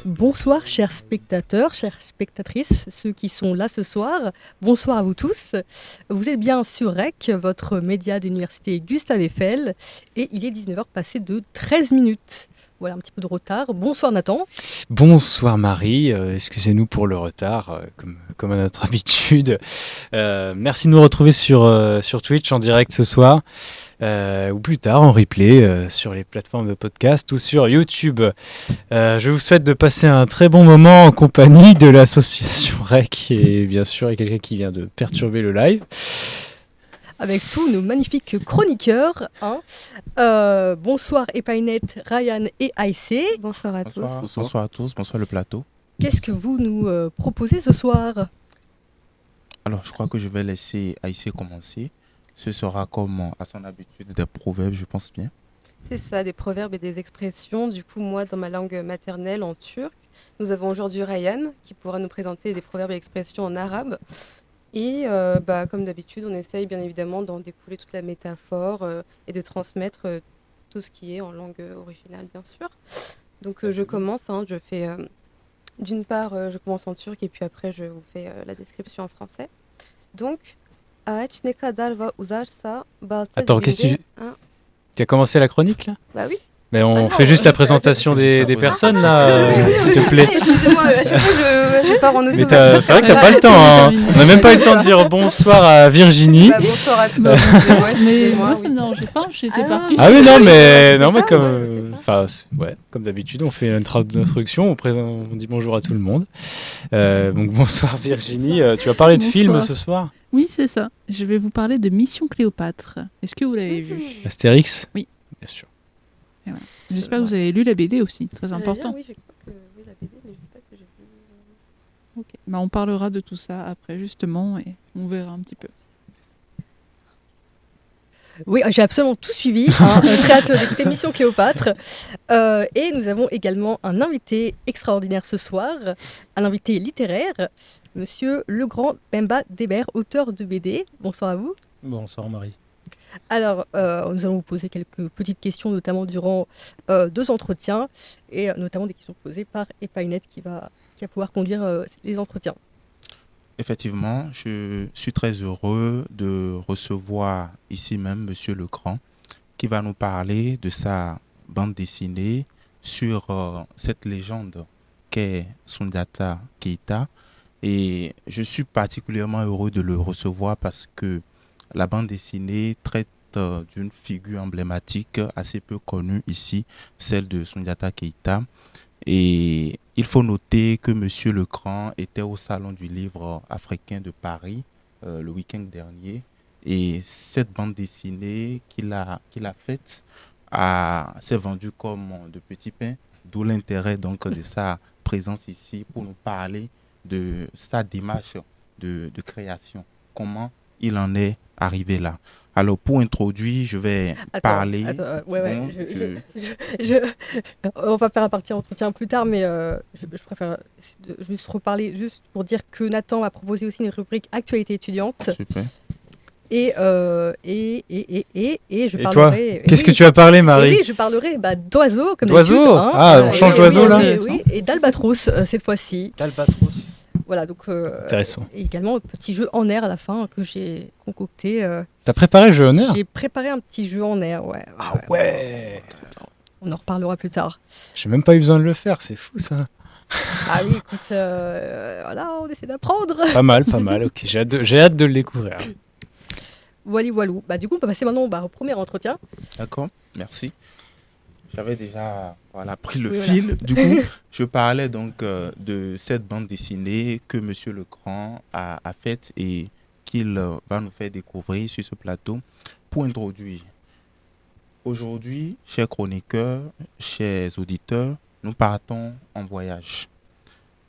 Bonsoir chers spectateurs, chères spectatrices, ceux qui sont là ce soir. Bonsoir à vous tous. Vous êtes bien sur REC, votre média d'université Gustave Eiffel, et il est 19h passé de 13 minutes. Voilà, un petit peu de retard. Bonsoir Nathan. Bonsoir Marie, excusez-nous pour le retard, comme à notre habitude. Merci de nous retrouver sur Twitch en direct ce soir, ou plus tard en replay sur les plateformes de podcast ou sur YouTube. Je vous souhaite de passer un très bon moment en compagnie de l'association REC et bien sûr il y a quelqu'un qui vient de perturber le live. Avec tous nos magnifiques chroniqueurs. Bonsoir Epainette, Ryan et Aïssé. Bonsoir à tous. Bonsoir à tous, bonsoir le plateau. Qu'est-ce que vous nous proposez ce soir ? Alors, je crois que je vais laisser Aïssé commencer. Ce sera comme à son habitude des proverbes, je pense bien. C'est ça, des proverbes et des expressions. Du coup, moi, dans ma langue maternelle, en turc, nous avons aujourd'hui Ryan qui pourra nous présenter des proverbes et expressions en arabe. Et comme d'habitude, on essaye bien évidemment d'en découler toute la métaphore et de transmettre tout ce qui est en langue originale, bien sûr. Donc je commence, je fais d'une part, je commence en turc et puis après je vous fais la description en français. Donc, ağaç ne kadar uzarsa balta Attends, qu'est-ce que dibinde- tu as commencé la chronique là ? Bah oui. Mais on Ah non, fait juste la présentation des personnes là, s'il te plaît. Excusez-moi, à chaque fois je pars en Mais automatique. c'est vrai que t'as pas le temps, hein. On n'a même pas eu le temps de dire bonsoir à Virginie. Bah, bonsoir à tous. Mais moi, ça ne me dérangeait pas, j'étais partie. Ah oui, non, mais, c'est non, mais pas, comme, comme d'habitude, on fait une introduction, on dit bonjour à tout le monde. Donc bonsoir Virginie, tu vas parler de Bonsoir. films ce soir ? Oui, c'est ça. Je vais vous parler de Mission Cléopâtre. Est-ce que vous l'avez vu ? Astérix ? Oui. Bien sûr. J'espère que vous avez lu la BD aussi, très important. Oui, je crois que oui, la BD, mais je sais pas si j'ai vu. Ok. Bah, on parlera de tout ça après, justement, et on verra un petit peu. Oui, j'ai absolument tout suivi. Très hâte d'écouter Mission Cléopâtre. Et nous avons également un invité extraordinaire ce soir, un invité littéraire, Monsieur Legrand Bemba Débert, auteur de BD. Bonsoir à vous. Bonsoir Marie. Alors, nous allons vous poser quelques petites questions, notamment durant 2 entretiens, et notamment des questions posées par Epainette qui va pouvoir conduire les entretiens. Effectivement, je suis très heureux de recevoir ici même Monsieur Legrand qui va nous parler de sa bande dessinée sur cette légende qu'est Soundiata Keita. Et je suis particulièrement heureux de le recevoir parce que la bande dessinée traite d'une figure emblématique assez peu connue ici, celle de Soundiata Keita. Et il faut noter que Monsieur Legrand était au Salon du Livre africain de Paris le week-end dernier. Et cette bande dessinée qu'il a faite s'est vendue comme de petits pains, d'où l'intérêt donc de sa présence ici pour nous parler de sa démarche de création. Comment il en est arrivé là. Alors, pour introduire, je vais parler. On va faire la partie entretien plus tard, mais je préfère juste reparler, juste pour dire que Nathan a proposé aussi une rubrique Actualité étudiante. Super. Et je Et parlerai. toi, qu'est-ce que tu vas parler, Marie ? Oui, je parlerai d'oiseaux, comme D'oiseaux ? d'habitude. On change d'oiseau là ? Oui, et d'albatros cette fois-ci. D'albatros. Voilà, donc. Intéressant. Et également un petit jeu en air à la fin que j'ai concocté. T'as préparé le jeu en air ? J'ai préparé un petit jeu en air, ouais. Ouais. On en reparlera plus tard. J'ai même pas eu besoin de le faire, c'est fou ça. Ah oui, écoute, voilà, on essaie d'apprendre. Pas mal, ok. J'ai hâte de le découvrir. Voilou. Bah, du coup, on peut passer maintenant au premier entretien. D'accord, merci. J'avais déjà pris le fil. Du coup, je parlais donc de cette bande dessinée que Monsieur Legrand a faite et qu'il va nous faire découvrir sur ce plateau. Pour introduire, aujourd'hui, chers chroniqueurs, chers auditeurs, nous partons en voyage.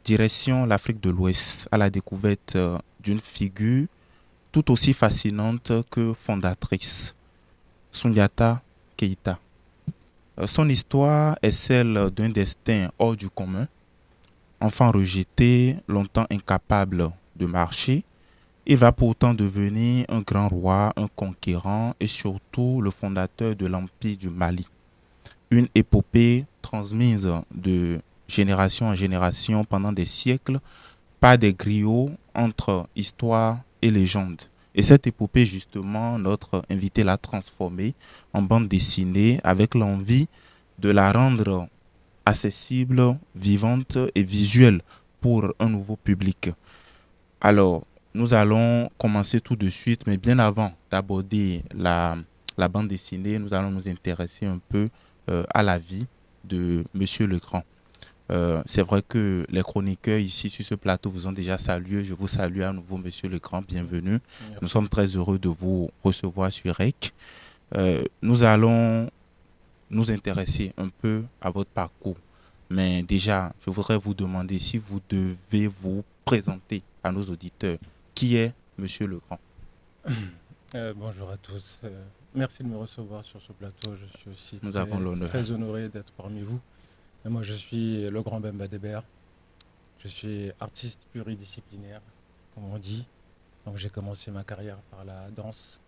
Direction l'Afrique de l'Ouest à la découverte d'une figure tout aussi fascinante que fondatrice. Sundiata Keita. Son histoire est celle d'un destin hors du commun. Enfant rejeté, longtemps incapable de marcher, il va pourtant devenir un grand roi, un conquérant et surtout le fondateur de l'Empire du Mali. Une épopée transmise de génération en génération pendant des siècles par des griots entre histoire et légende. Et cette épopée, justement, notre invité l'a transformée en bande dessinée avec l'envie de la rendre accessible, vivante et visuelle pour un nouveau public. Alors, nous allons commencer tout de suite, mais bien avant d'aborder la bande dessinée, nous allons nous intéresser un peu à la vie de Monsieur Legrand. C'est vrai que les chroniqueurs ici sur ce plateau vous ont déjà salué. Je vous salue à nouveau, Monsieur Legrand, bienvenue. Merci. Nous sommes très heureux de vous recevoir sur REC. Nous allons nous intéresser un peu à votre parcours. Mais déjà, je voudrais vous demander si vous devez vous présenter à nos auditeurs. Qui est Monsieur Legrand? Bonjour à tous. Merci de me recevoir sur ce plateau. Je suis aussi Nous avons l'honneur. très honoré d'être parmi vous. Et moi, je suis Legrand Bemba Débert. Je suis artiste pluridisciplinaire, comme on dit. Donc, j'ai commencé ma carrière par la danse,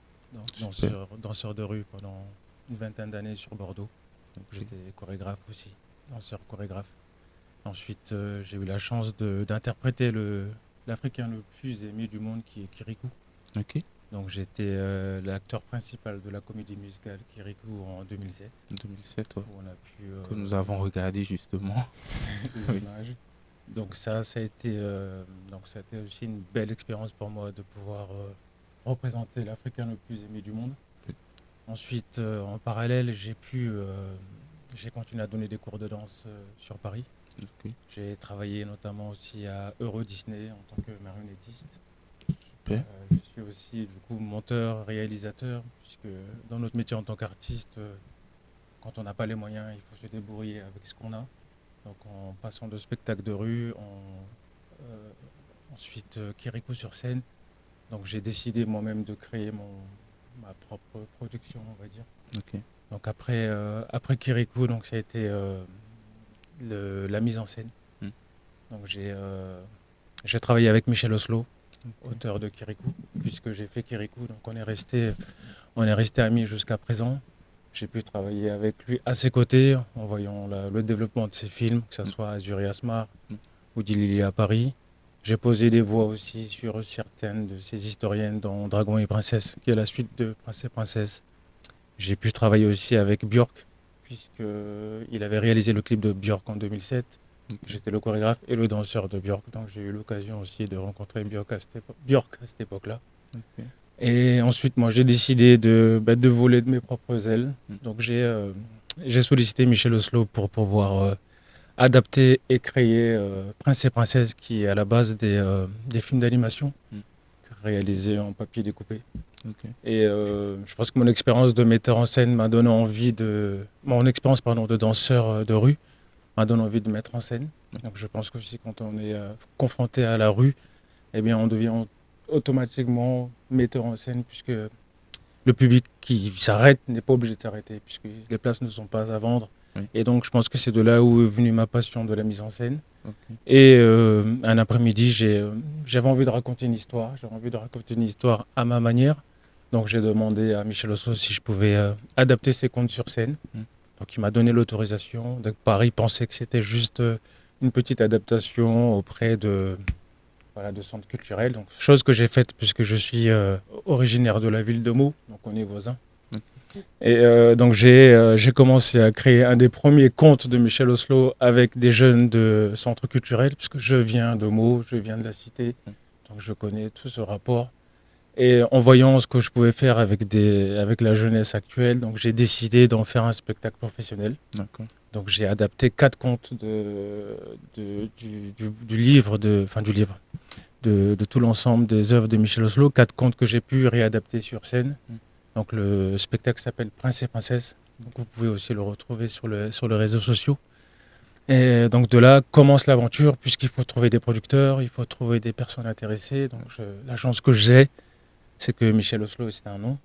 danseur de rue pendant une vingtaine d'années sur Bordeaux. Donc, j'étais chorégraphe aussi, danseur chorégraphe. Ensuite, j'ai eu la chance d'interpréter l'Africain le plus aimé du monde, qui est Kirikou. Ok. Donc j'étais l'acteur principal de la comédie musicale Kirikou en 2007. 2007, ouais. Où on a pu, Que nous avons regardé justement. les images. Donc ça a été aussi une belle expérience pour moi de pouvoir représenter l'Africain le plus aimé du monde. Oui. Ensuite, en parallèle, j'ai continué à donner des cours de danse sur Paris. Ok. J'ai travaillé notamment aussi à Euro Disney en tant que marionnettiste. Super. Je suis aussi du coup monteur, réalisateur, puisque dans notre métier en tant qu'artiste, quand on n'a pas les moyens, il faut se débrouiller avec ce qu'on a. Donc en passant de spectacle de rue, ensuite Kirikou sur scène. Donc j'ai décidé moi-même de créer ma propre production, on va dire. Ok. Donc après Kirikou, donc ça a été la mise en scène. Donc j'ai travaillé avec Michel Oslo, auteur de Kirikou, puisque j'ai fait Kirikou, donc on est resté amis jusqu'à présent. J'ai pu travailler avec lui à ses côtés en voyant le développement de ses films, que ce soit Azur et Asmar ou Dilili à Paris. J'ai posé des voix aussi sur certaines de ses historiennes dans Dragon et Princesse, qui est la suite de Prince et Princesse. J'ai pu travailler aussi avec Björk, puisqu'il avait réalisé le clip de Björk en 2007. J'étais le chorégraphe et le danseur de Björk, donc j'ai eu l'occasion aussi de rencontrer Björk à cette époque-là. Okay. Et ensuite, moi, j'ai décidé de voler de mes propres ailes. Donc j'ai sollicité Michel Oslo pour pouvoir adapter et créer Prince et Princesse, qui est à la base des films d'animation réalisés en papier découpé. Okay. Et je pense que mon expérience de metteur en scène m'a donné envie mon expérience de danseur de rue m'a donné envie de mettre en scène. Donc je pense que aussi quand on est confronté à la rue, eh bien on devient automatiquement metteur en scène, puisque le public qui s'arrête n'est pas obligé de s'arrêter, puisque les places ne sont pas à vendre. Oui. Et donc je pense que c'est de là où est venue ma passion de la mise en scène. Okay. Et un après-midi, j'avais envie de raconter une histoire à ma manière. Donc j'ai demandé à Michel Oslo si je pouvais adapter ses contes sur scène. Donc il m'a donné l'autorisation. Donc Paris pensait que c'était juste une petite adaptation auprès de centres culturels. Donc, chose que j'ai faite puisque je suis originaire de la ville de Meaux, donc on est voisins. Et donc j'ai commencé à créer un des premiers contes de Michel Oslo avec des jeunes de centres culturels, puisque je viens de Meaux, je viens de la cité, donc je connais tout ce rapport. Et en voyant ce que je pouvais faire avec la jeunesse actuelle, donc j'ai décidé d'en faire un spectacle professionnel. D'accord. Donc j'ai adapté 4 contes du livre, de tout l'ensemble des œuvres de Michel Oslo, 4 contes que j'ai pu réadapter sur scène. Donc le spectacle s'appelle Prince et Princesse. Donc vous pouvez aussi le retrouver sur les réseaux sociaux. Et donc de là commence l'aventure, puisqu'il faut trouver des producteurs, il faut trouver des personnes intéressées. Donc la chance que j'ai, c'est que Michel Oslo, c'est un nom.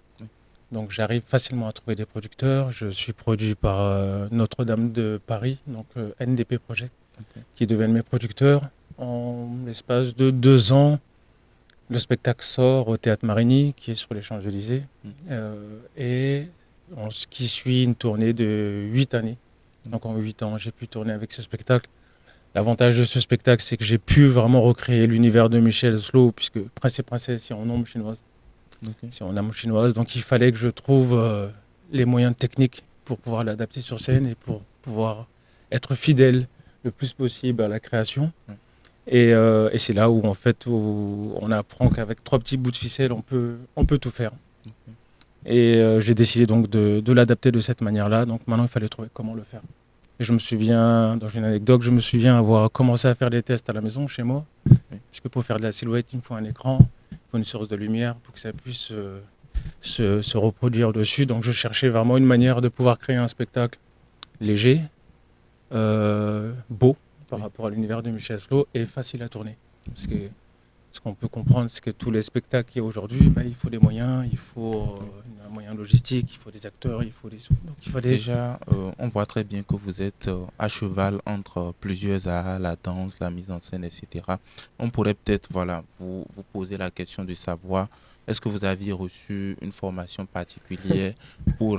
Donc j'arrive facilement à trouver des producteurs. Je suis produit par Notre-Dame de Paris, donc NDP Project, qui deviennent mes producteurs. En l'espace de 2 ans, le spectacle sort au Théâtre Marigny, qui est sur les Champs-Élysées, et qui suit une tournée de 8 années. Donc en 8 ans, j'ai pu tourner avec ce spectacle. L'avantage de ce spectacle, c'est que j'ai pu vraiment recréer l'univers de Michel Slow, puisque Prince et Princesse, c'est en ombre chinoise. C'est en âme chinoise. Donc il fallait que je trouve les moyens techniques pour pouvoir l'adapter sur scène et pour pouvoir être fidèle le plus possible à la création. Et c'est là où en fait où on apprend qu'avec 3 petits bouts de ficelle, on peut tout faire. Et j'ai décidé donc de l'adapter de cette manière-là. Donc maintenant, il fallait trouver comment le faire. Et je me souviens, dans une anecdote, avoir commencé à faire des tests à la maison, chez moi. Puisque pour faire de la silhouette, il me faut un écran, il faut une source de lumière pour que ça puisse se reproduire dessus. Donc je cherchais vraiment une manière de pouvoir créer un spectacle léger, beau par rapport à l'univers de Michel Slow et facile à tourner. Parce que ce qu'on peut comprendre, c'est que tous les spectacles qu'il y a aujourd'hui, il faut des moyens, il faut un moyen logistique, il faut des acteurs, il faut des... Donc, il faut des... Déjà, on voit très bien que vous êtes à cheval entre plusieurs arts, la danse, la mise en scène, etc. On pourrait peut-être vous poser la question de savoir, est-ce que vous aviez reçu une formation particulière pour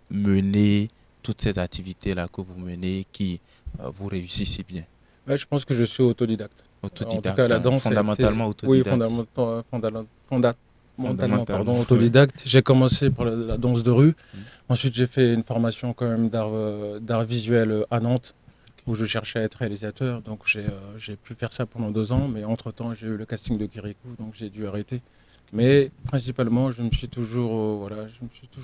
mener toutes ces activités-là que vous menez qui vous réussissent si bien? Ouais, je pense que je suis autodidacte. Autodidacte, en tout cas, la danse fondamentalement autodidacte. Oui, fondamentalement autodidacte. J'ai commencé par la danse de rue. Ensuite, j'ai fait une formation quand même d'art visuel à Nantes, où je cherchais à être réalisateur. Donc, j'ai pu faire ça pendant 2 ans. Mais entre-temps, j'ai eu le casting de Kirikou, donc j'ai dû arrêter. Mais principalement, je me suis toujours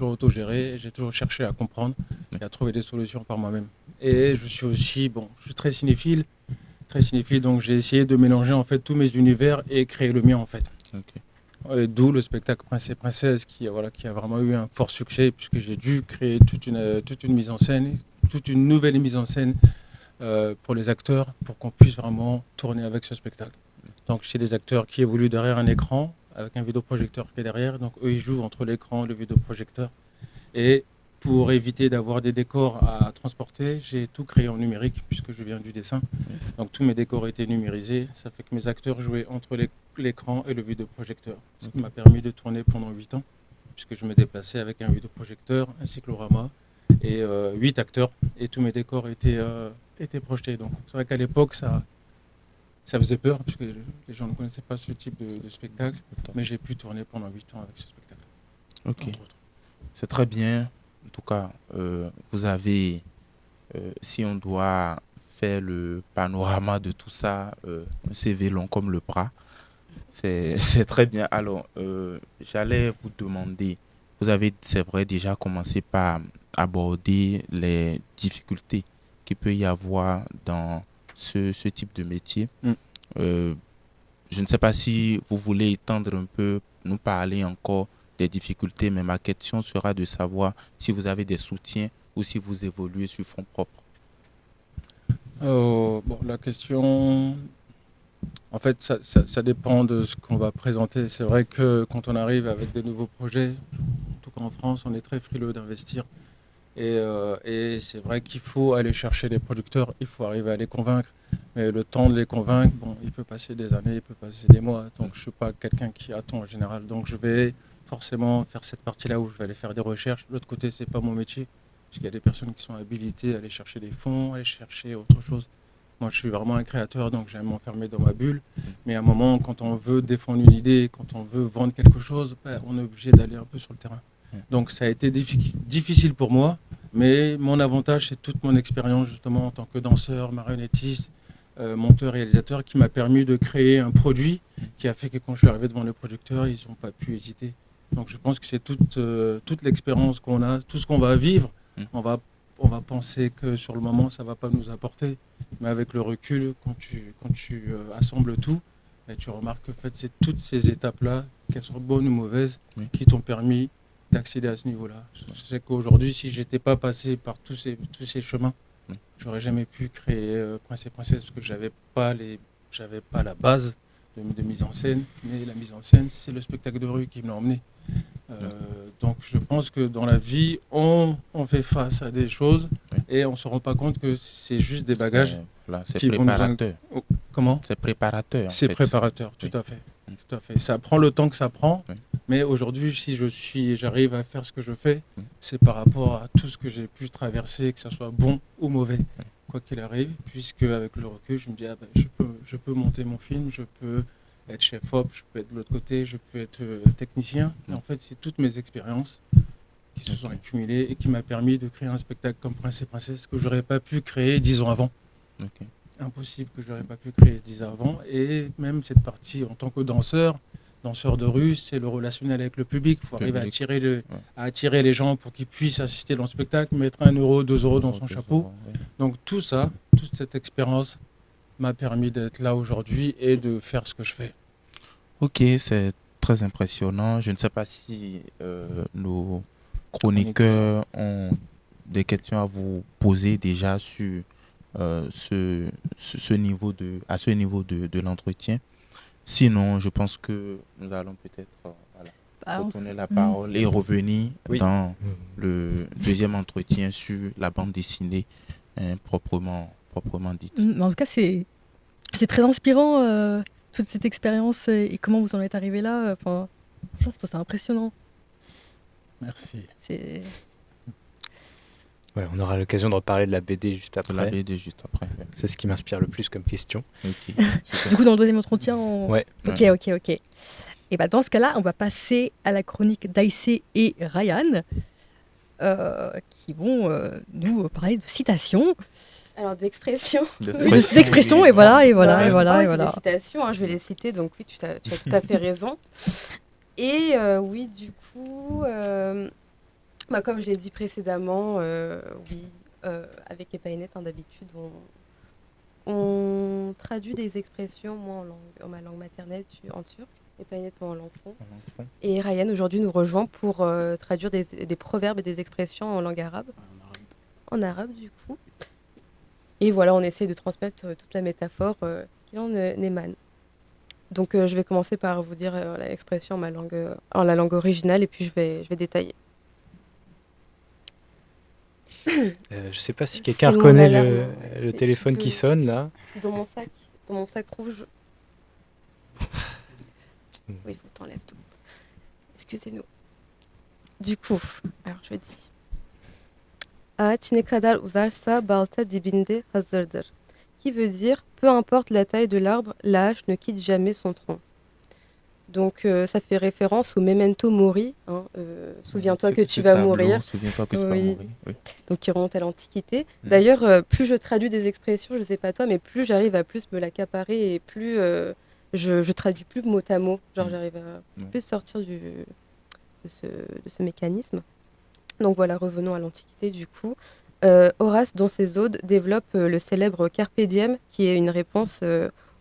autogéré. J'ai toujours cherché à comprendre et à trouver des solutions par moi-même. Et je suis aussi, je suis très cinéphile, donc j'ai essayé de mélanger en fait tous mes univers et créer le mien en fait. D'où le spectacle Prince et Princesse qui a vraiment eu un fort succès puisque j'ai dû créer toute une mise en scène, toute une nouvelle mise en scène pour les acteurs pour qu'on puisse vraiment tourner avec ce spectacle. Donc c'est des acteurs qui évoluent derrière un écran avec un vidéoprojecteur qui est derrière, donc eux ils jouent entre l'écran et le vidéoprojecteur. Et pour éviter d'avoir des décors à transporter, j'ai tout créé en numérique puisque je viens du dessin. Donc tous mes décors étaient numérisés. Ça fait que mes acteurs jouaient entre l'écran et le vidéoprojecteur. Ce qui m'a permis de tourner pendant 8 ans puisque je me déplaçais avec un vidéoprojecteur, un cyclorama et 8 acteurs. Et tous mes décors étaient projetés. Donc c'est vrai qu'à l'époque, ça faisait peur puisque les gens ne connaissaient pas ce type de spectacle. Mais j'ai pu tourner pendant 8 ans avec ce spectacle. Ok, c'est très bien. En tout cas, vous avez, si on doit faire le panorama de tout ça, un CV long comme le bras, c'est très bien. Alors, j'allais vous demander, vous avez, c'est vrai, déjà commencé par aborder les difficultés qu'il peut y avoir dans ce type de métier. Je ne sais pas si vous voulez étendre un peu, nous parler encore des difficultés, mais ma question sera de savoir si vous avez des soutiens ou si vous évoluez sur fonds propres. La question, en fait, ça dépend de ce qu'on va présenter. C'est vrai que quand on arrive avec des nouveaux projets, en tout cas en France, on est très frileux d'investir. Et c'est vrai qu'il faut aller chercher les producteurs, il faut arriver à les convaincre. Mais le temps de les convaincre, il peut passer des années, il peut passer des mois. Donc je ne suis pas quelqu'un qui attend en général. Donc je vais forcément faire cette partie-là où je vais aller faire des recherches. De l'autre côté, ce n'est pas mon métier, puisqu'il y a des personnes qui sont habilitées à aller chercher des fonds, à aller chercher autre chose. Moi, je suis vraiment un créateur, donc j'aime m'enfermer dans ma bulle. Mais à un moment, quand on veut défendre une idée, quand on veut vendre quelque chose, on est obligé d'aller un peu sur le terrain. Donc ça a été difficile pour moi, mais mon avantage, c'est toute mon expérience justement en tant que danseur, marionnettiste, monteur, réalisateur, qui m'a permis de créer un produit qui a fait que quand je suis arrivé devant le producteur, ils n'ont pas pu hésiter. Donc je pense que c'est toute l'expérience qu'on a, tout ce qu'on va vivre, on va penser que sur le moment, ça ne va pas nous apporter. Mais avec le recul, quand tu assembles tout, tu remarques que en fait, c'est toutes ces étapes-là, qu'elles soient bonnes ou mauvaises, qui t'ont permis d'accéder à ce niveau-là. Je sais qu'aujourd'hui, si je n'étais pas passé par tous ces chemins, j'aurais jamais pu créer Prince et Princesse parce que j'avais pas la base de mise en scène. Mais la mise en scène, c'est le spectacle de rue qui me l'a emmené. Donc je pense que dans la vie, on fait face à des choses et on ne se rend pas compte que c'est juste des bagages. C'est qui vont nous préparateur. Comment ? C'est préparateur. C'est fait. préparateur, tout à fait. Tout à fait. Ça prend le temps que ça prend, mais aujourd'hui, si j'arrive à faire ce que je fais, c'est par rapport à tout ce que j'ai pu traverser, que ce soit bon ou mauvais, quoi qu'il arrive, puisque avec le recul, je me dis, je peux monter mon film, je peux être chef-op, je peux être de l'autre côté, je peux être technicien. Et en fait, c'est toutes mes expériences qui se sont accumulées et qui m'a permis de créer un spectacle comme Prince et Princesse que j'aurais pas pu créer 10 ans avant. Impossible que j'aurais pas pu créer 10 ans avant. Et même cette partie en tant que danseur de rue, c'est le relationnel avec le public. Il faut arriver à attirer les gens pour qu'ils puissent assister dans le spectacle, mettre 1 euro, 2 euros dans son chapeau. Donc tout ça, toute cette expérience m'a permis d'être là aujourd'hui et de faire ce que je fais. Ok, c'est très impressionnant. Je ne sais pas si nos chroniqueurs ont des questions à vous poser déjà sur ce niveau de l'entretien. Sinon, je pense que nous allons peut-être retourner la parole et revenir dans le deuxième entretien sur la bande dessinée proprement dite. En tout cas, c'est très inspirant, toute cette expérience et comment vous en êtes arrivé là. Enfin, je trouve que c'est impressionnant. Merci. Ouais, on aura l'occasion de reparler de la BD juste après. C'est ce qui m'inspire le plus comme question. Du coup, dans le deuxième entretien, Ouais. Ok. Et bah, dans ce cas-là, on va passer à la chronique d'Aïssé et Ryan, qui vont nous parler de citations. Alors d'expression. D'expression, et voilà. Des citations, hein, je vais les citer, donc oui, tu as tout à fait raison. Et oui, du coup, comme je l'ai dit précédemment, avec Epainet, d'habitude, on traduit des expressions, moi en ma langue maternelle, en turc, Epainet en langue fon. Et Ryan aujourd'hui nous rejoint pour traduire des proverbes et des expressions en langue arabe. En arabe, du coup. Et voilà, on essaie de transmettre toute la métaphore qui en émane. Donc je vais commencer par vous dire l'expression en la langue originale et puis je vais détailler. Je sais pas si quelqu'un reconnaît le téléphone qui sonne là. Dans mon sac rouge. Oui, faut t'enlèves tout. Excusez-nous. Du coup, alors je dis. Ağaç ne kadar uzarsa balta dibinde hazırdır. Qui veut dire peu importe la taille de l'arbre, la hache ne quitte jamais son tronc. Donc ça fait référence au memento mori, souviens-toi que tu vas mourir. Souviens-toi que tu vas mourir. Oui. Donc qui remonte à l'Antiquité. D'ailleurs, plus je traduis des expressions, je sais pas toi, mais plus j'arrive à plus me l'accaparer et plus je traduis plus mot à mot. Genre j'arrive à plus sortir de ce mécanisme. Donc voilà, revenons à l'Antiquité du coup. Horace, dans ses odes, développe le célèbre Carpe diem, qui est une réponse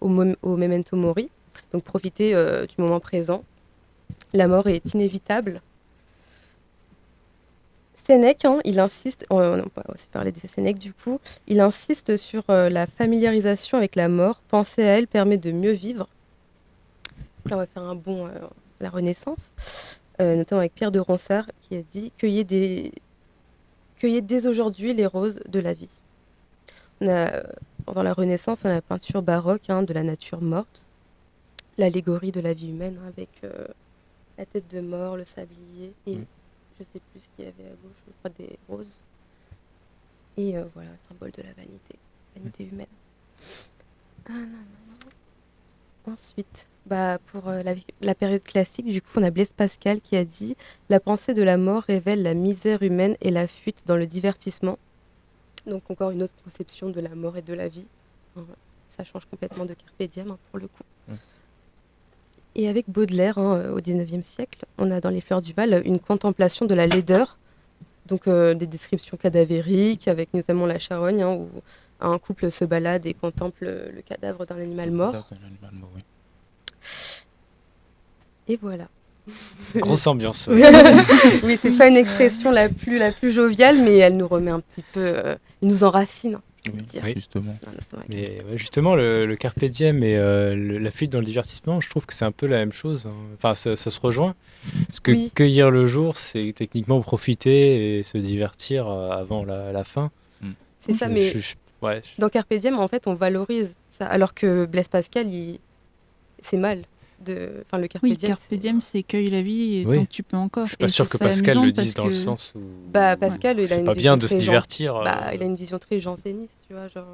au memento mori. Donc profiter du moment présent. La mort est inévitable. Sénèque, il insiste, on va aussi parler de Sénèque du coup, il insiste sur la familiarisation avec la mort. Penser à elle permet de mieux vivre. Là, on va faire un bond à la Renaissance, notamment avec Pierre de Ronsard qui a dit « Cueillez dès aujourd'hui les roses de la vie ». Dans la Renaissance, on a la peinture baroque de la nature morte, l'allégorie de la vie humaine avec la tête de mort, le sablier et je sais plus ce qu'il y avait à gauche, je crois des roses. Et voilà, symbole de la vanité humaine. Ensuite, pour la période classique, du coup, on a Blaise Pascal qui a dit « La pensée de la mort révèle la misère humaine et la fuite dans le divertissement ». Donc encore une autre conception de la mort et de la vie. Ça change complètement de Carpe diem pour le coup. Et avec Baudelaire, au XIXe siècle, on a dans Les Fleurs du Mal une contemplation de la laideur, donc des descriptions cadavériques, avec notamment la charogne, où un couple se balade et contemple le cadavre d'un animal mort. Et voilà. Grosse ambiance. Oui, c'est pas une expression la plus joviale, mais elle nous remet un petit peu, il nous enracine, dire. Oui. Justement. Ouais. Mais ouais, justement, le carpe diem et la fuite dans le divertissement, je trouve que c'est un peu la même chose, hein. Enfin, ça se rejoint. Parce que Oui. cueillir le jour, c'est techniquement profiter et se divertir avant la fin. C'est ça, mais Ouais, dans Carpe Diem, en fait, on valorise ça. Alors que Blaise Pascal, c'est mal. Enfin, le Carpe Oui, Diem, Carpe Diem, c'est cueille la vie et Oui. tant que tu peux encore. je suis pas Et sûr que c'est Pascal amusant le parce dise dans le que- sens où Bah, Pascal, il a c'est une pas vision bien de se très divertir. Bah, il a une vision très janséniste, tu vois, genre.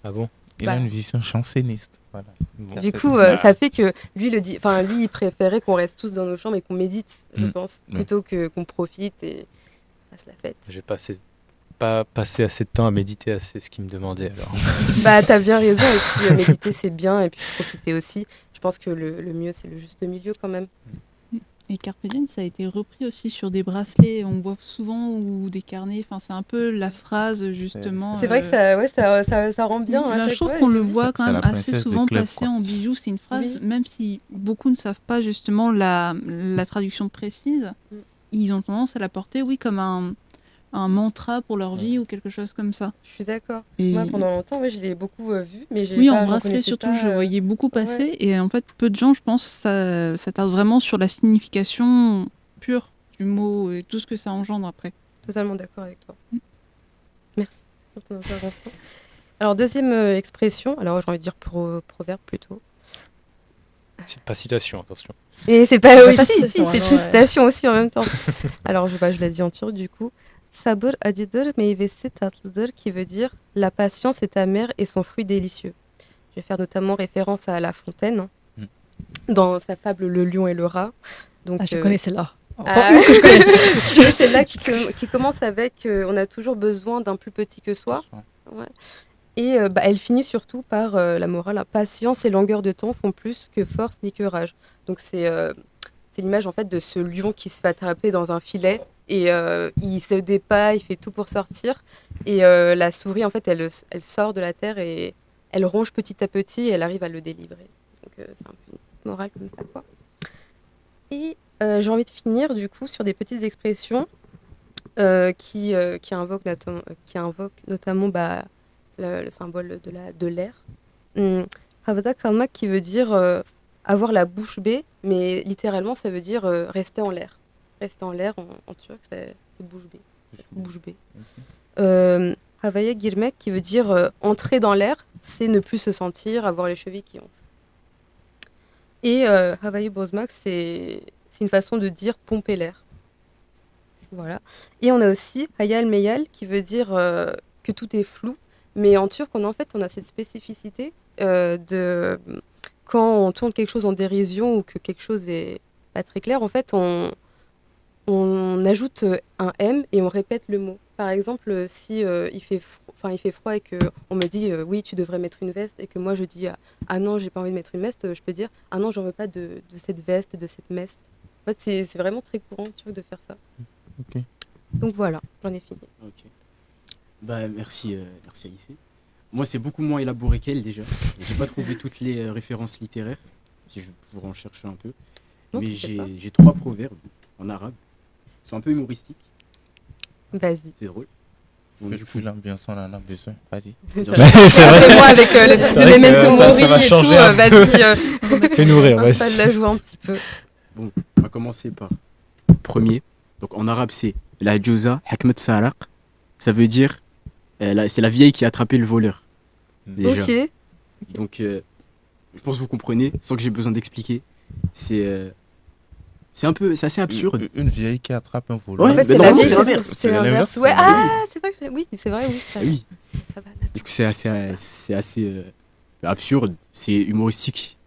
Ah bon? Il Bah. a une vision chansoniste. Voilà. Bon. Du c'est coup, ça. ça fait que lui, il préférait qu'on reste tous dans nos chambres et qu'on médite, je Mm. pense, Ouais. plutôt que qu'on profite et fasse la fête. J'ai pas passé assez de temps à méditer, c'est ce qu'il me demandait alors. Bah, t'as bien raison. Et puis, méditer, c'est bien. Et puis, profiter aussi. Je pense que le mieux, c'est le juste milieu quand même. Et Carpe Diem, ça a été repris aussi sur des bracelets, on voit souvent, ou des carnets. Enfin, c'est un peu la phrase, justement. C'est vrai que ça rend bien. à Là, je chaque trouve fois, qu'on et le oui, voit c'est quand la même princesse assez de souvent Clèves, passer quoi. en bijoux. C'est une phrase, Oui. même si beaucoup ne savent pas justement la traduction précise, Mm. ils ont tendance à la porter, oui, comme un mantra pour leur vie ou quelque chose comme ça. Je suis d'accord. Et- Moi, pendant longtemps, je l'ai beaucoup vu, mais Oui, en j'en bracelet connaissais surtout, pas, je voyais beaucoup ouais. passer. Et en fait, peu de gens, je pense, s'attardent vraiment sur la signification pure du mot et tout ce que ça engendre après. Totalement d'accord avec toi. Merci pour ton intervention. Alors, deuxième expression, alors j'ai envie de dire proverbe plutôt. C'est pas citation, attention. Et c'est pas. Oui, Pas si, citation, c'est alors, une ouais. citation aussi en même temps. Alors, je l'ai dit en turc du coup. Sabır acıdır, meyvesi tatlıdır, qui veut dire la patience est amère et son fruit délicieux. Je vais faire notamment référence à La Fontaine, dans sa fable Le lion et le rat. Donc, Ah, je connais celle-là. Enfin, Ah, une que je connais. oui, c'est là qui commence avec on a toujours besoin d'un plus petit que soi. Ouais. Et elle finit surtout par la morale. Patience et longueur de temps font plus que force ni que rage. Donc c'est l'image en fait de ce lion qui se fait attraper dans un filet et il se débat, il fait tout pour sortir. Et la souris en fait elle sort de la terre et elle ronge petit à petit et elle arrive à le délivrer. Donc c'est un peu une petite morale comme ça quoi. Et j'ai envie de finir du coup sur des petites expressions qui invoquent notamment le symbole de l'air. Havada kalmak qui veut dire avoir la bouche bée, mais littéralement ça veut dire rester en l'air. Rester en l'air en turc c'est bouche bée. Bouche bée. Havaya girmek qui veut dire entrer dans l'air, c'est ne plus se sentir, avoir les chevilles qui enflent. Et Havaya bozmak c'est une façon de dire pomper l'air. Voilà. Et on a aussi hayal meyal qui veut dire que tout est flou. Mais en turc, on a cette spécificité de quand on tourne quelque chose en dérision ou que quelque chose est pas très clair, en fait, on ajoute un M et on répète le mot. Par exemple, si il fait froid et que on me dit oui, tu devrais mettre une veste et que moi je dis ah non, j'ai pas envie de mettre une veste, je peux dire ah non, j'en veux pas de cette veste, de cette meste. En fait, c'est vraiment très courant en turc de faire ça. Ok. Donc voilà, j'en ai fini. Ok. Bah, merci Alice. Moi, c'est beaucoup moins élaboré qu'elle déjà. J'ai pas trouvé toutes les références littéraires. Si je vais pouvoir en chercher un peu. Non, Mais t'inquiète pas. j'ai 3 proverbes en arabe. Ils sont un peu humoristiques. Vas-y. C'est drôle. Bon, Du du coup, coup, l'ambiance, on en a besoin. Vas-y. c'est vrai. Après moi avec C'est le vrai que memento ça va mori et tout, changer un vas-y, Fais-nous rire, installe vas-y. la joie un petit peu. bon, on va commencer par premier. Donc en arabe, c'est la Djouza Hakmet Saraq. Ça veut dire c'est la vieille qui a attrapé le voleur. Déjà. Ok. Donc, je pense que vous comprenez, sans que j'ai besoin d'expliquer. C'est assez absurde. Une vieille qui attrape un voleur. Ouais, En fait, mais c'est non, la c'est vieille, l'inverse. c'est C'est l'inverse. l'inverse, Ouais, c'est ah, c'est vrai que oui, c'est vrai, oui. Oui. Ça va. Du coup, c'est assez absurde, c'est humoristique.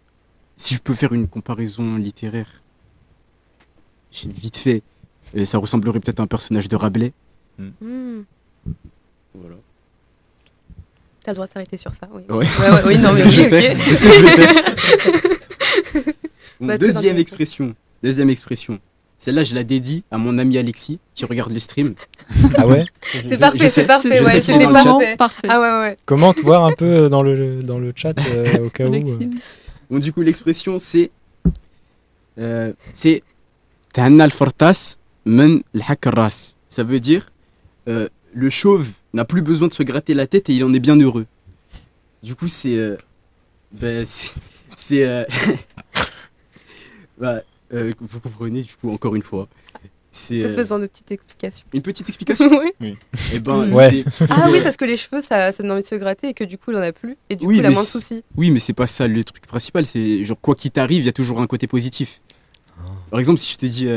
Si je peux faire une comparaison littéraire, vite fait, ça ressemblerait peut-être à un personnage de Rabelais. Hmm. Voilà. T'as le droit de t'arrêter sur ça, oui. Ouais. Oui, non, C'est mais ce que je ok, vais faire. ok. C'est ce que je vais faire. Bon, Bah, très deuxième intéressant. expression. Celle-là, je la dédie à mon ami Alexis qui regarde le stream. Ah ouais? C'est parfait, c'est parfait, je sais ouais, qu'il est c'était dans le chat. parfait. Parfait. Ah ouais. Commente voir un peu dans le chat au cas où. Alexis. Bon, du coup, l'expression, c'est Tahanna al-Fartas men al-Hak ras. Ça veut dire le chauve n'a plus besoin de se gratter la tête et il en est bien heureux. Du coup, vous comprenez, du coup, encore une fois. C'est Peut-être besoin de petites explications. une petite explication. Oui. Eh ben, Ouais. Ah oui, parce que les cheveux, ça donne envie de se gratter et que du coup, il en a plus. Et du Oui, coup, il a mais moins de c'est- soucis. Oui, mais c'est pas ça le truc principal. C'est genre, quoi qu'il t'arrive, il y a toujours un côté positif. Par exemple, si je te dis,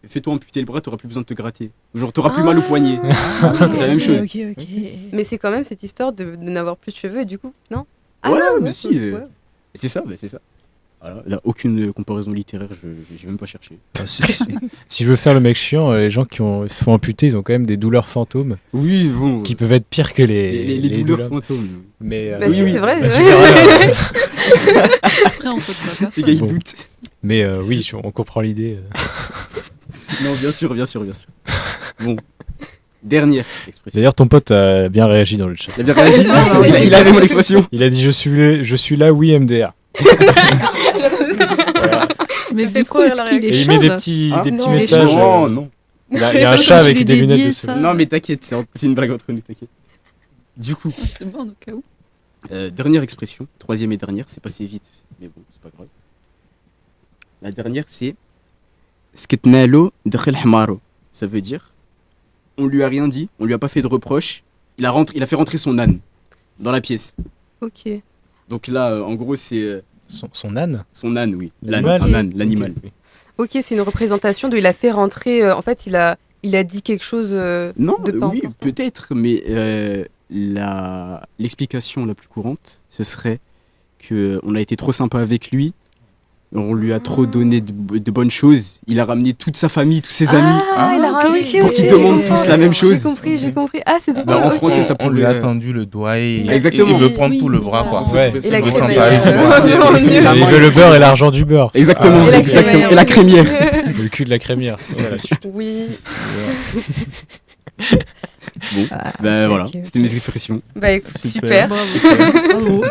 fais-toi amputer le bras, t'auras plus besoin de te gratter. Genre, t'auras plus mal au poignet. C'est la même chose. Ok. Mais c'est quand même cette histoire de n'avoir plus de cheveux et du coup, non Ouais, non, mais ouais, si, ouais. C'est ça, c'est ça. Voilà, là, aucune comparaison littéraire, j'ai même pas cherché. Si je veux faire le mec chiant, les gens qui se font amputer, ils ont quand même des douleurs fantômes Oui, bon. qui peuvent être pires que les douleurs fantômes. Mais, Bah Oui, si, oui. c'est vrai. Bah, c'est tu vrai. verras, Après, on faut que ça Les personne. gars, ils Bon. doutent. mais oui, on comprend l'idée. Non, bien sûr. Bon. Dernière expression. D'ailleurs, ton pote a bien réagi dans le chat. Il a bien réagi. Il avait mon expression. Il a dit je suis là, oui, MDR. Mais fait du trop coup, rire est-ce la qu'il est Et il chauve met des petits Ah, messages. Non, non. Il y a un Faut chat que je avec lui des lunettes dédie dessus. ça. Non, mais t'inquiète, c'est une blague entre nous, t'inquiète. Du coup, C'est bon, au cas où. dernière expression, troisième et dernière, c'est passé vite, mais bon, c'est pas grave. La dernière, c'est Sketnalo d'Khel Hmaro. Ça veut dire, on lui a rien dit, on lui a pas fait de reproche, il a fait rentrer son âne dans la pièce. Ok. Donc là, en gros, c'est Son âne. son âne, oui. L'animal. Un âne, l'animal. Ok. Ok, c'est une représentation de. Il a fait rentrer. En fait, il a dit quelque chose. Non, De pas oui, important. peut-être, mais l'explication la plus courante, ce serait que on a été trop sympa avec lui, on lui a trop donné de bonnes choses, il a ramené toute sa famille, tous ses amis. Ah, il a ok. ok, Pour ok, qu'ils j'ai demandent compris. tous la même chose. J'ai compris. Ah, c'est drôle. Bah, en ok. français, ça On lui a pourrait- tendu le doigt et Exactement. il veut prendre Oui, tout le oui, bras, oui. quoi. Ouais. Et la Il veut crémaillère, s'emparer du bras. La Il main- veut le beurre et l'argent du beurre. c'est ça. Exactement, Et la exactement. Et la crémière. Le cul de la crémière, c'est ça la suite. Oui. Bon, Ah, bah ok, voilà, ok, c'était ok. mes expressions. Bah écoute, Super. super. Bravo.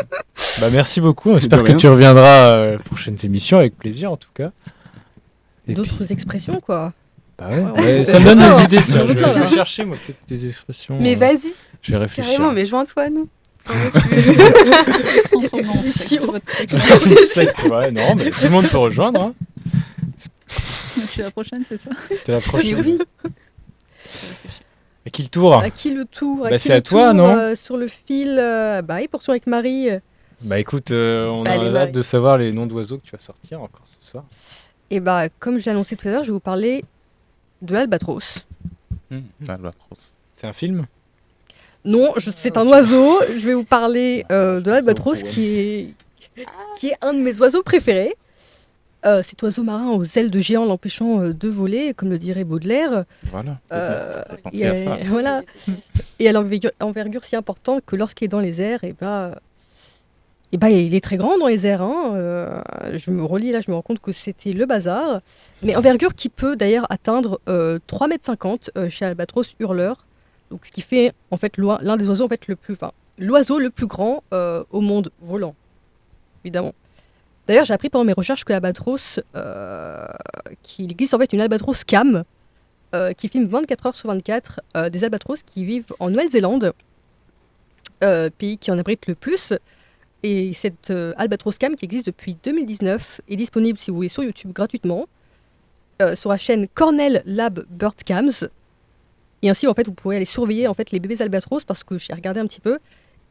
Bah, merci beaucoup. J'espère De que rien. tu reviendras aux prochaines émissions avec plaisir en tout cas. Et puis, D'autres expressions, quoi. bah ouais. Ouais, Ouais, ouais. ça me donne Ouais. des idées. Ça. Ouais. Je vais chercher moi peut-être des expressions. Mais vas-y, Je vais réfléchir. carrément, mais joins-toi à nous. C'est sec, ouais, non, mais tout le monde peut rejoindre. Hein. Je suis la prochaine, c'est ça. T'es la prochaine. Mais oui. À qui le tour À qui le tour Bah, qui c'est le à toi, tour, non sur le fil, bah oui, poursuivons avec Marie. Bah écoute, on a Allez, hâte Marie. de savoir les noms d'oiseaux que tu vas sortir encore ce soir. Et bah, comme j'ai annoncé tout à l'heure, je vais vous parler de l'albatros. Albatros. C'est un film Non, c'est un oiseau. Je vais vous parler de l'albatros qui est un de mes oiseaux préférés. Cet oiseau marin aux ailes de géant l'empêchant de voler, comme le dirait Baudelaire. Voilà. J'ai J'ai il pensé à ça. voilà. Et à l'envergure si importante que lorsqu'il est dans les airs, et il est très grand dans les airs. Hein. Je me relis là, je me rends compte que c'était le bazar. Mais envergure qui peut d'ailleurs atteindre 3,50 m chez Albatros hurleur. Donc, ce qui fait en fait l'un des oiseaux en fait l'oiseau le plus grand au monde volant, évidemment. D'ailleurs, j'ai appris pendant mes recherches que l'albatros, qu'il existe en fait une albatros cam qui filme 24 heures sur 24 des albatros qui vivent en Nouvelle-Zélande, pays qui en abrite le plus. Et cette albatros cam qui existe depuis 2019 est disponible si vous voulez sur YouTube gratuitement sur la chaîne Cornell Lab Bird Cams. Et ainsi, en fait, vous pourrez aller surveiller en fait les bébés albatros parce que j'ai regardé un petit peu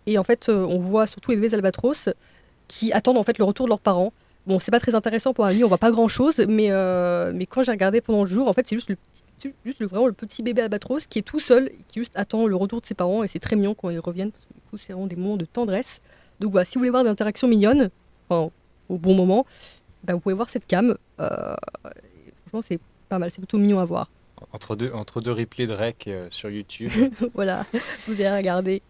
et en fait, on voit surtout les bébés albatros qui attendent en fait le retour de leurs parents. Bon, c'est pas très intéressant pour la nuit, on voit pas grand chose, mais quand j'ai regardé pendant le jour, en fait, c'est juste vraiment le petit bébé albatros qui est tout seul, qui juste attend le retour de ses parents et c'est très mignon quand ils reviennent parce que du coup, c'est vraiment des moments de tendresse. Donc voilà, si vous voulez voir des interactions mignonnes, enfin, au bon moment, bah, vous pouvez voir cette cam. Franchement, c'est pas mal, c'est plutôt mignon à voir. entre deux replays de rec sur YouTube. Voilà, vous allez regarder.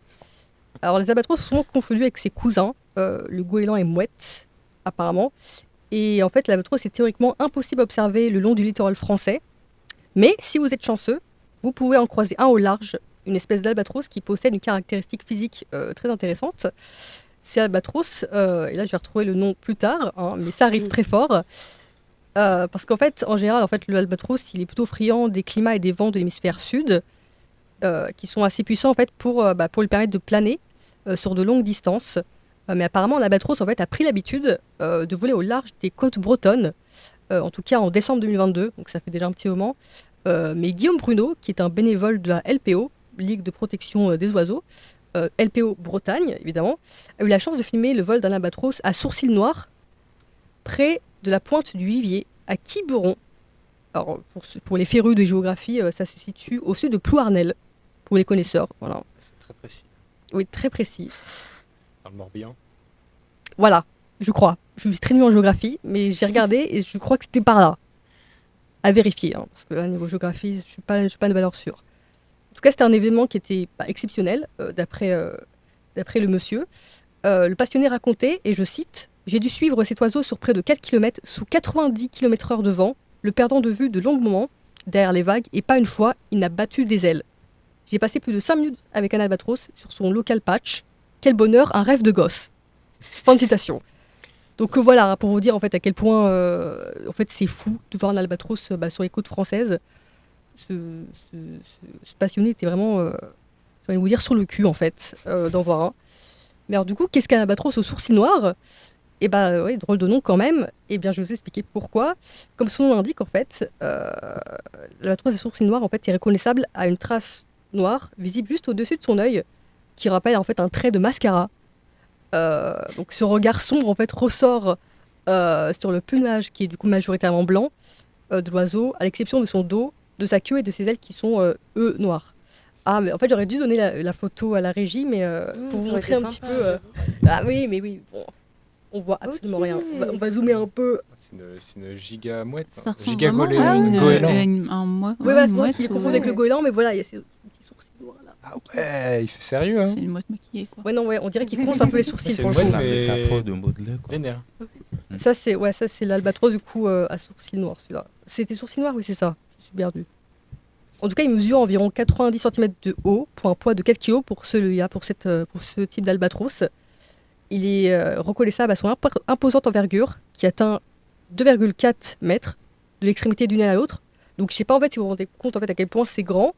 Alors, les albatros sont souvent confondus avec ses cousins, le goéland et mouette, apparemment. Et en fait, l'albatros est théoriquement impossible à observer le long du littoral français. Mais si vous êtes chanceux, vous pouvez en croiser un au large, une espèce d'albatros qui possède une caractéristique physique très intéressante. C'est albatros, et là je vais retrouver le nom plus tard, hein, mais ça arrive très fort. Parce qu'en fait, en général, le albatros, il est plutôt friand des climats et des vents de l'hémisphère sud. qui sont assez puissants en fait pour lui permettre de planer sur de longues distances. Mais apparemment, l'albatros en fait a pris l'habitude de voler au large des côtes bretonnes, en tout cas en décembre 2022, donc ça fait déjà un petit moment. Mais Guillaume Pruneau, qui est un bénévole de la LPO, Ligue de protection des oiseaux, LPO Bretagne évidemment, a eu la chance de filmer le vol d'un albatros à Sourcil Noir, près de la pointe du Vivier, à Quiberon. Alors, pour les férus de géographie, ça se situe au sud de Plouarnel, pour les connaisseurs. Voilà. C'est très précis. Oui, très précis. Dans le Morbihan. Voilà, je crois. Je suis très nulle en géographie, mais j'ai regardé et je crois que c'était par là. À vérifier, hein, parce que là, niveau géographie, je ne suis pas une valeur sûre. En tout cas, c'était un événement qui était exceptionnel, d'après le monsieur. Le passionné racontait, et je cite, « J'ai dû suivre cet oiseau sur près de 4 km, sous 90 km/h de vent, le perdant de vue de longs moments, derrière les vagues, et pas une fois, il n'a battu des ailes. J'ai passé plus de 5 minutes avec un albatros sur son local patch. Quel bonheur, un rêve de gosse. » Fin de citation. Donc voilà, pour vous dire en fait à quel point en fait, c'est fou de voir un albatros sur les côtes françaises. Ce passionné était vraiment, j'ai envie de vous dire, sur le cul en fait, d'en voir un. Mais alors du coup, qu'est-ce qu'un albatros au sourcil noir ? Et oui, drôle de nom quand même. Et bien, je vais vous expliquer pourquoi. Comme son nom l'indique, en fait, l'albatros à sourcil noir en fait, est reconnaissable à une trace noire visible juste au-dessus de son œil, qui rappelle en fait un trait de mascara. Donc ce regard sombre en fait ressort sur le plumage qui est du coup majoritairement blanc de l'oiseau, à l'exception de son dos, de sa queue et de ses ailes qui sont eux noirs. Ah mais en fait j'aurais dû donner la photo à la régie, mais pour vous montrer un petit peu. Ah oui, mais oui, bon, on voit absolument rien. On va zoomer un peu. C'est une giga mouette. Ça ressemble Giga vraiment à goéland. un Oui, voilà, c'est moi qui les confonds avec le goéland, mais voilà, il y a ces petits sourcils noirs là. Ah ouais, il fait sérieux, hein. C'est une mouette maquillée, quoi. Ouais, non, ouais, on dirait qu'il fronce un peu les sourcils. C'est pour une le coup. mouette, La mais- métaphore de Baudelaire, quoi. Vénère. Ça c'est l'albatros du coup à sourcils noirs celui-là. C'était sourcils noirs, oui c'est ça. Je suis perdu. En tout cas, il mesure environ 90 cm de haut pour un poids de 4 kg pour ce type d'albatros. Il est reconnaissable à son imposante envergure qui atteint 2,4 mètres de l'extrémité d'une aile à l'autre. Donc je sais pas en fait si vous vous rendez compte en fait à quel point c'est grand.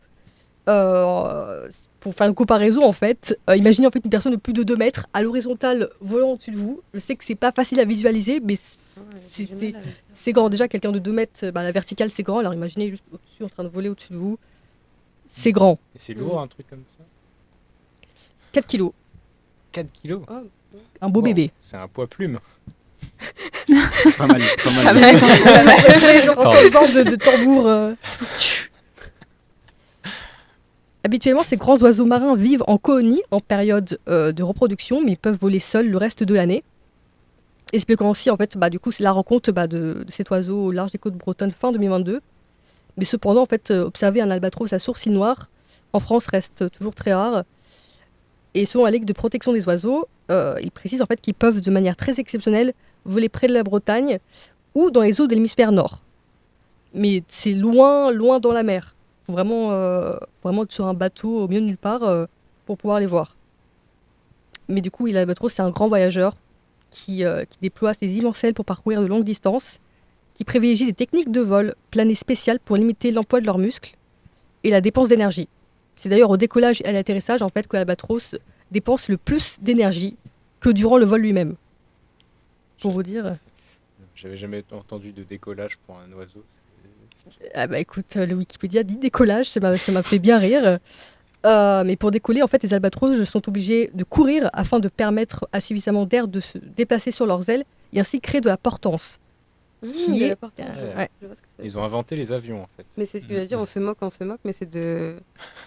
Pour faire une comparaison en fait, imaginez en fait une personne de plus de 2 mètres à l'horizontale volant au-dessus de vous. Je sais que c'est pas facile à visualiser, mais c'est grand. Déjà quelqu'un de 2 mètres, la verticale c'est grand, alors imaginez juste au-dessus en train de voler au-dessus de vous. C'est grand. Et c'est lourd, un truc comme ça. 4 kilos, 4 kilos. un beau Wow, bébé. C'est un poids plume. Pas mal, pas mal. Ah ouais, Genre en bande de tambour. Habituellement, ces grands oiseaux marins vivent en colonie en période de reproduction, mais ils peuvent voler seuls le reste de l'année. Expliquant aussi, en fait, du coup, c'est la rencontre de cet oiseau au large des côtes bretonnes fin 2022. Mais cependant, en fait, observer un albatros à sourcils noirs en France reste toujours très rare. Et selon la Ligue de protection des oiseaux, ils précisent en fait qu'ils peuvent de manière très exceptionnelle voler près de la Bretagne ou dans les eaux de l'hémisphère nord. Mais c'est loin, loin dans la mer. Il faut vraiment être sur un bateau au milieu de nulle part pour pouvoir les voir. Mais du coup, l'albatros, c'est un grand voyageur qui déploie ses immenses ailes pour parcourir de longues distances, qui privilégie des techniques de vol planées spéciales pour limiter l'emploi de leurs muscles et la dépense d'énergie. C'est d'ailleurs au décollage et à l'atterrissage en fait, que l'albatros dépense le plus d'énergie que durant le vol lui-même. Pour vous dire... J'avais jamais entendu de décollage pour un oiseau. Ah bah écoute, le Wikipédia dit décollage, ça m'a fait bien rire. Mais pour décoller, en fait, les albatros sont obligés de courir afin de permettre à suffisamment d'air de se déplacer sur leurs ailes et ainsi créer de la portance. Qui est- Ouais. Je vois ce que c'est. Ils ont inventé les avions, en fait. Mais c'est ce que je veux dire, on se moque, mais c'est de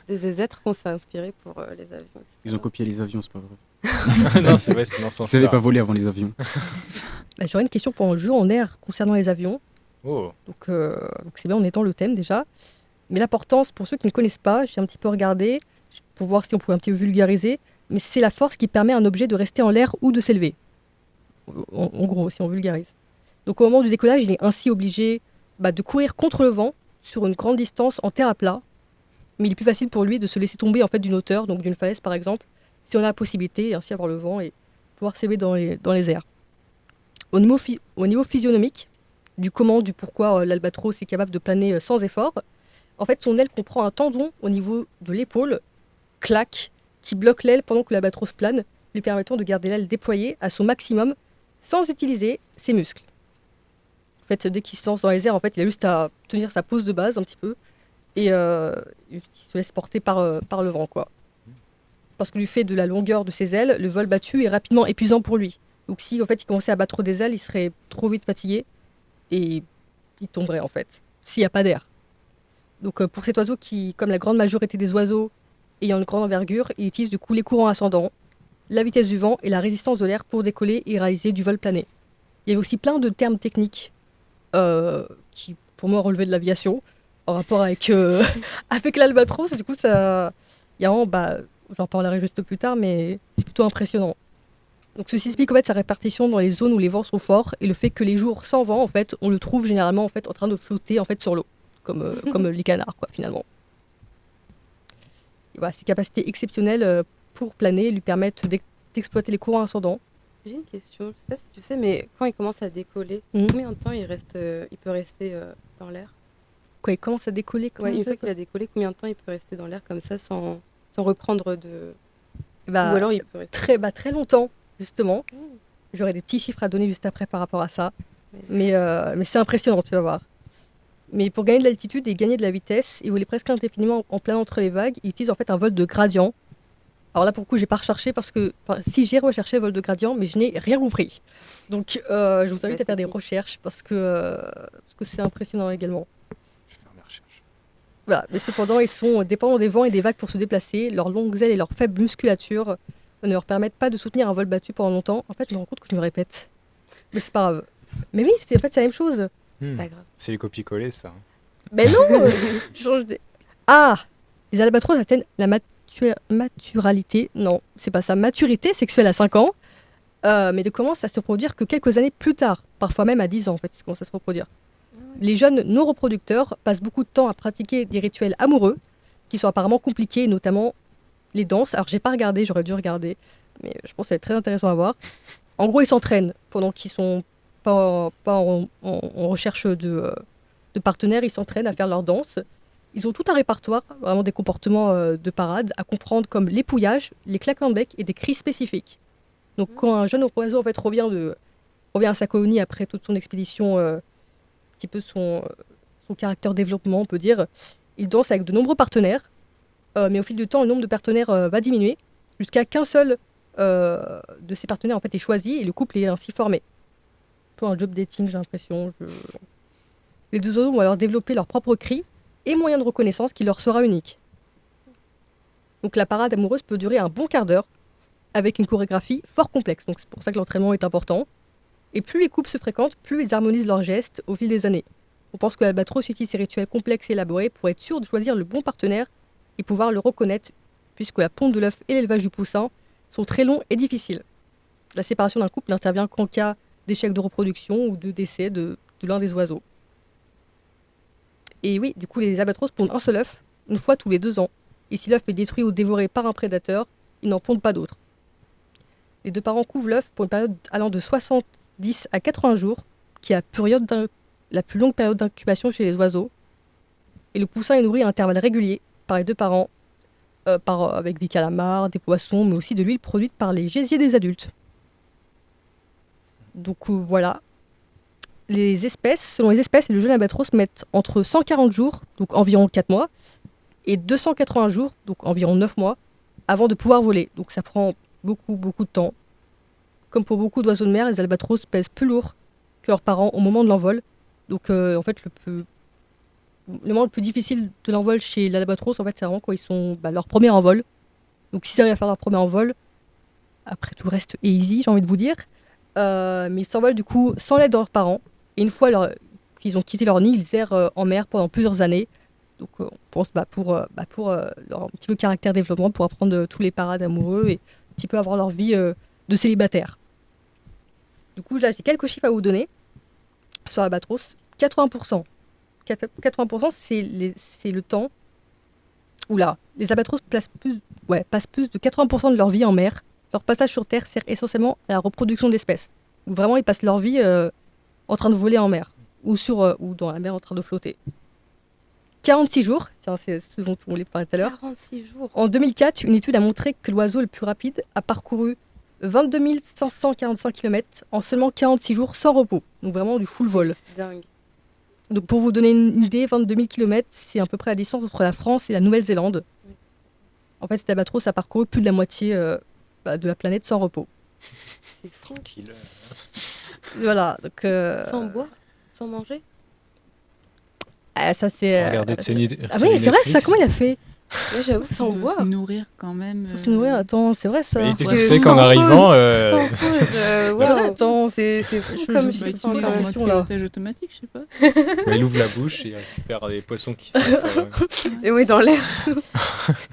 ces êtres qu'on s'est inspiré pour les avions. etc. Ils ont copié les avions, c'est pas vrai. Non, c'est vrai, c'est dans ce Ils savaient sens-là. pas voler avant les avions. Bah, j'aurais une question pour un jeu en air concernant les avions. Oh, Donc c'est bien, on est dans le thème déjà. Mais l'importance, pour ceux qui ne connaissent pas, j'ai un petit peu regardé pour voir si on pouvait un petit peu vulgariser. Mais c'est la force qui permet à un objet de rester en l'air ou de s'élever. En gros, si on vulgarise. Donc au moment du décollage, il est ainsi obligé de courir contre le vent sur une grande distance en terre à plat. Mais il est plus facile pour lui de se laisser tomber en fait d'une hauteur, donc d'une falaise par exemple, si on a la possibilité, et ainsi avoir le vent et pouvoir s'élever dans les airs. Au niveau physionomique, du comment, du pourquoi l'albatros est capable de planer sans effort, En fait, son aile comprend un tendon au niveau de l'épaule, claque, qui bloque l'aile pendant que l'albatros plane, lui permettant de garder l'aile déployée à son maximum sans utiliser ses muscles. En fait, dès qu'il se lance dans les airs, en fait, il a juste à tenir sa pose de base un petit peu et il se laisse porter par le vent, quoi. Parce que du fait de la longueur de ses ailes, le vol battu est rapidement épuisant pour lui. Donc si en fait il commençait à battre des ailes, il serait trop vite fatigué et il tomberait en fait, s'il n'y a pas d'air. Donc pour cet oiseau qui, comme la grande majorité des oiseaux ayant une grande envergure, il utilise du coup les courants ascendants, la vitesse du vent et la résistance de l'air pour décoller et réaliser du vol plané. Il y avait aussi plein de termes techniques qui pour moi relevaient de l'aviation en rapport avec, avec l'albatros. Du coup ça, il y a vraiment, j'en parlerai juste plus tard, mais c'est plutôt impressionnant. Donc ceci explique en fait sa répartition dans les zones où les vents sont forts et le fait que les jours sans vent, en fait, on le trouve généralement en fait en train de flotter en fait sur l'eau, comme les canards quoi finalement. Et voilà, ses capacités exceptionnelles pour planer lui permettent d'exploiter les courants ascendants. J'ai une question, je sais pas si tu sais, mais quand il commence à décoller, combien de temps il peut rester dans l'air? Quand il commence à décoller, une fois qu'il a décollé, combien de temps il peut rester dans l'air comme ça sans reprendre de... Ou Bah, alors il peut rester... très longtemps, justement. J'aurai des petits chiffres à donner juste après par rapport à ça. Mais c'est impressionnant, tu vas voir. Mais pour gagner de l'altitude et gagner de la vitesse, et voler presque indéfiniment en plein entre les vagues, il utilise en fait un vol de gradient. Alors là, pour le coup, j'ai pas recherché parce que... si j'ai recherché vol de gradient, mais je n'ai rien compris. Donc, je vous invite à faire des recherches parce que c'est impressionnant également. Voilà, mais cependant, ils sont dépendants des vents et des vagues pour se déplacer. Leurs longues ailes et leur faible musculature ne leur permettent pas de soutenir un vol battu pendant longtemps. En fait, je me rends compte que je me répète. Mais c'est pas grave. Mais oui, c'est la même chose. Pas grave. C'est les copier-coller, ça. Mais non je change Ah Les albatros atteignent la maturalité. Non, c'est pas ça. Maturité sexuelle à 5 ans. Mais ne commencent à se reproduire que quelques années plus tard. Parfois même à 10 ans, en fait, ils commencent à se reproduire. Les jeunes non reproducteurs passent beaucoup de temps à pratiquer des rituels amoureux qui sont apparemment compliqués, notamment les danses. Alors j'ai pas regardé, j'aurais dû regarder, mais je pense que ça va être très intéressant à voir. En gros, ils s'entraînent pendant qu'ils sont pas en recherche de partenaires, ils s'entraînent à faire leur danse. Ils ont tout un répertoire, vraiment des comportements de parade à comprendre comme l'épouillage, les claquements de bec et des cris spécifiques. Donc quand un jeune oiseau en fait revient à sa colonie après toute son expédition, un petit peu son caractère développement, on peut dire. Il danse avec de nombreux partenaires, mais au fil du temps, le nombre de partenaires va diminuer, jusqu'à qu'un seul de ces partenaires en fait, est choisi et le couple est ainsi formé. Un peu un job dating, j'ai l'impression. Les deux oiseaux vont alors développer leur propre cri et moyen de reconnaissance qui leur sera unique. Donc la parade amoureuse peut durer un bon quart d'heure, avec une chorégraphie fort complexe, donc c'est pour ça que l'entraînement est important. Et plus les couples se fréquentent, plus ils harmonisent leurs gestes au fil des années. On pense que l'albatros utilise ces rituels complexes et élaborés pour être sûr de choisir le bon partenaire et pouvoir le reconnaître, puisque la ponte de l'œuf et l'élevage du poussin sont très longs et difficiles. La séparation d'un couple n'intervient qu'en cas d'échec de reproduction ou de décès de l'un des oiseaux. Et oui, du coup, les albatros pondent un seul œuf, une fois tous les 2 ans. Et si l'œuf est détruit ou dévoré par un prédateur, ils n'en pondent pas d'autres. Les 2 parents couvent l'œuf pour une période allant de 70 à 80 jours, qui est la plus longue période d'incubation chez les oiseaux. Et le poussin est nourri à intervalles réguliers par les 2 parents, avec des calamars, des poissons, mais aussi de l'huile produite par les gésiers des adultes. Donc voilà. Selon les espèces, le jeune albatros met entre 140 jours, donc environ 4 mois, et 280 jours, donc environ 9 mois, avant de pouvoir voler. Donc ça prend beaucoup de temps. Comme pour beaucoup d'oiseaux de mer, les albatros pèsent plus lourd que leurs parents au moment de l'envol. Donc en fait, le moment le plus difficile de l'envol chez l'albatros, en fait, c'est vraiment quand ils sont leur premier envol. Donc s'ils arrivent à faire leur premier envol, après tout le reste est easy, j'ai envie de vous dire. Mais ils s'envolent du coup sans l'aide de leurs parents. Et une fois qu'ils ont quitté leur nid, ils errent en mer pendant plusieurs années. Donc on pense pour leur un petit peu caractère développement, pour apprendre tous les parades amoureux et un petit peu avoir leur vie de célibataire. Du coup, là, j'ai quelques chiffres à vous donner sur l'albatros. 80%. 80%, c'est le temps où là, les albatros passent plus de 80% de leur vie en mer. Leur passage sur Terre sert essentiellement à la reproduction d'espèces. Où vraiment, ils passent leur vie en train de voler en mer ou dans la mer en train de flotter. 46 jours, tiens, c'est ce dont on voulait parler tout à l'heure. 46 jours. En 2004, une étude a montré que l'oiseau le plus rapide a parcouru 22 545 km en seulement 46 jours sans repos. Donc vraiment du full vol. Dingue. Donc pour vous donner une idée, 22 000 km, c'est à peu près la distance entre la France et la Nouvelle-Zélande. En fait, cet albatros a parcouru plus de la moitié de la planète sans repos. C'est fou. Tranquille. Voilà, donc... Sans boire, sans manger. Ça c'est... Sans regarder de série Ah oui, c'est vrai, ça, comment il a fait? Ouais, j'avoue, sans De boire. se nourrir quand même. Sans se nourrir, attends, c'est vrai ça. Il était Que tout sec sans en arrivant. Sans pause, C'est waouh. vrai, attends, C'est fou comme Bah, chiffre, il se quand met en même. mode là. pilotage automatique, je sais pas. Il ouvre la bouche et il récupère des poissons qui sautent. Et oui, dans l'air.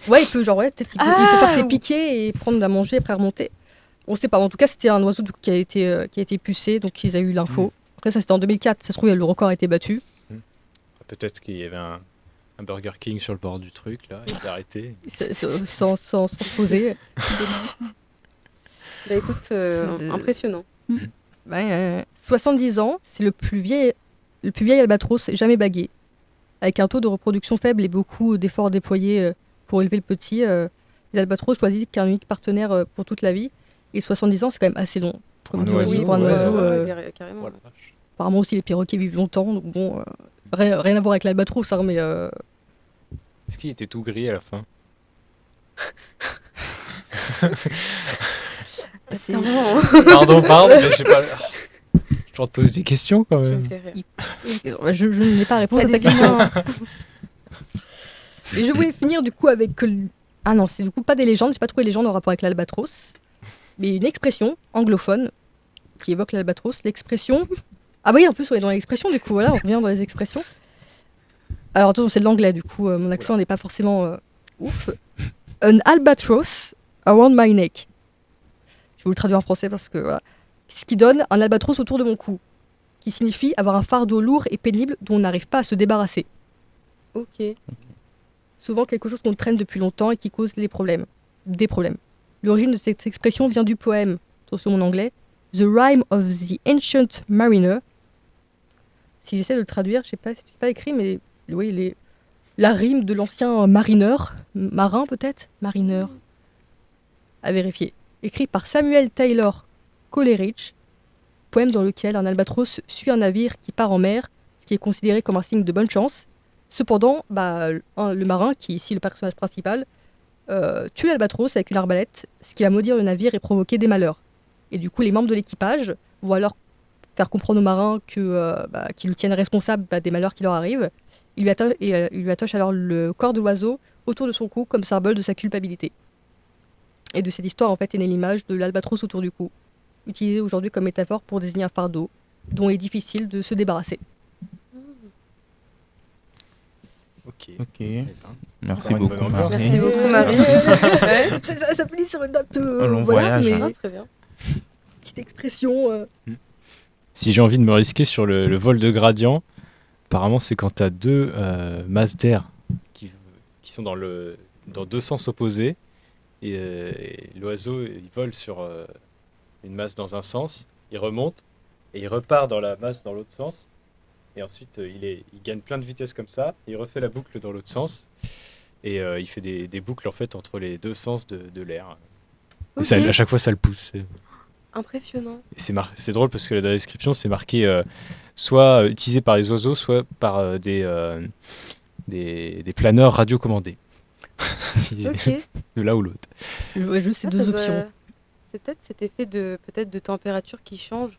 Ouais, il peut, genre, ouais, peut-être il peut faire ses ou- piquets et prendre à manger après remonter. On sait pas, en tout cas, c'était un oiseau qui a été pucé, donc ils ont eu l'info. Après, ça c'était en 2004, ça se trouve, le record a été battu. Peut-être qu'il y avait un Burger King sur le bord du truc, là, il s'est arrêté. Sans se poser. Bah écoute, impressionnant. 70 ans, c'est le plus vieil albatros jamais bagué. Avec un taux de reproduction faible et beaucoup d'efforts déployés pour élever le petit, les albatros choisissent qu'un unique partenaire pour toute la vie. Et 70 ans, c'est quand même assez long. Pour un Comme oiseau, oui, pour un ouais, oiseau, carrément. Oh la vache. apparemment aussi, les perroquets vivent longtemps. Donc bon, rien à voir avec l'albatros, hein, mais Est-ce qu'il était tout gris à la fin? C'est un moment. Pardon, mais je sais pas. Je dois te poser des questions quand Ça me même. fait rire. je n'ai pas réponse à ta Pas des question. Et je voulais finir du coup avec... Ah non, c'est du coup pas des légendes, j'ai pas trouvé les légendes en rapport avec l'albatros, mais une expression anglophone qui évoque l'albatros, l'expression... Ah oui, en plus on est dans l'expression du coup, voilà, on revient dans les expressions. Alors attention, c'est de l'anglais du coup, mon accent n'est pas forcément ouf. An albatross around my neck. Je vais vous le traduire en français parce que voilà. Ce qui donne un albatros autour de mon cou, qui signifie avoir un fardeau lourd et pénible dont on n'arrive pas à se débarrasser. Ok. Souvent quelque chose qu'on traîne depuis longtemps et qui cause des problèmes. L'origine de cette expression vient du poème, attention mon anglais, The Rime of the Ancient Mariner. Si j'essaie de le traduire, je sais pas, c'est pas écrit, mais oui, la rime de l'ancien marineur, marin peut-être, marineur, à vérifier. Écrit par Samuel Taylor Coleridge, poème dans lequel un albatros suit un navire qui part en mer, ce qui est considéré comme un signe de bonne chance. Cependant, le marin, qui est ici le personnage principal, tue l'albatros avec une arbalète, ce qui va maudire le navire et provoquer des malheurs. Et du coup, les membres de l'équipage vont alors faire comprendre aux marins qu'ils le tiennent responsable des malheurs qui leur arrivent. Il lui attache alors le corps de l'oiseau autour de son cou comme symbole de sa culpabilité. Et de cette histoire, en fait, est née l'image de l'albatros autour du cou, utilisée aujourd'hui comme métaphore pour désigner un fardeau dont il est difficile de se débarrasser. Ok. Ok. Eh ben, Merci encore une beaucoup, bonne ambiance. Marie. Merci beaucoup, Marie. Ouais. Ça finit sur une note Un long voyage, mais hein. Ah, très bien. petite expression. Si j'ai envie de me risquer sur le vol de gradient, apparemment c'est quand tu as deux masses d'air qui sont dans deux sens opposés et l'oiseau il vole sur une masse dans un sens, il remonte et il repart dans la masse dans l'autre sens et ensuite il gagne plein de vitesse comme ça, il refait la boucle dans l'autre sens et il fait des boucles en fait entre les deux sens de l'air. Et ça, Ok. à chaque fois ça le pousse. Impressionnant. Et c'est drôle parce que dans la description, c'est marqué soit utilisé par les oiseaux, soit par des planeurs radiocommandés. Ok. De là ou l'autre. Je vois juste ces Ah, deux ça doit- options. C'est peut-être cet effet de température qui change.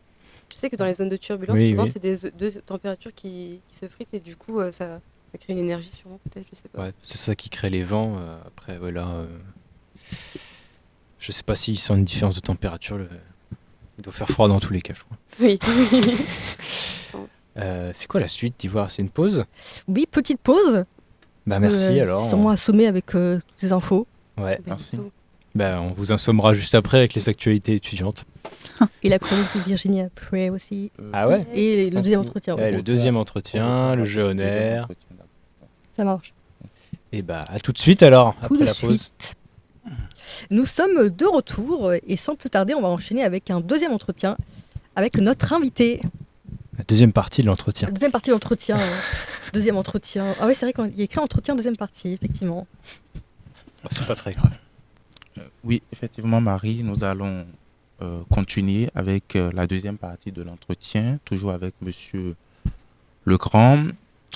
Je sais que dans les zones de turbulence, Oui, souvent oui. c'est deux températures qui se fritent et du coup ça crée une énergie sûrement peut-être, je sais pas. Ouais, c'est ça qui crée les vents. Après, voilà. Je sais pas s'il sent une différence de température. Il doit faire froid dans tous les cas, je crois. Oui. C'est quoi la suite d'Ivoire? C'est une pause? Oui, petite pause. Bah merci alors. Sûrement assommé avec toutes ces infos. Ouais. Pas du Merci. tout. Bah, on vous assommera juste après avec les actualités étudiantes. Et la chronique de Virginie après aussi. Ah ouais? Et le deuxième entretien. Ouais, aussi. le deuxième entretien, le jeu honneur. Ça marche. Et bah à tout de suite alors, Tout après de la pause. suite. Nous sommes de retour et sans plus tarder, on va enchaîner avec un deuxième entretien avec notre invité. La deuxième partie de l'entretien. La deuxième partie d'entretien. Deuxième entretien. Ah oui, c'est vrai qu'il y a écrit entretien deuxième partie, effectivement. C'est pas très grave. Oui, effectivement, Marie, nous allons continuer avec la deuxième partie de l'entretien, toujours avec Monsieur Legrand.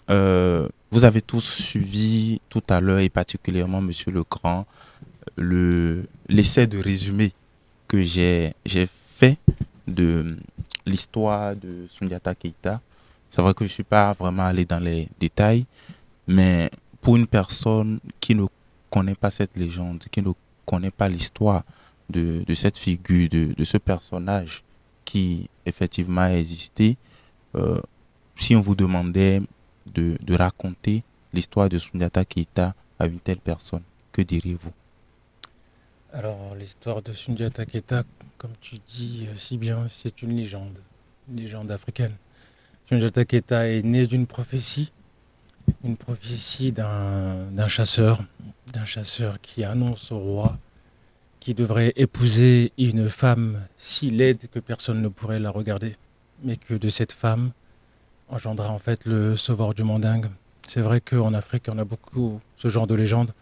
Vous avez tous suivi tout à l'heure, et particulièrement Monsieur Legrand, l'essai de résumé que j'ai fait de l'histoire de Soundiata Keita. C'est vrai que je ne suis pas vraiment allé dans les détails, mais pour une personne qui ne connaît pas cette légende, qui ne connaît pas l'histoire de cette figure, de ce personnage qui effectivement a existé, si on vous demandait de raconter l'histoire de Soundiata Keita à une telle personne, que diriez-vous? Alors, l'histoire de Soundiata Keita, comme tu dis si bien, c'est une légende africaine. Soundiata Keita est né d'une prophétie d'un chasseur qui annonce au roi qu'il devrait épouser une femme si laide que personne ne pourrait la regarder, mais que de cette femme engendra en fait le sauveur du Mandingue. C'est vrai qu'en Afrique, on a beaucoup ce genre de légendes.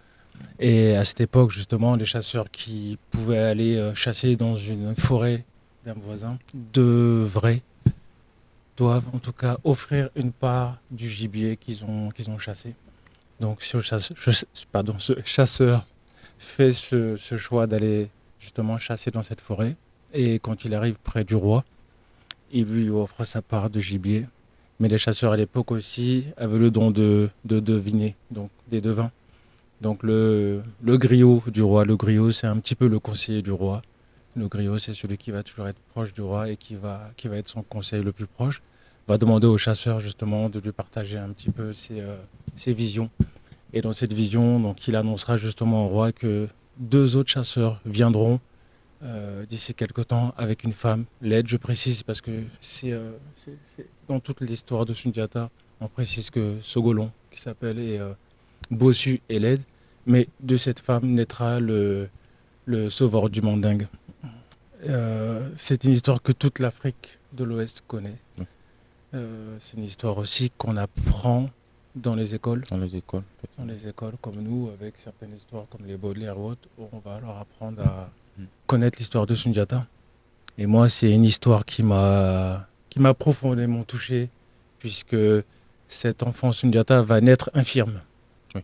Et à cette époque, justement, les chasseurs qui pouvaient aller chasser dans une forêt d'un voisin doivent en tout cas offrir une part du gibier qu'ils ont chassé. Donc ce chasseur fait ce choix d'aller justement chasser dans cette forêt. Et quand il arrive près du roi, il lui offre sa part de gibier. Mais les chasseurs à l'époque aussi avaient le don de deviner, donc des devins. Donc le griot du roi, le griot c'est un petit peu le conseiller du roi. Le griot c'est celui qui va toujours être proche du roi et qui va être son conseil le plus proche. Va demander au chasseur justement de lui partager un petit peu ses visions. Et dans cette vision, donc, il annoncera justement au roi que 2 autres chasseurs viendront d'ici quelque temps avec une femme laide, je précise, parce que c'est dans toute l'histoire de Soundiata, on précise que Sogolon, qui s'appelle, est bossu et laide, mais de cette femme naîtra le sauveur du Mandingue. C'est une histoire que toute l'Afrique de l'Ouest connaît. C'est une histoire aussi qu'on apprend dans les écoles. Dans les écoles comme nous, avec certaines histoires comme les Baudelaire ou autres, où on va leur apprendre à connaître l'histoire de Soundiata. Et moi, c'est une histoire qui m'a profondément touché, puisque cet enfant Soundiata va naître infirme. Oui.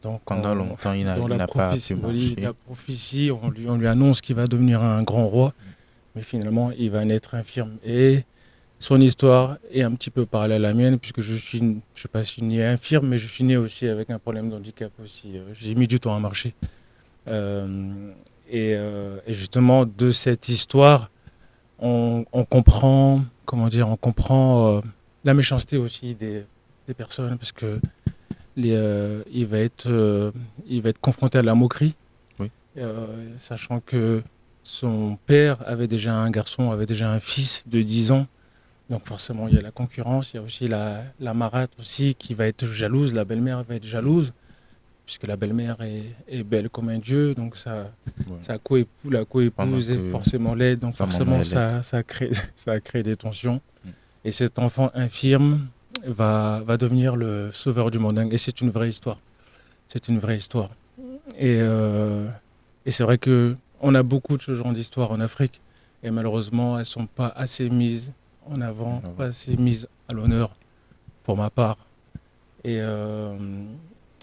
Donc, pendant longtemps, il n'a pas pu marcher. La prophétie, on lui annonce qu'il va devenir un grand roi, mais finalement, il va naître infirme. Et son histoire est un petit peu parallèle à la mienne, puisque je ne sais pas si je suis né infirme, mais je suis né aussi avec un problème d'handicap aussi. J'ai mis du temps à marcher. Et justement, de cette histoire, on comprend, la méchanceté aussi des personnes, parce que il va être confronté à la moquerie, oui. Sachant que son père avait déjà un fils de 10 ans. Donc forcément, il y a la concurrence, il y a aussi la marâtre aussi qui va être jalouse, la belle-mère va être jalouse, puisque la belle-mère est belle comme un dieu, donc la coépouse est forcément laide, donc forcément ça crée des tensions. Et cet enfant infirme va devenir le sauveur du Mandingue, et c'est une vraie histoire. Et c'est vrai qu'on a beaucoup de ce genre d'histoires en Afrique, et malheureusement, elles ne sont pas assez mises en avant, pas assez mise à l'honneur pour ma part. Et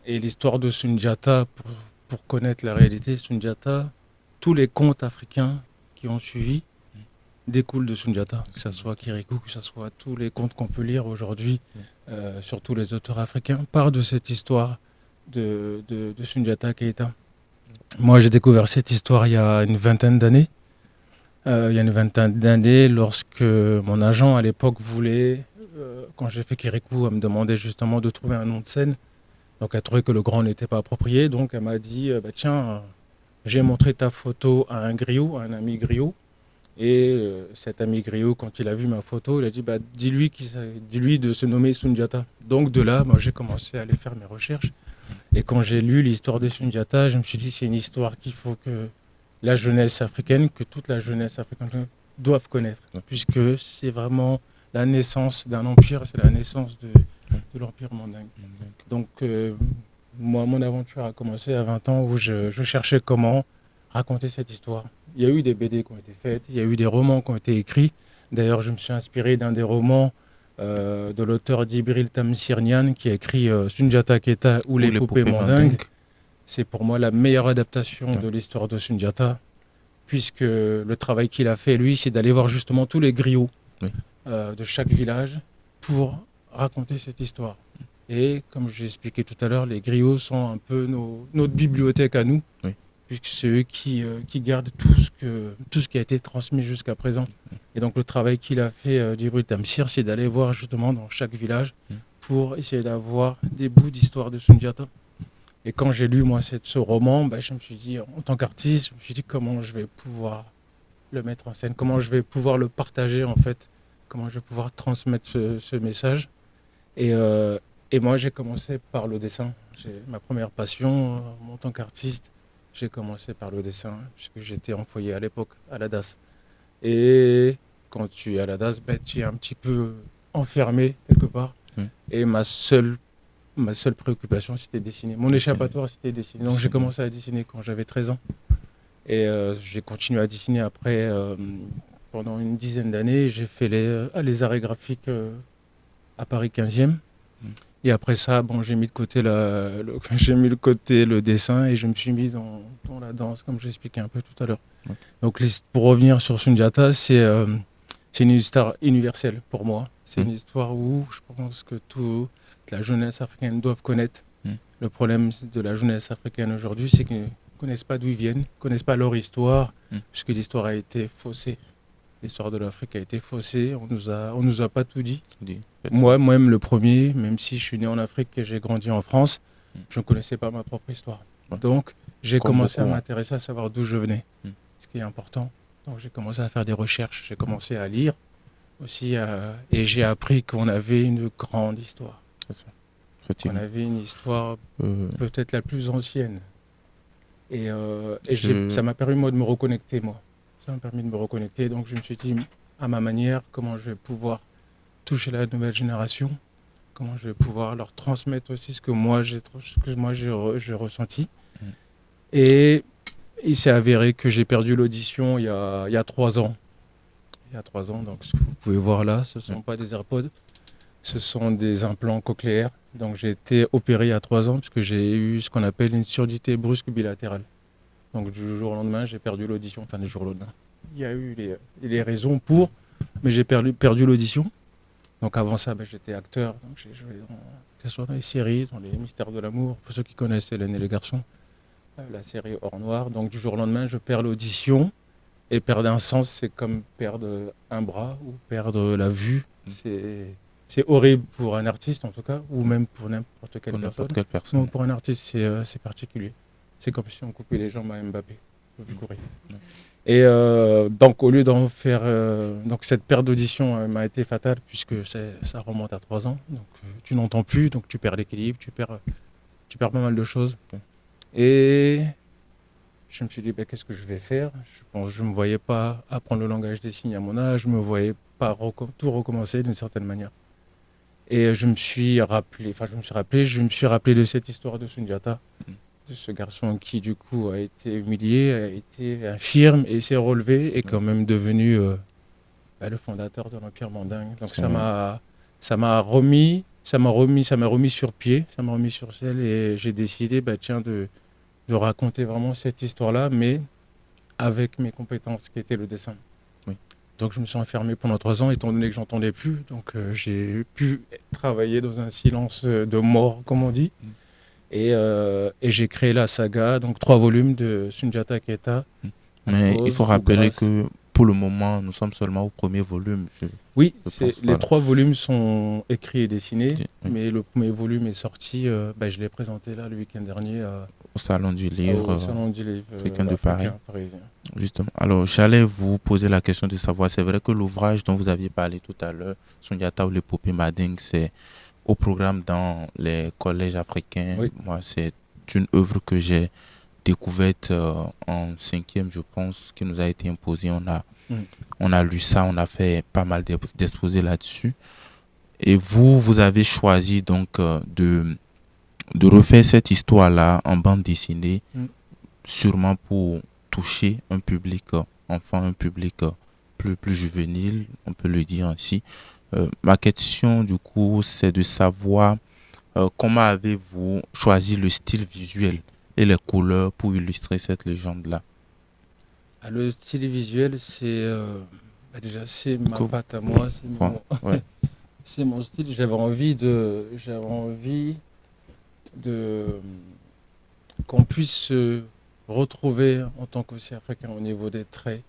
l'histoire de Soundiata, pour connaître la réalité, Soundiata, tous les contes africains qui ont suivi découlent de Soundiata, que ce soit Kirikou, que ce soit tous les contes qu'on peut lire aujourd'hui, sur tous les auteurs africains, partent de cette histoire de Soundiata Keita. Moi, j'ai découvert cette histoire il y a une vingtaine d'années. Lorsque mon agent à l'époque voulait, quand j'ai fait Kirikou, elle me demandait justement de trouver un nom de scène. Donc elle trouvait que le grand n'était pas approprié, donc elle m'a dit tiens, j'ai montré ta photo à un griot, à un ami griot, et cet ami griot, quand il a vu ma photo, il a dit dis-lui de se nommer Soundiata. Donc de là, moi j'ai commencé à aller faire mes recherches, et quand j'ai lu l'histoire de Soundiata, je me suis dit c'est une histoire qu'il faut que la jeunesse africaine, que toute la jeunesse africaine doivent connaître, puisque c'est vraiment la naissance d'un empire, c'est la naissance de l'Empire mandingue. Donc, moi, mon aventure a commencé à 20 ans où je cherchais comment raconter cette histoire. Il y a eu des BD qui ont été faites, il y a eu des romans qui ont été écrits. D'ailleurs, je me suis inspiré d'un des romans de l'auteur Djibril Tamsir-Niane qui a écrit Sundiata Keita ou les poupées mandingues. C'est pour moi la meilleure adaptation de l'histoire de Sundiata, puisque le travail qu'il a fait, lui, c'est d'aller voir justement tous les griots de chaque village pour raconter cette histoire. Et comme je l'ai expliqué tout à l'heure, les griots sont un peu notre bibliothèque à nous, puisque c'est eux qui gardent tout ce qui a été transmis jusqu'à présent. Et donc le travail qu'il a fait, Djibril Tamsir, c'est d'aller voir justement dans chaque village pour essayer d'avoir des bouts d'histoire de Sundiata. Et quand j'ai lu moi ce roman, je me suis dit, en tant qu'artiste, je me suis dit comment je vais pouvoir le mettre en scène, comment je vais pouvoir le partager en fait, comment je vais pouvoir transmettre ce message. Et moi j'ai commencé par le dessin. Ma première passion en tant qu'artiste, j'ai commencé par le dessin, puisque j'étais en foyer à l'époque, à la DAS. Et quand tu es à la DAS, tu es un petit peu enfermé quelque part. Et ma seule préoccupation, c'était dessiner. Mon échappatoire, c'était dessiner. Donc j'ai commencé à dessiner quand j'avais 13 ans. Et j'ai continué à dessiner après pendant une dizaine d'années. J'ai fait les arts graphiques à Paris 15e. Et après ça, j'ai mis de côté le dessin et je me suis mis dans la danse, comme j'expliquais un peu tout à l'heure. Donc pour revenir sur Sundiata, c'est une histoire universelle pour moi. C'est une histoire où je pense que toute la jeunesse africaine doit connaître. Le problème de la jeunesse africaine aujourd'hui, c'est qu'ils ne connaissent pas d'où ils viennent, ne connaissent pas leur histoire, puisque l'histoire a été faussée. L'histoire de l'Afrique a été faussée, on nous a pas tout dit. Moi-même le premier, même si je suis né en Afrique et j'ai grandi en France, je ne connaissais pas ma propre histoire. Donc j'ai commencé à m'intéresser à savoir d'où je venais, ce qui est important. Donc j'ai commencé à faire des recherches, j'ai commencé à lire aussi, et j'ai appris qu'on avait une grande histoire. On avait une histoire peut-être la plus ancienne. Et ça m'a permis moi de me reconnecter, moi. Ça m'a permis de me reconnecter, donc je me suis dit, à ma manière, comment je vais pouvoir toucher la nouvelle génération, comment je vais pouvoir leur transmettre aussi ce que moi j'ai ressenti. Et il s'est avéré que j'ai perdu l'audition il y a 3 ans. Il y a 3 ans, donc ce que vous pouvez voir là, ce ne sont pas des AirPods, ce sont des implants cochléaires. Donc j'ai été opéré il y a 3 ans, puisque j'ai eu ce qu'on appelle une surdité brusque bilatérale. Donc du jour au lendemain, j'ai perdu l'audition. Enfin, du jour au lendemain. Il y a eu les raisons pour, mais j'ai perdu l'audition. Donc avant ça, j'étais acteur. Donc j'ai joué que ce soit dans les séries, dans les Mystères de l'amour. Pour ceux qui connaissent Hélène et les garçons, la série Hors Noir. Donc du jour au lendemain, je perds l'audition. Et perdre un sens, c'est comme perdre un bras ou perdre la vue. C'est horrible pour un artiste en tout cas, ou même pour n'importe quelle personne. Mais pour un artiste, c'est particulier. C'est comme si on coupait les jambes à Mbappé. Et donc au lieu d'en faire... donc cette perte d'audition m'a été fatale puisque ça remonte à 3 ans. Donc tu n'entends plus, donc tu perds l'équilibre, tu perds pas mal de choses. Et je me suis dit, qu'est-ce que je vais faire ? Je ne me voyais pas apprendre le langage des signes à mon âge, je ne me voyais pas tout recommencer d'une certaine manière. Et je me suis rappelé de cette histoire de Sundiata, de ce garçon qui du coup a été humilié, a été infirme et s'est relevé et quand même devenu le fondateur de l'Empire mandingue. Donc ça m'a remis sur pied, ça m'a remis sur selle et j'ai décidé de raconter vraiment cette histoire-là, mais avec mes compétences qui étaient le dessin. Donc je me suis enfermé pendant 3 ans, étant donné que j'entendais plus. Donc j'ai pu travailler dans un silence de mort, comme on dit. Et j'ai créé la saga, donc 3 volumes de Sundiata Keita. Mais il faut rappeler que pour le moment, nous sommes seulement au premier volume. Les 3 volumes sont écrits et dessinés, mais le premier volume est sorti, je l'ai présenté là le week-end dernier au Salon du Livre, de Paris. Justement. Alors, j'allais vous poser la question de savoir, c'est vrai que l'ouvrage dont vous aviez parlé tout à l'heure, Sundiata ou les poupées mandingues, c'est au programme dans les collèges africains. Moi, c'est une œuvre que j'ai découverte en 5e, je pense, qui nous a été imposée. On a lu ça, on a fait pas mal d'exposés là-dessus. Et vous avez choisi donc de refaire cette histoire-là en bande dessinée, sûrement pour toucher un public enfant, un public plus juvénile, on peut le dire ainsi. Ma question, du coup, c'est de savoir comment avez-vous choisi le style visuel et les couleurs pour illustrer cette légende-là? Le style visuel, c'est déjà c'est ma Cool. patte à moi, c'est mon, Ouais. c'est mon style. J'avais envie de qu'on puisse se retrouver en tant qu'aussi africain au niveau des traits,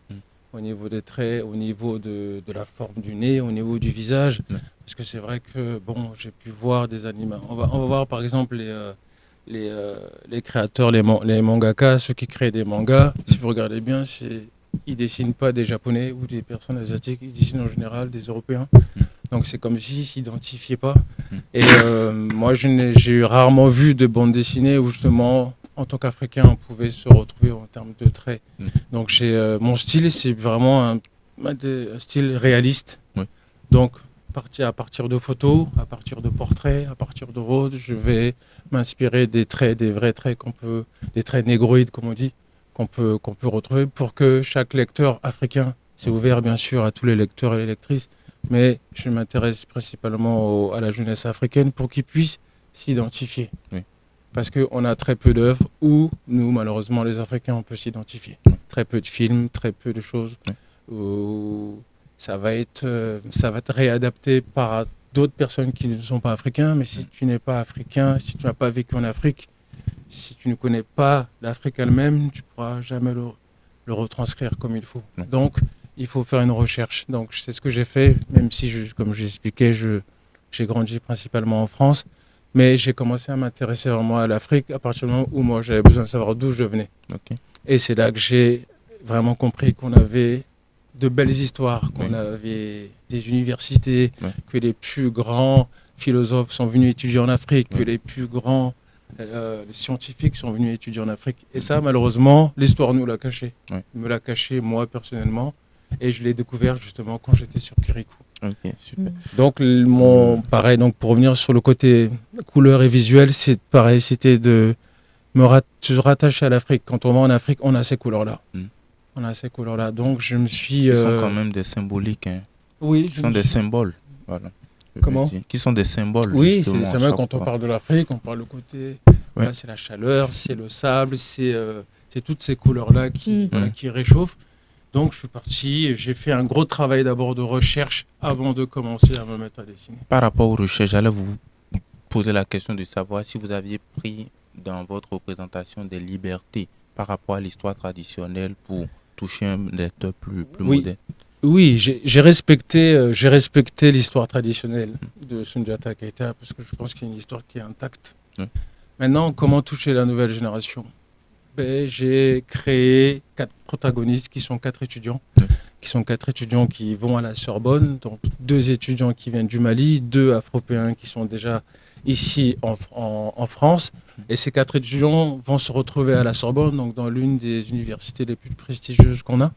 au niveau de la forme du nez, au niveau du visage. Parce que c'est vrai que bon, j'ai pu voir des animaux. On va voir par exemple les créateurs, les mangaka, ceux qui créent des mangas. Si vous regardez bien, ils dessinent pas des Japonais ou des personnes asiatiques, ils dessinent en général des Européens. Donc c'est comme s'ils s'identifiaient pas. Et moi, j'ai rarement vu de bande dessinée où justement, en tant qu'Africain, on pouvait se retrouver en termes de traits. Donc mon style, c'est vraiment un style réaliste. Donc à partir de photos, à partir de portraits, à partir de rôles, je vais m'inspirer des traits, des vrais traits des traits négroïdes, comme on dit, qu'on peut retrouver pour que chaque lecteur africain, c'est ouvert bien sûr à tous les lecteurs et les lectrices, mais je m'intéresse principalement à la jeunesse africaine pour qu'ils puissent s'identifier. Parce qu'on a très peu d'œuvres où nous, malheureusement, les Africains, on peut s'identifier. Très peu de films, très peu de choses où ça va être réadapté par d'autres personnes qui ne sont pas africains. Mais si tu n'es pas africain, si tu n'as pas vécu en Afrique, si tu ne connais pas l'Afrique elle-même, tu ne pourras jamais le retranscrire comme il faut. Donc, il faut faire une recherche. Donc, c'est ce que j'ai fait, même si, comme j'ai expliqué, j'ai grandi principalement en France. Mais j'ai commencé à m'intéresser vraiment à l'Afrique à partir du moment où moi, j'avais besoin de savoir d'où je venais. Et c'est là que j'ai vraiment compris qu'on avait de belles histoires, qu'on avait des universités, que les plus grands philosophes sont venus étudier en Afrique, que les plus grands les scientifiques sont venus étudier en Afrique. Et ça, malheureusement, l'histoire nous l'a caché. Me l'a caché, moi, personnellement. Et je l'ai découvert justement quand j'étais sur Kirikou. Super. Donc, pareil, donc pour revenir sur le côté couleur et visuel, c'est pareil, c'était de se rattacher à l'Afrique. Quand on va en Afrique, on a ces couleurs-là. On a ces couleurs-là. Donc, je me suis... Qui sont quand même des symboliques. Hein. Oui. Qui sont des symboles. Voilà. Comment? Qui sont des symboles. Oui, c'est vrai, quand on parle de l'Afrique, on parle le côté... Voilà, c'est la chaleur, c'est le sable, c'est toutes ces couleurs-là qui réchauffent. Donc, je suis parti, j'ai fait un gros travail d'abord de recherche avant de commencer à me mettre à dessiner. Par rapport aux recherches, j'allais vous poser la question de savoir si vous aviez pris dans votre représentation des libertés par rapport à l'histoire traditionnelle pour toucher un lecteur plus moderne. Oui, j'ai respecté l'histoire traditionnelle de Soundiata Keita parce que je pense qu'il y a une histoire qui est intacte. Maintenant, comment toucher la nouvelle génération? J'ai créé 4 protagonistes qui sont 4 étudiants. Qui vont à la Sorbonne. Donc 2 étudiants qui viennent du Mali, 2 Afropéens qui sont déjà ici en France. Et ces 4 étudiants vont se retrouver à la Sorbonne, donc dans l'une des universités les plus prestigieuses qu'on a.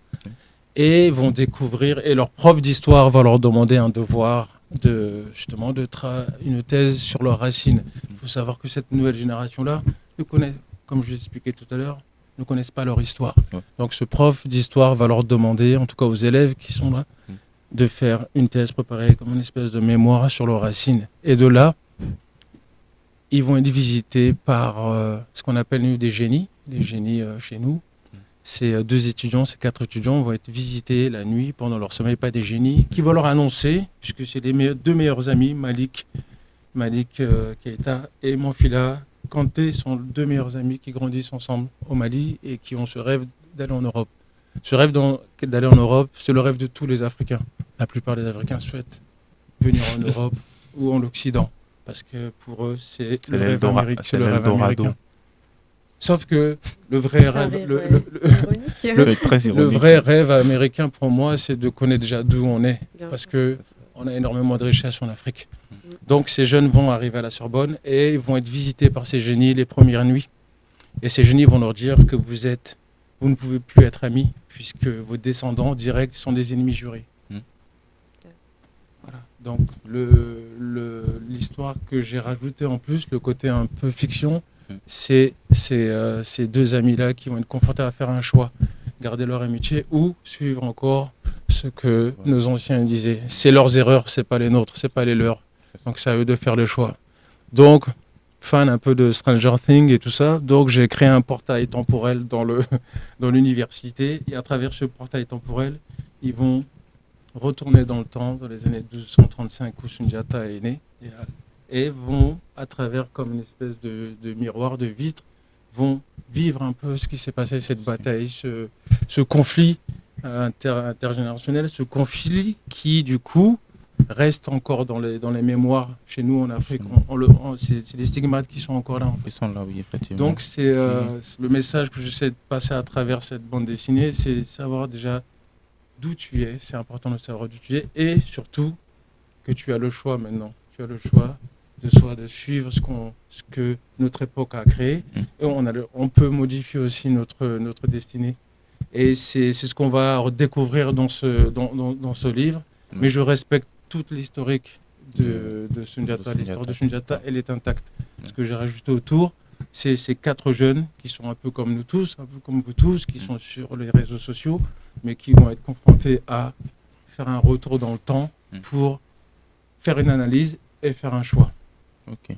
Et vont découvrir, et leur prof d'histoire va leur demander un devoir une thèse sur leurs racines. Il faut savoir que cette nouvelle génération-là ne connaît, comme je l'expliquais tout à l'heure, ne connaissent pas leur histoire. Donc ce prof d'histoire va leur demander, en tout cas aux élèves qui sont là, de faire une thèse préparée comme une espèce de mémoire sur leurs racines. Et de là, ils vont être visités par ce qu'on appelle nous des génies, les génies chez nous. Ces 2 étudiants, ces 4 étudiants vont être visités la nuit pendant leur sommeil, pas des génies, qui vont leur annoncer, puisque c'est les 2 meilleurs amis, Malik Keita et Manfila Kanté sont 2 meilleurs amis qui grandissent ensemble au Mali et qui ont ce rêve d'aller en Europe. Ce rêve d'aller en Europe, c'est le rêve de tous les Africains. La plupart des Africains souhaitent venir en Europe ou en Occident, parce que pour eux, c'est le rêve américain. Sauf que le vrai rêve américain pour moi, c'est de connaître déjà d'où on est, parce qu'on a énormément de richesses en Afrique. Donc ces jeunes vont arriver à la Sorbonne et ils vont être visités par ces génies les premières nuits. Et ces génies vont leur dire que vous ne pouvez plus être amis, puisque vos descendants directs sont des ennemis jurés. Voilà. Donc l'histoire que j'ai rajoutée en plus, le côté un peu fiction, c'est ces deux amis-là qui vont être confrontés à faire un choix, garder leur amitié ou suivre encore ce que nos anciens disaient. C'est leurs erreurs, c'est pas les nôtres, c'est pas les leurs. Donc c'est à eux de faire le choix. Donc, fan un peu de Stranger Things et tout ça, donc j'ai créé un portail temporel dans l'université, et à travers ce portail temporel, ils vont retourner dans le temps, dans les années 1235 où Sundiata est né, et vont, à travers comme une espèce de miroir, de vitre, vont vivre un peu ce qui s'est passé, cette bataille, ce conflit intergénérationnel, ce conflit qui, du coup, reste encore dans les mémoires chez nous en Afrique. C'est des stigmates qui sont encore là. En fait. Ils sont là, oui, effectivement. Donc, c'est le message que j'essaie de passer à travers cette bande dessinée, c'est savoir déjà d'où tu es. C'est important de savoir d'où tu es et surtout que tu as le choix maintenant. Tu as le choix de suivre ce que notre époque a créé. Et on peut modifier aussi notre destinée. Et c'est ce qu'on va redécouvrir dans ce livre. Mais je respecte toute l'historique de Sundiata. L'histoire de Sundiata, elle est intacte. Ce que j'ai rajouté autour, c'est ces 4 jeunes qui sont un peu comme nous tous, un peu comme vous tous, qui sont sur les réseaux sociaux, mais qui vont être confrontés à faire un retour dans le temps pour faire une analyse et faire un choix. Ok.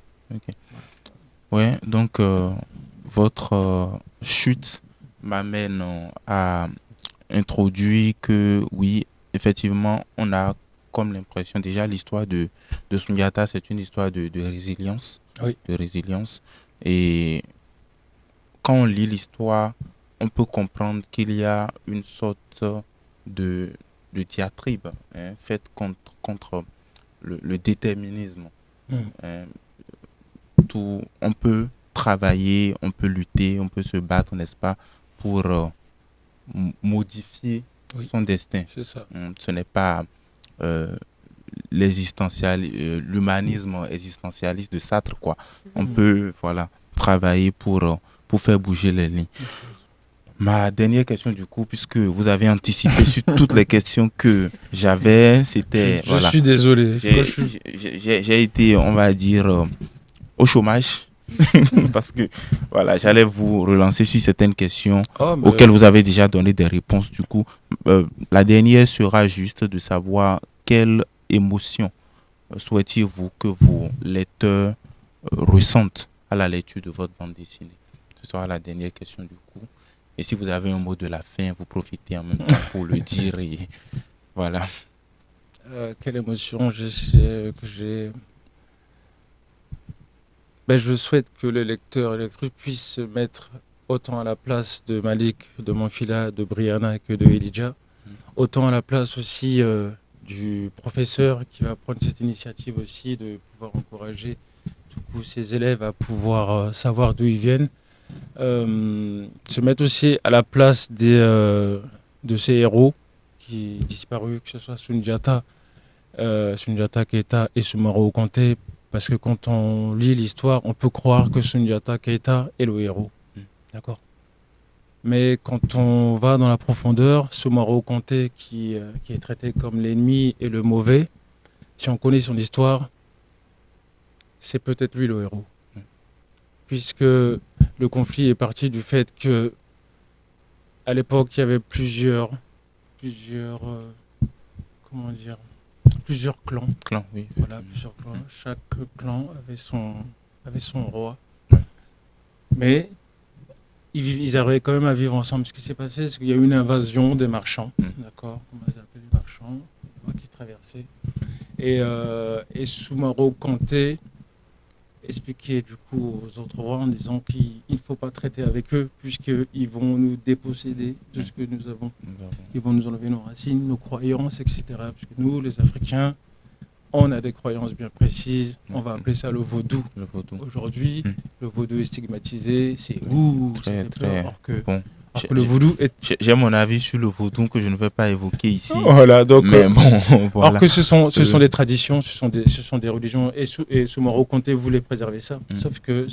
Ouais, donc votre chute m'amène à introduire que oui, effectivement, on a comme l'impression, déjà l'histoire de Sundiata, c'est une histoire de résilience. Oui. De résilience. Et quand on lit l'histoire, on peut comprendre qu'il y a une sorte de diatribe faite contre le déterminisme. On peut travailler, on peut lutter, on peut se battre, n'est-ce pas, pour modifier son destin. C'est ça. Ce n'est pas l'humanisme existentialiste de Sartre, quoi. On peut travailler pour faire bouger les lignes. Ma dernière question, du coup, puisque vous avez anticipé sur toutes les questions que j'avais, c'était... Je suis désolé. J'ai été, on va dire, au chômage. Parce que j'allais vous relancer sur certaines questions auxquelles vous avez déjà donné des réponses. Du coup, la dernière sera juste de savoir quelle émotion souhaitiez-vous que vos lecteurs ressentent à la lecture de votre bande dessinée. Ce sera la dernière question du coup. Et si vous avez un mot de la fin, vous profitez en même temps pour le dire. Et voilà. Quelle émotion j'ai. Je souhaite que les lecteurs et les lectrices puissent se mettre autant à la place de Malik, de Manfila, de Brianna que de Elijah, autant à la place aussi du professeur qui va prendre cette initiative aussi de pouvoir encourager ses élèves à pouvoir savoir d'où ils viennent, se mettre aussi à la place de ces héros qui disparus, que ce soit Sundiata Keita et Soumaoro Kanté. Parce que quand on lit l'histoire, on peut croire que Sundiata Keita est le héros. D'accord. Mais quand on va dans la profondeur, Soumaoro Kanté, qui est traité comme l'ennemi et le mauvais, si on connaît son histoire, c'est peut-être lui le héros. Puisque le conflit est parti du fait que à l'époque, il y avait plusieurs clans. Oui. Voilà, plusieurs clans. Chaque clan avait son roi. Mais ils arrivaient quand même à vivre ensemble. Ce qui s'est passé, c'est qu'il y a eu une invasion des marchands. D'accord. On les appelle les marchands qui traversaient. Et Soumaoro Kanté expliquait du coup aux autres rois en disant qu'il ne faut pas traiter avec eux puisqu'ils vont nous déposséder de ce que nous avons. Ils vont nous enlever nos racines, nos croyances, etc. Parce que nous, les Africains, on a des croyances bien précises. On va appeler ça le vaudou. Aujourd'hui, le vaudou est stigmatisé. C'est alors que le vaudou est... J'ai mon avis sur le vaudou que je ne vais pas évoquer ici. Voilà, donc... Mais bon, Alors que ce sont des traditions, ce sont des religions. Et Soumaoro Kanté voulait préserver ça. Sauf que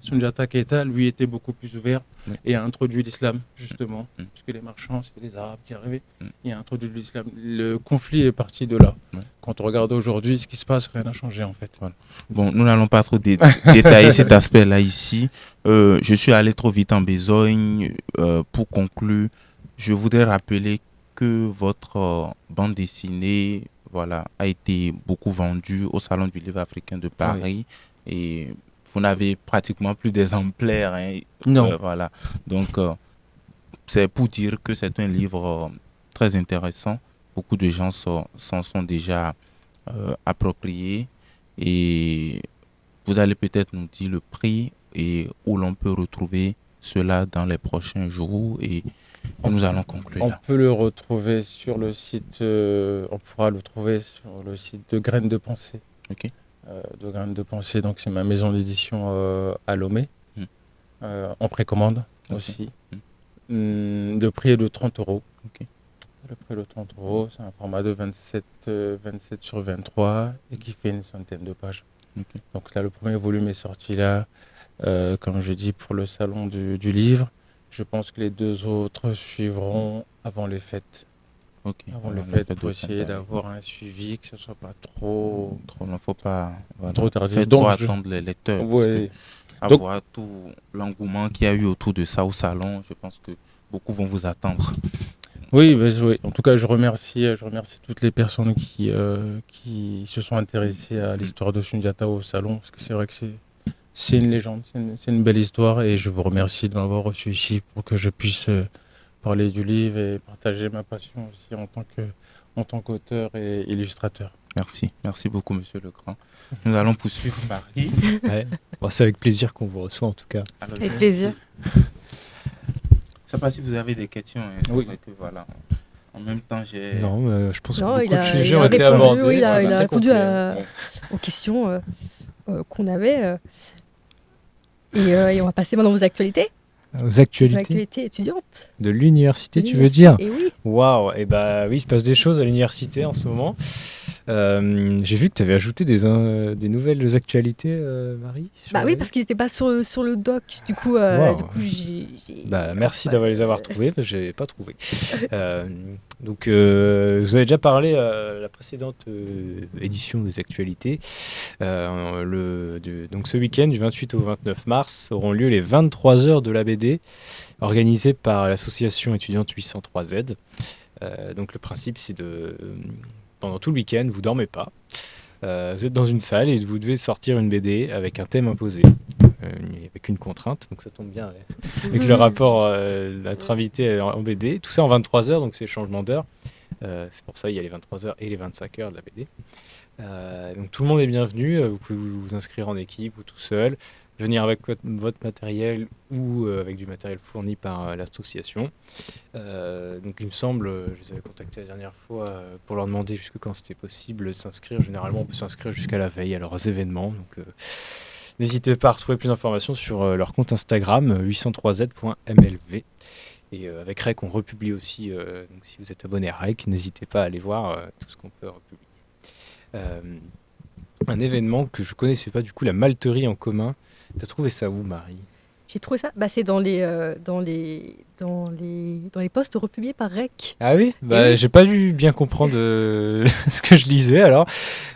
Soundiata Keita, lui, était beaucoup plus ouvert Oui. et a introduit l'islam, justement, Mm. parce que les marchands, c'était les Arabes qui arrivaient. Mm. Il a introduit l'islam. Le conflit est parti de là. Ouais. Quand on regarde aujourd'hui ce qui se passe, rien n'a changé, en fait. Bon, nous n'allons pas trop détailler cet aspect-là ici. Je suis allé trop vite en besogne. Pour conclure, je voudrais rappeler que votre bande dessinée, voilà, a été beaucoup vendue au Salon du Livre africain de Paris. Et vous n'avez pratiquement plus d'exemplaires, hein. Non. Voilà. Donc, c'est pour dire que c'est un livre très intéressant. Beaucoup de gens s'en sont déjà appropriés. Et vous allez peut-être nous dire le prix et où l'on peut retrouver cela dans les prochains jours. Et nous allons conclure On là. peut le retrouver sur le site, on pourra le trouver sur le site de Graines de Pensée. Ok. De Graines de Pensée, donc c'est ma maison d'édition à Lomé, Mm. en précommande Ok. aussi. Le prix est de 30 euros. Ok. Le prix est de 30 euros, c'est un format de 27 sur 23 et qui fait une centaine de pages. Ok. Donc là, le premier volume est sorti là, comme je dis, pour le salon du livre. Je pense que les deux autres suivront avant les fêtes. Ok. Avant les Voilà, fêtes, peut-être pour aussi essayer un peu. d'avoir un suivi, que ce ne soit pas trop... Il ne faut pas Trop tardif. faire Donc, trop je- attendre les lecteurs. Parce Ouais. que Donc- avoir tout l'engouement qu'il y a eu autour de ça au salon, je pense que beaucoup vont vous attendre. Oui, oui. En tout cas, je remercie toutes les personnes qui se sont intéressées à l'histoire de Soundiata au salon, parce que c'est vrai que c'est une légende, c'est une belle histoire, et je vous remercie de m'avoir reçu ici pour que je puisse parler du livre et partager ma passion aussi en tant qu'auteur et illustrateur. Merci. Merci beaucoup, Monsieur Legrand. Nous allons poursuivre Marie. Ouais. Bon, c'est avec plaisir qu'on vous reçoit en tout cas. Alors, Avec plaisir. Je ne sais pas si vous avez des questions. Hein. C'est Oui. vrai que, voilà. En même temps, j'ai... Non, mais je pense que Non, beaucoup de il sujets a ont été répondu, abordés. oui, il a c'était très répondu complet. Ouais. aux questions qu'on avait. Et on va passer maintenant aux actualités. Aux Aux actualités actualités étudiantes. de l'université, tu veux dire? Et oui. Waouh, et bah oui, il se passe des choses à l'université en ce moment. J'ai vu que tu avais ajouté des nouvelles actualités, Marie. sur Bah la oui, liste. parce qu'ils n'étaient pas sur le doc. Du coup, Wow. j'ai... Bah, merci d'avoir les avoir trouvés, parce que je n'avais pas trouvé. Donc, vous avez déjà parlé à la précédente édition des actualités. Donc, ce week-end, du 28 au 29 mars, auront lieu les 23 heures de la BD, organisées par l'association étudiante 803Z. Donc, le principe, c'est pendant tout le week-end, vous dormez pas. Vous êtes dans une salle et vous devez sortir une BD avec un thème imposé, avec une contrainte. Donc ça tombe bien avec le rapport d'être invité en BD. Tout ça en 23 heures, donc c'est le changement d'heure. C'est pour ça qu'il y a les 23 heures et les 25 heures de la BD. Donc tout le monde est bienvenu. Vous pouvez vous inscrire en équipe ou tout seul. Venir avec votre matériel ou avec du matériel fourni par l'association. Donc il me semble, je les avais contactés la dernière fois pour leur demander jusque quand c'était possible de s'inscrire. Généralement on peut s'inscrire jusqu'à la veille à leurs événements. Donc n'hésitez pas à retrouver plus d'informations sur leur compte Instagram 803z.mlv. Et avec REC on republie aussi, donc si vous êtes abonné à REC, n'hésitez pas à aller voir tout ce qu'on peut republier. Un événement que je connaissais pas du coup, la malterie en commun. T'as trouvé ça où, Marie? J'ai trouvé ça, c'est dans les posts republiés par REC. Ah oui? Bah, oui. j'ai pas dû bien comprendre ce que je lisais alors.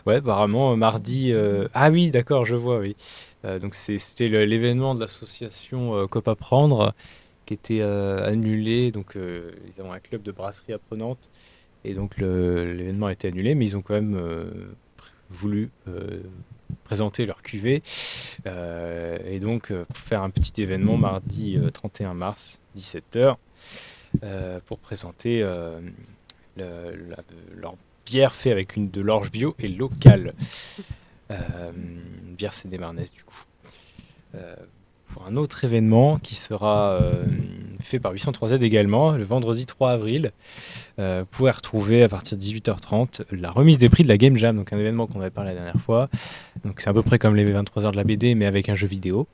Ouais, apparemment, mardi. Ah oui, d'accord, je vois, oui. Donc, c'était l'événement de l'association Cop à Prendre qui était annulé. Donc, ils ont un club de brasserie apprenante. Et donc, l'événement a été annulé, mais ils ont quand même voulu présenter leur cuvée et donc pour faire un petit événement mardi 31 mars 17h pour présenter leur bière faite avec de l'orge bio et locale. Une bière Séné-Marnaise du coup. Pour un autre événement qui sera fait par 803Z également, le vendredi 3 avril. Vous pourrez retrouver à partir de 18h30 la remise des prix de la Game Jam, donc un événement qu'on avait parlé la dernière fois. Donc c'est à peu près comme les 23 heures de la BD, mais avec un jeu vidéo.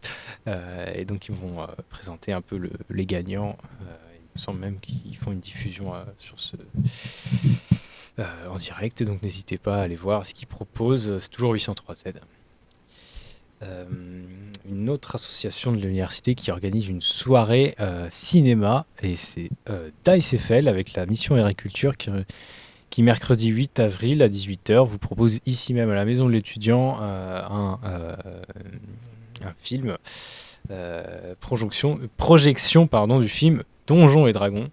Et donc ils vont présenter un peu les gagnants. Il me semble même qu'ils font une diffusion en direct, donc n'hésitez pas à aller voir ce qu'ils proposent. C'est toujours 803Z. une autre association de l'université qui organise une soirée cinéma, et c'est Dice Eiffel avec la mission agriculture qui mercredi 8 avril à 18h vous propose ici même à la maison de l'étudiant un film, projection du film Donjons et Dragons.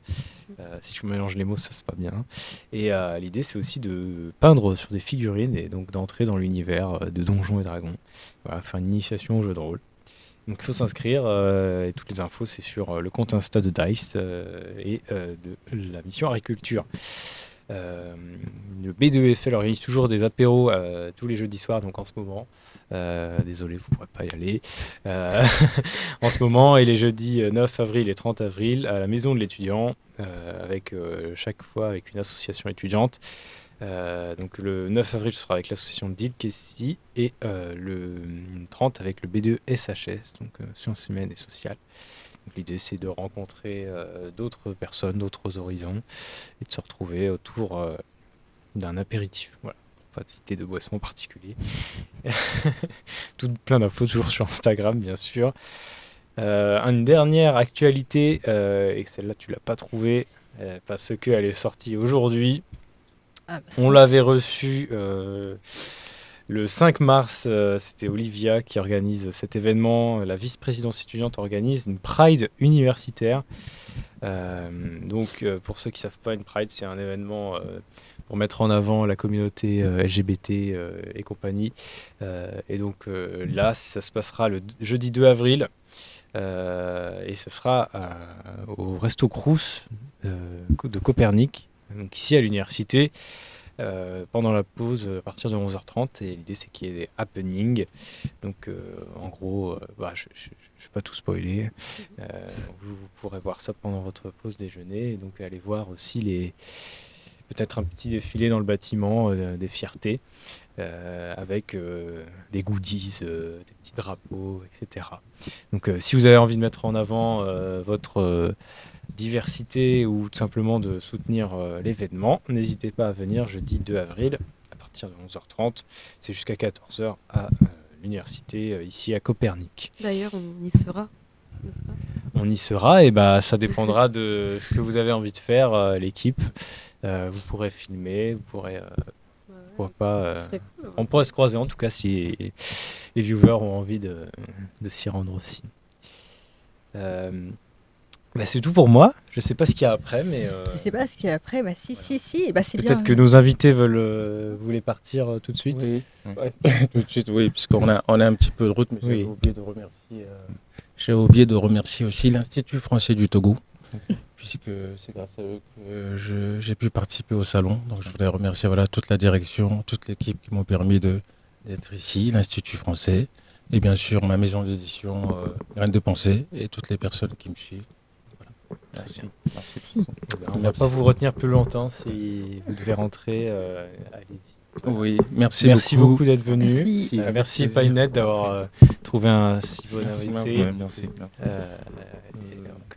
Si je mélange les mots, ça c'est pas bien. Et l'idée, c'est aussi de peindre sur des figurines et donc d'entrer dans l'univers de Donjons et Dragons. Voilà, faire une initiation au jeu de rôle. Donc il faut s'inscrire et toutes les infos, c'est sur le compte Insta de Dice et de la mission agriculture. Le B2FL organise toujours des apéros tous les jeudis soirs, donc en ce moment. Désolé, vous ne pourrez pas y aller. En ce moment, et les jeudis 9 avril et 30 avril à la maison de l'étudiant, avec chaque fois avec une association étudiante. Donc le 9 avril, ce sera avec l'association DIL Kessi et le 30 avec le B2SHS, donc sciences humaines et sociales. Donc, l'idée, c'est de rencontrer d'autres personnes, d'autres horizons et de se retrouver autour d'un apéritif. Voilà, pas de citer de boisson en particulier. Plein d'infos toujours sur Instagram, bien sûr. Une dernière actualité, et celle-là, tu l'as pas trouvée parce qu'elle est sortie aujourd'hui. On l'avait reçue le 5 mars, c'était Olivia qui organise cet événement. La vice-présidence étudiante organise une Pride universitaire. Donc, pour ceux qui ne savent pas, une Pride, c'est un événement pour mettre en avant la communauté LGBT et compagnie. Et donc là, ça se passera le jeudi 2 avril. Et ça sera au Resto Crous de Copernic, donc ici à l'université. Pendant la pause à partir de 11h30, et l'idée c'est qu'il y ait des happenings, donc en gros je vais pas tout spoiler, vous pourrez voir ça pendant votre pause déjeuner, et donc allez voir aussi peut-être un petit défilé dans le bâtiment des fiertés avec des goodies, des petits drapeaux, etc. Donc si vous avez envie de mettre en avant votre diversité ou tout simplement de soutenir l'événement, n'hésitez pas à venir jeudi 2 avril à partir de 11h30. C'est jusqu'à 14h à l'université ici à Copernic. D'ailleurs, on y sera, n'est-ce pas ? On y sera, et ça dépendra de ce que vous avez envie de faire, l'équipe. Vous pourrez filmer, vous pourrez... pourquoi pas, Ce serait cool, ouais. on pourrait se croiser en tout cas si les viewers ont envie de s'y rendre aussi. C'est tout pour moi. Je sais pas ce qu'il y a après, mais Je sais pas ce qu'il y a après. Si. C'est bien. peut-être que nos invités voulaient partir tout de suite. Oui, Ouais. tout de suite, oui, puisqu'on a un petit peu de route, mais Oui. j'ai oublié de remercier aussi l'Institut français du Togo, puisque c'est grâce à eux que j'ai pu participer au salon. Donc je voudrais remercier toute la direction, toute l'équipe qui m'ont permis d'être ici, l'Institut français, et bien sûr ma maison d'édition Graines de Pensée, et toutes les personnes qui me suivent. Merci. Si. On ne va pas vous retenir plus longtemps. Si vous devez rentrer, allez-y. Oui, merci beaucoup d'être venu. Merci. Merci Painette d'avoir trouvé un si bon invité. Merci. Et donc,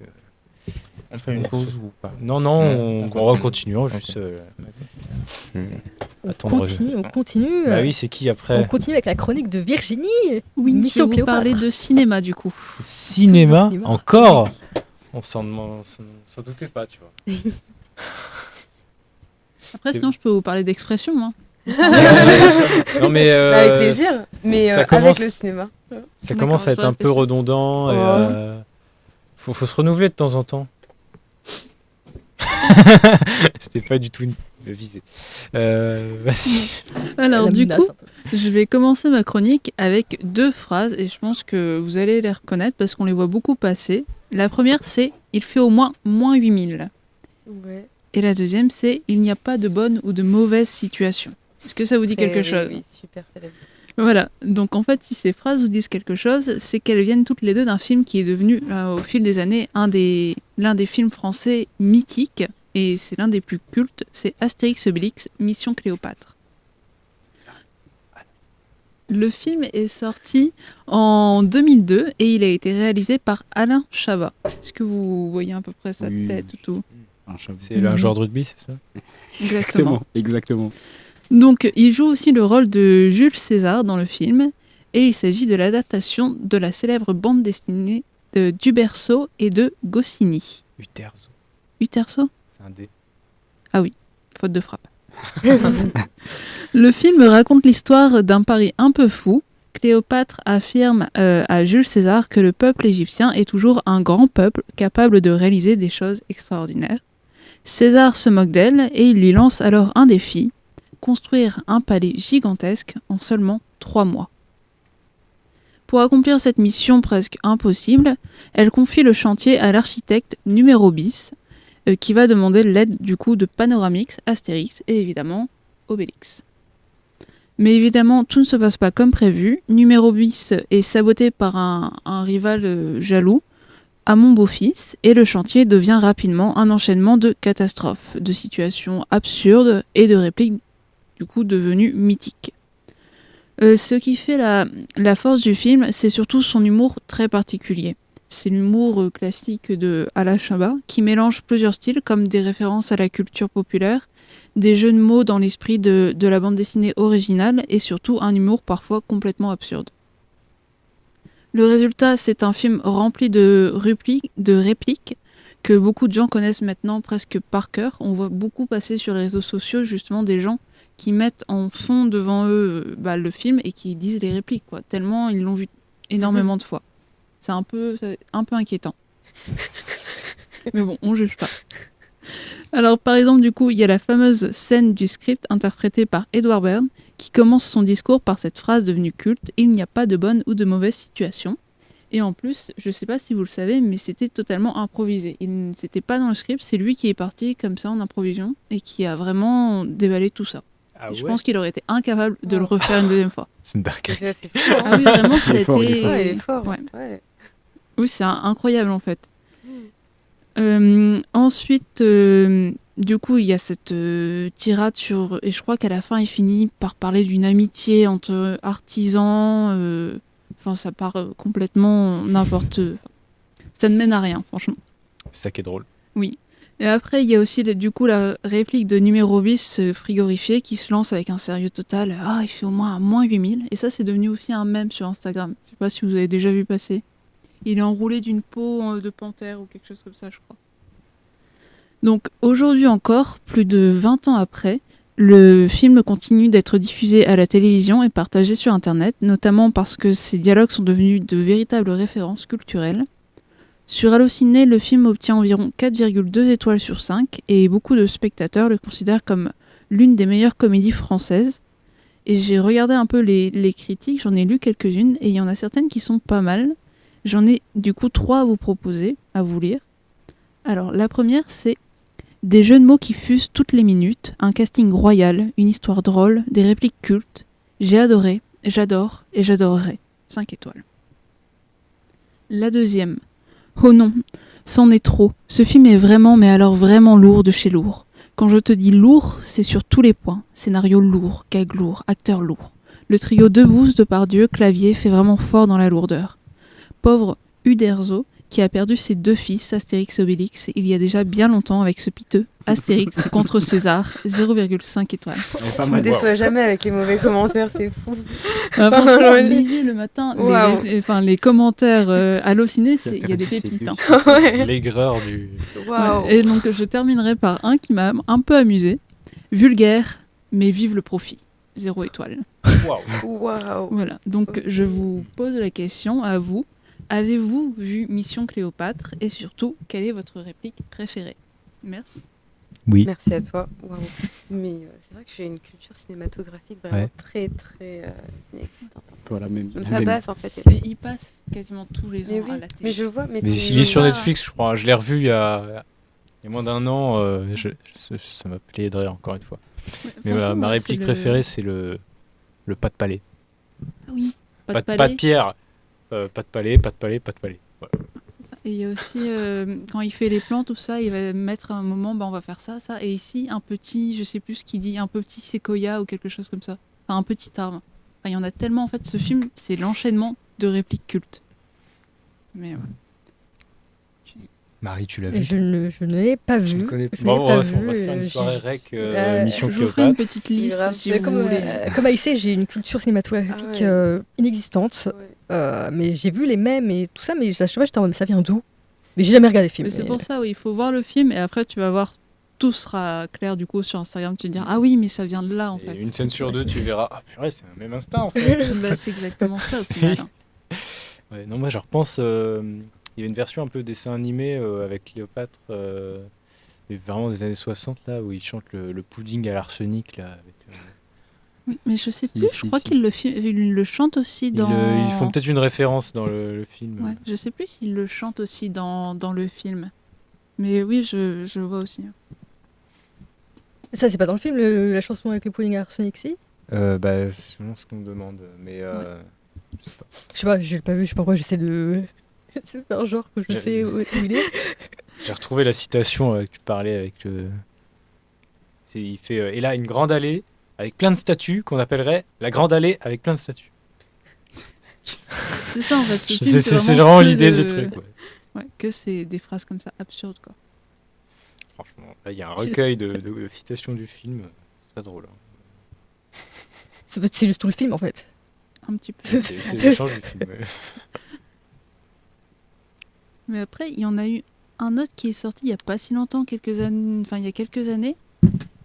On fait une pause ou pas? non, on va continuer. Juste attendre. On continue. Bah oui, c'est qui On après? continue avec la chronique de Virginie. Oui, Mission je vais vous Cléopâtre. parler de cinéma du coup. Cinéma, Cinéma. encore? On s'en doutait pas, tu vois. Après, sinon, je peux vous parler d'expression. Hein. Non mais Avec plaisir, mais ça avec commence- le cinéma. ça D'accord, commence à je être un peu réfléchis. redondant. Et, Oh. faut se renouveler de temps en temps. C'était pas du tout une visée. Vas-y. Alors, La du menace, coup, un peu. je vais commencer ma chronique avec 2 phrases et je pense que vous allez les reconnaître parce qu'on les voit beaucoup passer. La première, c'est « Il fait au moins -8000 ». Ouais. Et la deuxième, c'est « Il n'y a pas de bonne ou de mauvaise situation ». Est-ce que ça vous dit quelque chose? Oui, super célèbre. Voilà, donc en fait, si ces phrases vous disent quelque chose, c'est qu'elles viennent toutes les deux d'un film qui est devenu, au fil des années, l'un des films français mythiques, et c'est l'un des plus cultes, c'est Astérix Obélix, Mission Cléopâtre. Le film est sorti en 2002 et il a été réalisé par Alain Chabat. Est-ce que vous voyez à peu près sa Oui. tête ou tout? C'est un joueur de rugby, c'est ça? Exactement. Exactement. Donc, il joue aussi le rôle de Jules César dans le film. Et il s'agit de l'adaptation de la célèbre bande dessinée de Duberceau et de Goscinny. Uterzo. Uterso ? C'est un dé. Faute de frappe. Le film raconte l'histoire d'un pari un peu fou. Cléopâtre affirme à Jules César que le peuple égyptien est toujours un grand peuple capable de réaliser des choses extraordinaires. César se moque d'elle et il lui lance alors un défi, construire un palais gigantesque en seulement 3 mois. Pour accomplir cette mission presque impossible, elle confie le chantier à l'architecte numéro bis, qui va demander l'aide du coup de Panoramix, Astérix et évidemment Obélix. Mais évidemment, tout ne se passe pas comme prévu. Numéro bis est saboté par un rival jaloux, à mon beau-fils, et le chantier devient rapidement un enchaînement de catastrophes, de situations absurdes et de répliques du coup devenues mythiques. Ce qui fait la force du film, c'est surtout son humour très particulier. C'est l'humour classique de Alain Chabat, qui mélange plusieurs styles, comme des références à la culture populaire, des jeux de mots dans l'esprit de la bande dessinée originale, et surtout un humour parfois complètement absurde. Le résultat, c'est un film rempli de répliques que beaucoup de gens connaissent maintenant presque par cœur. On voit beaucoup passer sur les réseaux sociaux justement des gens qui mettent en fond devant eux le film et qui disent les répliques, quoi, tellement ils l'ont vu énormément de fois. C'est un peu inquiétant. Mais bon, on juge pas. Alors par exemple, du coup, il y a la fameuse scène du script interprétée par Edward Byrne qui commence son discours par cette phrase devenue culte « Il n'y a pas de bonne ou de mauvaise situation ». Et en plus, je sais pas si vous le savez, mais c'était totalement improvisé. C'était pas dans le script, c'est lui qui est parti comme ça en improvisation et qui a vraiment déballé tout ça. Ah Et je pense qu'il aurait été incapable de le Oh. refaire une deuxième fois. C'est dingue. C'est assez fort. Ah oui, vraiment, ça a Il est fort, il est été... fort. Ouais, il est fort. Ouais. Ouais. Oui, c'est incroyable en fait. Mm. Ensuite, du coup, il y a cette tirade sur... Et je crois qu'à la fin, il finit par parler d'une amitié entre artisans. Enfin, ça part complètement n'importe... Ça ne mène à rien, franchement. C'est ça qui est drôle. Et après, il y a aussi du coup la réplique de numéro bis frigorifié qui se lance avec un sérieux total. Ah, il fait au moins à moins 8000. Et ça, c'est devenu aussi un mème sur Instagram. Je sais pas si vous avez déjà vu passer. Il est enroulé d'une peau de panthère ou quelque chose comme ça, je crois. Donc aujourd'hui encore, plus de 20 ans après, le film continue d'être diffusé à la télévision et partagé sur Internet, notamment parce que ses dialogues sont devenus de véritables références culturelles. Sur Allociné, le film obtient environ 4,2 étoiles sur 5 et beaucoup de spectateurs le considèrent comme l'une des meilleures comédies françaises. Et j'ai regardé un peu les critiques, j'en ai lu quelques-unes et il y en a certaines qui sont pas mal. J'en ai du coup 3 à vous proposer, à vous lire. Alors la première, c'est des jeux de mots qui fusent toutes les minutes, un casting royal, une histoire drôle, des répliques cultes. J'ai adoré, j'adore et j'adorerai. 5 étoiles. La deuxième. Oh non, c'en est trop. Ce film est vraiment, mais alors vraiment lourd de chez lourd. Quand je te dis lourd, c'est sur tous les points. Scénario lourd, gag lourd, acteur lourd. Le trio Debbouze, Depardieu, Clavier fait vraiment fort dans la lourdeur. Pauvre Uderzo, qui a perdu ses 2 fils, Astérix et Obélix, il y a déjà bien longtemps avec ce piteux Astérix contre César, 0,5 étoiles. Pas Je me mal. déçois jamais avec les mauvais commentaires, c'est fou. Franchement, lisez le matin Waouh. les commentaires Allociné, il y a des C'est pépites. lui. Hein. Ouais. L'aigreur du. Waouh. Ouais. Et donc je terminerai par un qui m'a un peu amusé. Vulgaire, mais vive le profit. 0 étoile. Waouh. Waouh. Voilà, donc Ok. je vous pose la question à vous. Avez-vous vu Mission Cléopâtre et surtout, quelle est votre réplique préférée? Merci. Oui. Merci à toi. Waouh. Mais c'est vrai que j'ai une culture cinématographique vraiment Ouais. très inexistante. Voilà, même. Même la pas même. basse en fait. Mais il passe quasiment tous les Mais ans oui, à la télé. mais je vois. Mais Mais tu- il est sur pas- Netflix, je crois. Je l'ai revu il y a moins d'un an. Ça m'a plié de rire, encore une fois. Ouais, Mais franchement, ma moi, réplique c'est préférée, c'est le pas de palais. Ah oui, pas de Pas palais. de pierre. Pas de palais, pas de palais, pas de palais. Voilà. C'est ça. Et il y a aussi, quand il fait les plans, tout ça, il va mettre un moment, on va faire ça, ça. Et ici, un petit, je sais plus ce qu'il dit, un petit séquoia ou quelque chose comme ça. Enfin, un petit arbre. Enfin, il y en a tellement, en fait, ce film, c'est l'enchaînement de répliques cultes. Mais ouais. Marie, tu l'as Et vu? je ne l'ai pas Je ne vu. connais pas. Je ne l'ai Bon, pas on va se vu, faire une j'ai- soirée rec Mission Je vous ferai une Cléopâtre. petite liste Grave. si Mais vous voulez. Comme Aïssé, j'ai une culture cinématographique Ah ouais. inexistante. Ouais. Mais j'ai vu les mèmes et tout ça, mais à chaque fois, j'étais en mode, ça vient d'où? Mais j'ai jamais regardé le film. Mais c'est mais- pour ça, oui, il faut voir le film et après tu vas voir, tout sera clair du coup sur Instagram. Tu vas te dire, ah oui, mais ça vient de là en Et fait. une scène sur deux, tu verras. Ah purée, c'est un même instinct en fait. Bah, c'est exactement ça au C'est- final. Ouais, non, moi je repense. Il y a une version un peu dessin animé avec Cléopâtre, mais vraiment des années 60 là, où il chante le pudding à l'arsenic là. Avec, Oui, mais je sais Si, plus, si, je crois si. qu'il le chante aussi dans. Ils font peut-être une référence dans le film. Ouais, je sais plus s'il le chante aussi dans le film. Mais oui, je vois aussi. Ça, c'est pas dans le film, la chanson avec le pudding à arsenic, si? Bah, c'est vraiment ce qu'on me demande, mais je sais pas. Je sais pas, je l'ai pas vu, je sais pas pourquoi j'essaie de... C'est faire genre que je J'ai- sais où il est. J'ai retrouvé la citation que tu parlais avec le. Il fait et là une grande allée avec plein de statues qu'on appellerait la grande allée avec plein de statues. C'est ça en fait. Ce film, C'est vraiment vraiment que l'idée de- du truc. Ouais. Ouais, que c'est des phrases comme ça absurdes quoi. Franchement, là il y a un recueil de citations du film, c'est très drôle. Hein. C'est juste tout le film, en fait. Un petit peu. C'est les échanges du film. Ouais. Mais après, il y en a eu un autre qui est sorti il y a pas si longtemps, quelques années, enfin il y a quelques années.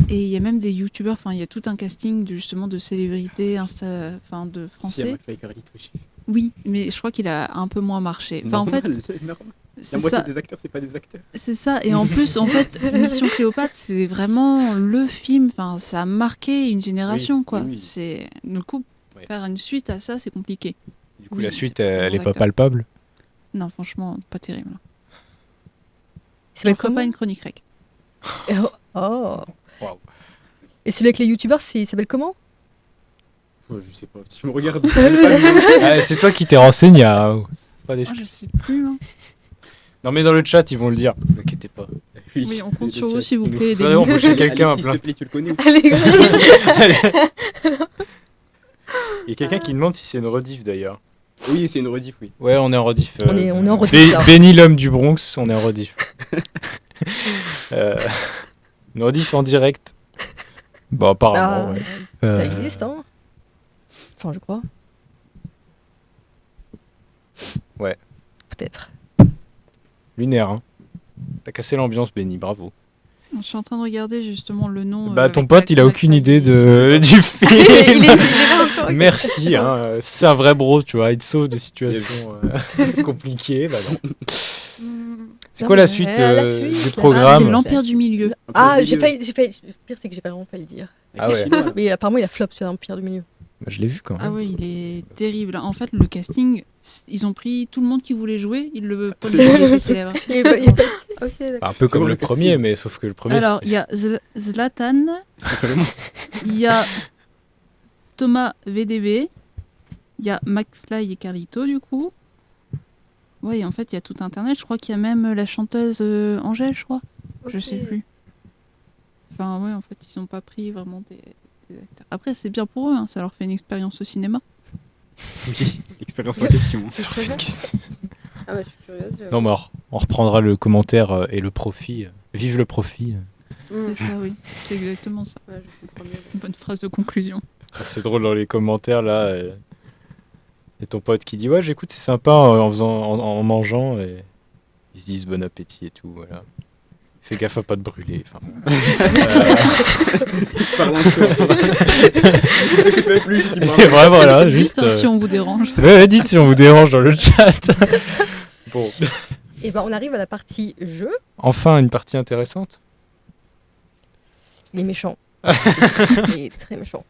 Et il y a même des youtubeurs, enfin il y a tout un casting justement de célébrités, enfin de Si, il y français. a McFly et Carlito, oui. Oui, mais je crois qu'il a un peu moins marché. Enfin, en fait, Normal, normal. La c'est moitié ça. des acteurs, c'est pas des acteurs. C'est ça. Et en plus, en fait, Mission Cléopâtre, c'est vraiment le film. Enfin, ça a marqué une génération, Oui, quoi. oui, oui. C'est du coup Ouais. faire une suite à ça, c'est compliqué. Du coup, Oui, la c'est suite, pas des elle est bons pas acteurs. palpable. Non, franchement, pas terrible. C'est Je ferai pas une chronique rec. Oh. Waouh. Et celui avec les youtubeurs, il s'appelle comment? Oh, je sais pas, si je me regarde, j'ai pas le nom. Ah, c'est toi qui t'es renseigné. Pas des... Oh, je sais plus. Hein. Non mais dans le chat ils vont le dire. Ne inquiétez pas. Oui, on compte Le sur vous, chat. s'il vous Il nous plaît. faudrait aidez-nous. embaucher quelqu'un à Alexis, plein. s'il te plaît, tu le connais ou pas Il y a quelqu'un qui demande si c'est une rediff d'ailleurs. Oui, c'est une rediff, oui. Ouais, on est en rediff. On est en rediff, là. Benny l'homme du Bronx, on est en rediff. Une rediff en direct. Bon, apparemment, ouais. Ça existe, hein? Enfin, je crois. Ouais. Peut-être. Lunaire, hein. T'as cassé l'ambiance, Benny, bravo. Je suis en train de regarder justement le nom. Bah, ton avec pote, il a Black aucune Friday. idée du film. il est là encore. ok. Merci, hein. C'est un vrai bro, tu vois. Il te sauve des situations compliquées. Bah non. C'est Non, quoi la mais suite, la du suite, Ah, programme c'est l'Empire du Milieu. Ah, Empire j'ai du failli. Le pire, c'est que j'ai pas vraiment failli dire. Ah ouais. Chinois, là. Mais apparemment, il y a flop sur l'Empire du Milieu. Bah, je l'ai vu quand même. Ah oui, il est terrible. En fait, le casting, ils ont pris tout le monde qui voulait jouer, ils le prenaient il était célèbre. Ok, d'accord. Un peu comme Comment le le premier, casting mais sauf que le premier. Alors, il y a Zlatan, il y a Thomas VDB, il y a McFly et Carlito, du coup. Ouais, en fait, il y a tout Internet. Je crois qu'il y a même la chanteuse Angèle, je crois. Je sais Ok. plus. Enfin, ouais, en fait, ils n'ont pas pris vraiment des acteurs. Après, c'est bien pour eux, hein, ça leur fait une expérience au cinéma. Oui, l'expérience en question. C'est très bien. Ah bah, je suis curieuse. j'avoue. Non, mais on reprendra le commentaire et le profit. Vive le profit. Mm. C'est ça, oui. C'est exactement ça. Ouais, je comprends mieux. Une bonne phrase de conclusion. Ah, c'est drôle dans les commentaires là. Et ton pote qui dit ouais, j'écoute, c'est sympa en mangeant. Et ils se disent bon appétit et tout. Voilà. Fais gaffe à pas te brûler. Enfin, Parlant de quoi Je sais que plus, je dis et voilà, Dites, juste. hein, si on vous dérange. Ouais, dites si on vous dérange dans le chat. Bon, Et ben, on arrive à la partie jeu. enfin une partie intéressante. Il est méchant. Il est très méchant.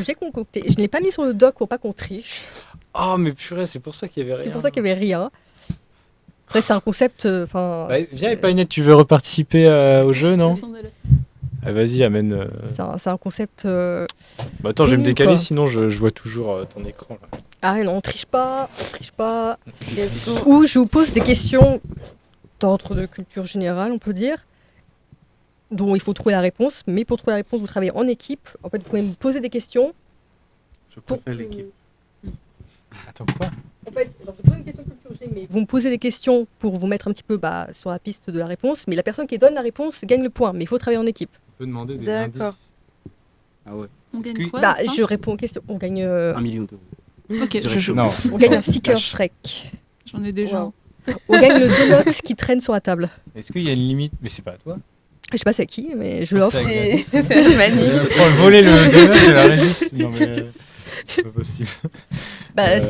J'ai concocté. Je ne l'ai pas mis sur le doc pour pas qu'on triche. Oh mais purée, c'est pour ça qu'il y avait rien. C'est pour ça qu'il n'y avait rien. Après, c'est un concept. Enfin, Ouais, viens, Epinette, tu veux reparticiper au jeu, non? Ah, vas-y, amène. c'est un concept. Bah, attends, je vais me connu, décaler, quoi. sinon je vois toujours ton écran. Là. Ah non, on triche pas. On triche pas. Let's go. Ou je vous pose des questions d'ordre de culture générale, on peut dire, dont il faut trouver la réponse. Mais pour trouver la réponse, vous travaillez en équipe. En fait, vous pouvez me poser des questions. Je Pour préfère l'équipe. Attends, quoi? En fait, genre, je pose une question de culture mais vous me posez des questions pour vous mettre un petit peu sur la piste de la réponse, mais la personne qui donne la réponse gagne le point, mais il faut travailler en équipe. On peut demander des D'accord. indices. Ah ouais. On Est-ce gagne que- quoi à la fin Je réponds aux questions. On gagne, 1 million d'euros. Ok, Direct chaud. Non. on gagne un sticker Vache. Shrek. j'en ai déjà. Wow. On gagne le donut qui traîne sur la table. Est-ce qu'il y a une limite? Mais c'est pas à toi. Je sais pas c'est à qui, mais je Ah, l'offre. c'est C'est magnifique. Voler le donut de la régie. Non mais c'est pas possible.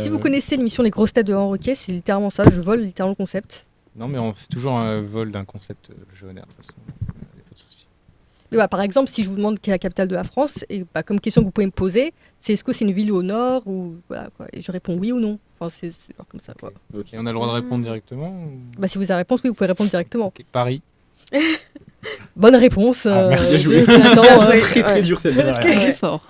Si vous connaissez l'émission Les grosses têtes de Laurent Ruquier, c'est littéralement ça. Je vole littéralement le concept. Non mais on fait toujours un vol d'un concept légendaire de toute façon. Y a pas de souci. Mais par exemple, si je vous demande quelle est la capitale de la France, et comme question que vous pouvez me poser, c'est est-ce que c'est une ville au nord ou voilà quoi. Et je réponds oui ou non. Enfin, c'est genre comme ça quoi. Et on a le droit de répondre directement ou- Si vous avez la réponse, oui, vous pouvez répondre directement. Ok, Paris. Bonne réponse. Ah, merci. de Bien joué. Nathan, Bien joué. Très très Ouais. dur celle-là. Très fort.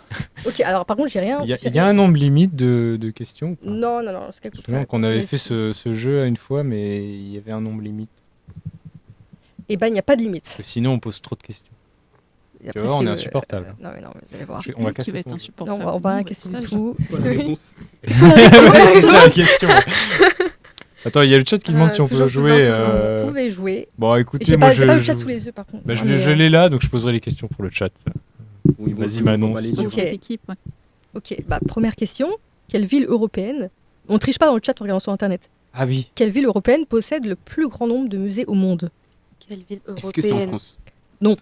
Ok, alors par contre, j'ai rien. Il y a un nombre limite de questions ou pas? Non, c'est quelque Je me souviens qu'on avait fait ce jeu une fois, mais il y avait un nombre limite. Et il n'y a pas de limite. Parce que sinon, on pose trop de questions. Et Tu après, vois, on c'est, est insupportable. non, mais vous allez voir. On va Qui casser va être ton jeu. insupportable. Non, on va rien Bon, casser ça, du je- tout. C'est quoi la réponse? Ouais, c'est ça la question. Attends, il y a le chat qui demande si on peut toujours plus jouer. insolent. Vous pouvez jouer. Bon, Et écoutez, J'ai moi pas, je. j'ai pas le chat je- sous les yeux par contre. Bah, je Non, mais, l'ai là, donc je poserai les questions pour le chat. Oui, Vas-y, bon, Manon, on va aller si tu dire. Ok. Cette équipe, ouais. Ok, première question. Quelle ville européenne, on triche pas dans le chat en regardant sur internet, Ah oui. quelle ville européenne possède le plus grand nombre de musées au monde? Quelle ville Est-ce que c'est en européenne? France? Non.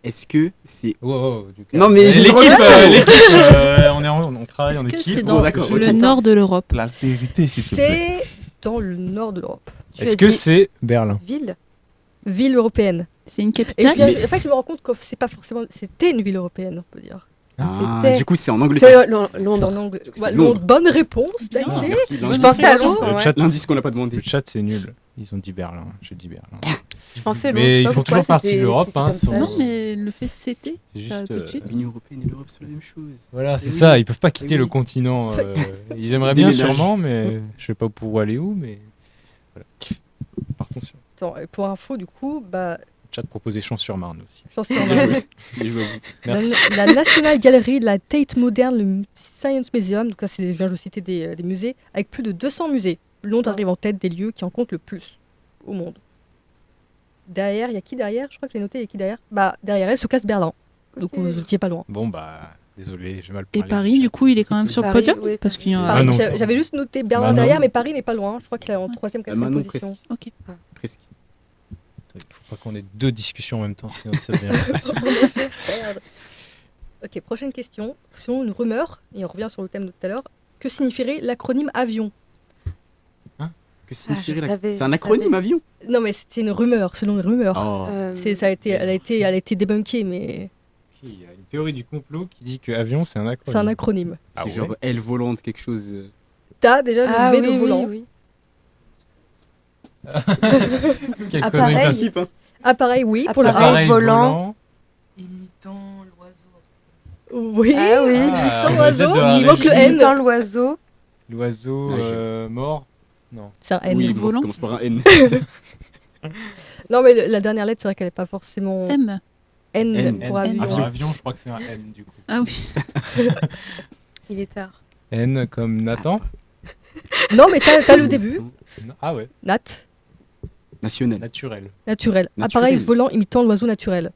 Est-ce que c'est. Wow, Non, mais j'ai l'équipe, le droit de- on travaille en Est-ce que équipe. c'est Bon, dans d'accord, le ok. nord de l'Europe? La vérité, s'il te plaît. C'est dans le nord de l'Europe. Tu Est-ce as que dit c'est Berlin? Ville? Ville européenne. C'est une Et capitale? en fait, je me rends compte que c'est pas forcément. C'était une ville européenne, on peut dire. Ah, C'était- du coup, c'est en Angleterre. C'est Londres. C'est en Londres. C'est Ouais, Londres. Bonne réponse, Bien. Ah, Daisy. merci. Je L'indice- pensais à Le Londres. chat, L'indice qu'on n'a pas demandé. le chat, c'est nul. Ils ont dit Berlin. J'ai dit Berlin. Je pensais Londres. Mais je sais ils pas font pourquoi toujours partie de c'était- l'Europe, c'était hein, comme ça. sans- Non, mais le fait c'était. C'est Ça, juste. tout de suite. L'Union Européenne et l'Europe, c'est la même chose. Voilà, c'est Oui. ça. Ils peuvent pas quitter Oui. le continent. Ils aimeraient bien Déménage. sûrement, mais je sais pas pour aller où. Mais voilà. Par contre, sur Attends, et pour info, du coup, le chat proposait Champs-sur-Marne aussi. j'en suis en Bien joué. Bien joué à vous. Merci. La National Gallery de la Tate Modern, le Science Museum, donc là, je viens de citer des musées, avec plus de 200 musées. Londres arrive en tête des lieux qui en comptent le plus au monde. Derrière, il y a qui derrière? Je crois que j'ai noté, il y a qui derrière? Derrière elle se classe Berlin. Donc Ok. vous n'étiez pas loin. Bon, désolé, j'ai mal Et parlé. Paris, du coup, il est quand même sur le Paris, podium? oui, Parce qu'il y en a. Ah Paris, non. j'avais juste noté Berlin Manon. derrière, mais Paris n'est pas loin. Je crois qu'il est en 3e, 4e Manon, position. Ok. Presque. Il faut pas qu'on ait deux discussions en même temps, sinon ça devient impossible. Merde. Ok, prochaine question. Selon une rumeur, et on revient sur le thème de tout à l'heure, que signifierait l'acronyme avion? Que signifierait je la- savais, C'est un je acronyme, savais. avion? Non, mais c'est une rumeur, selon une rumeur. Oh. Elle a été débunkée, mais Il y a une théorie du complot qui dit que avion c'est un acronyme. c'est un acronyme. Ah C'est ouais. genre aile volante, quelque chose. T'as déjà le Ah V oui, de oui, volant. oui. Quelle Appareil. connerie. Principe, hein. Appareil, oui, pour le Appareil. A. Appareil volant. Imitant l'oiseau. Oui. Ah oui. Ah, Sans on est oiseau, peut-être de la il manque le régie. N. Imitant l'oiseau. L'oiseau Ah, mort. Non. C'est un N. Oui, volant. bon, commence par un N. Non, mais la dernière lettre, c'est vrai qu'elle n'est pas forcément M. N, N. pour N. avion. Pour avion, je crois que c'est un N du coup. Ah oui. Il est tard. N comme Nathan. Non, mais t'as le début. Ah ouais. Nat, National. Naturel. naturel. Naturel. Appareil volant imitant l'oiseau naturel.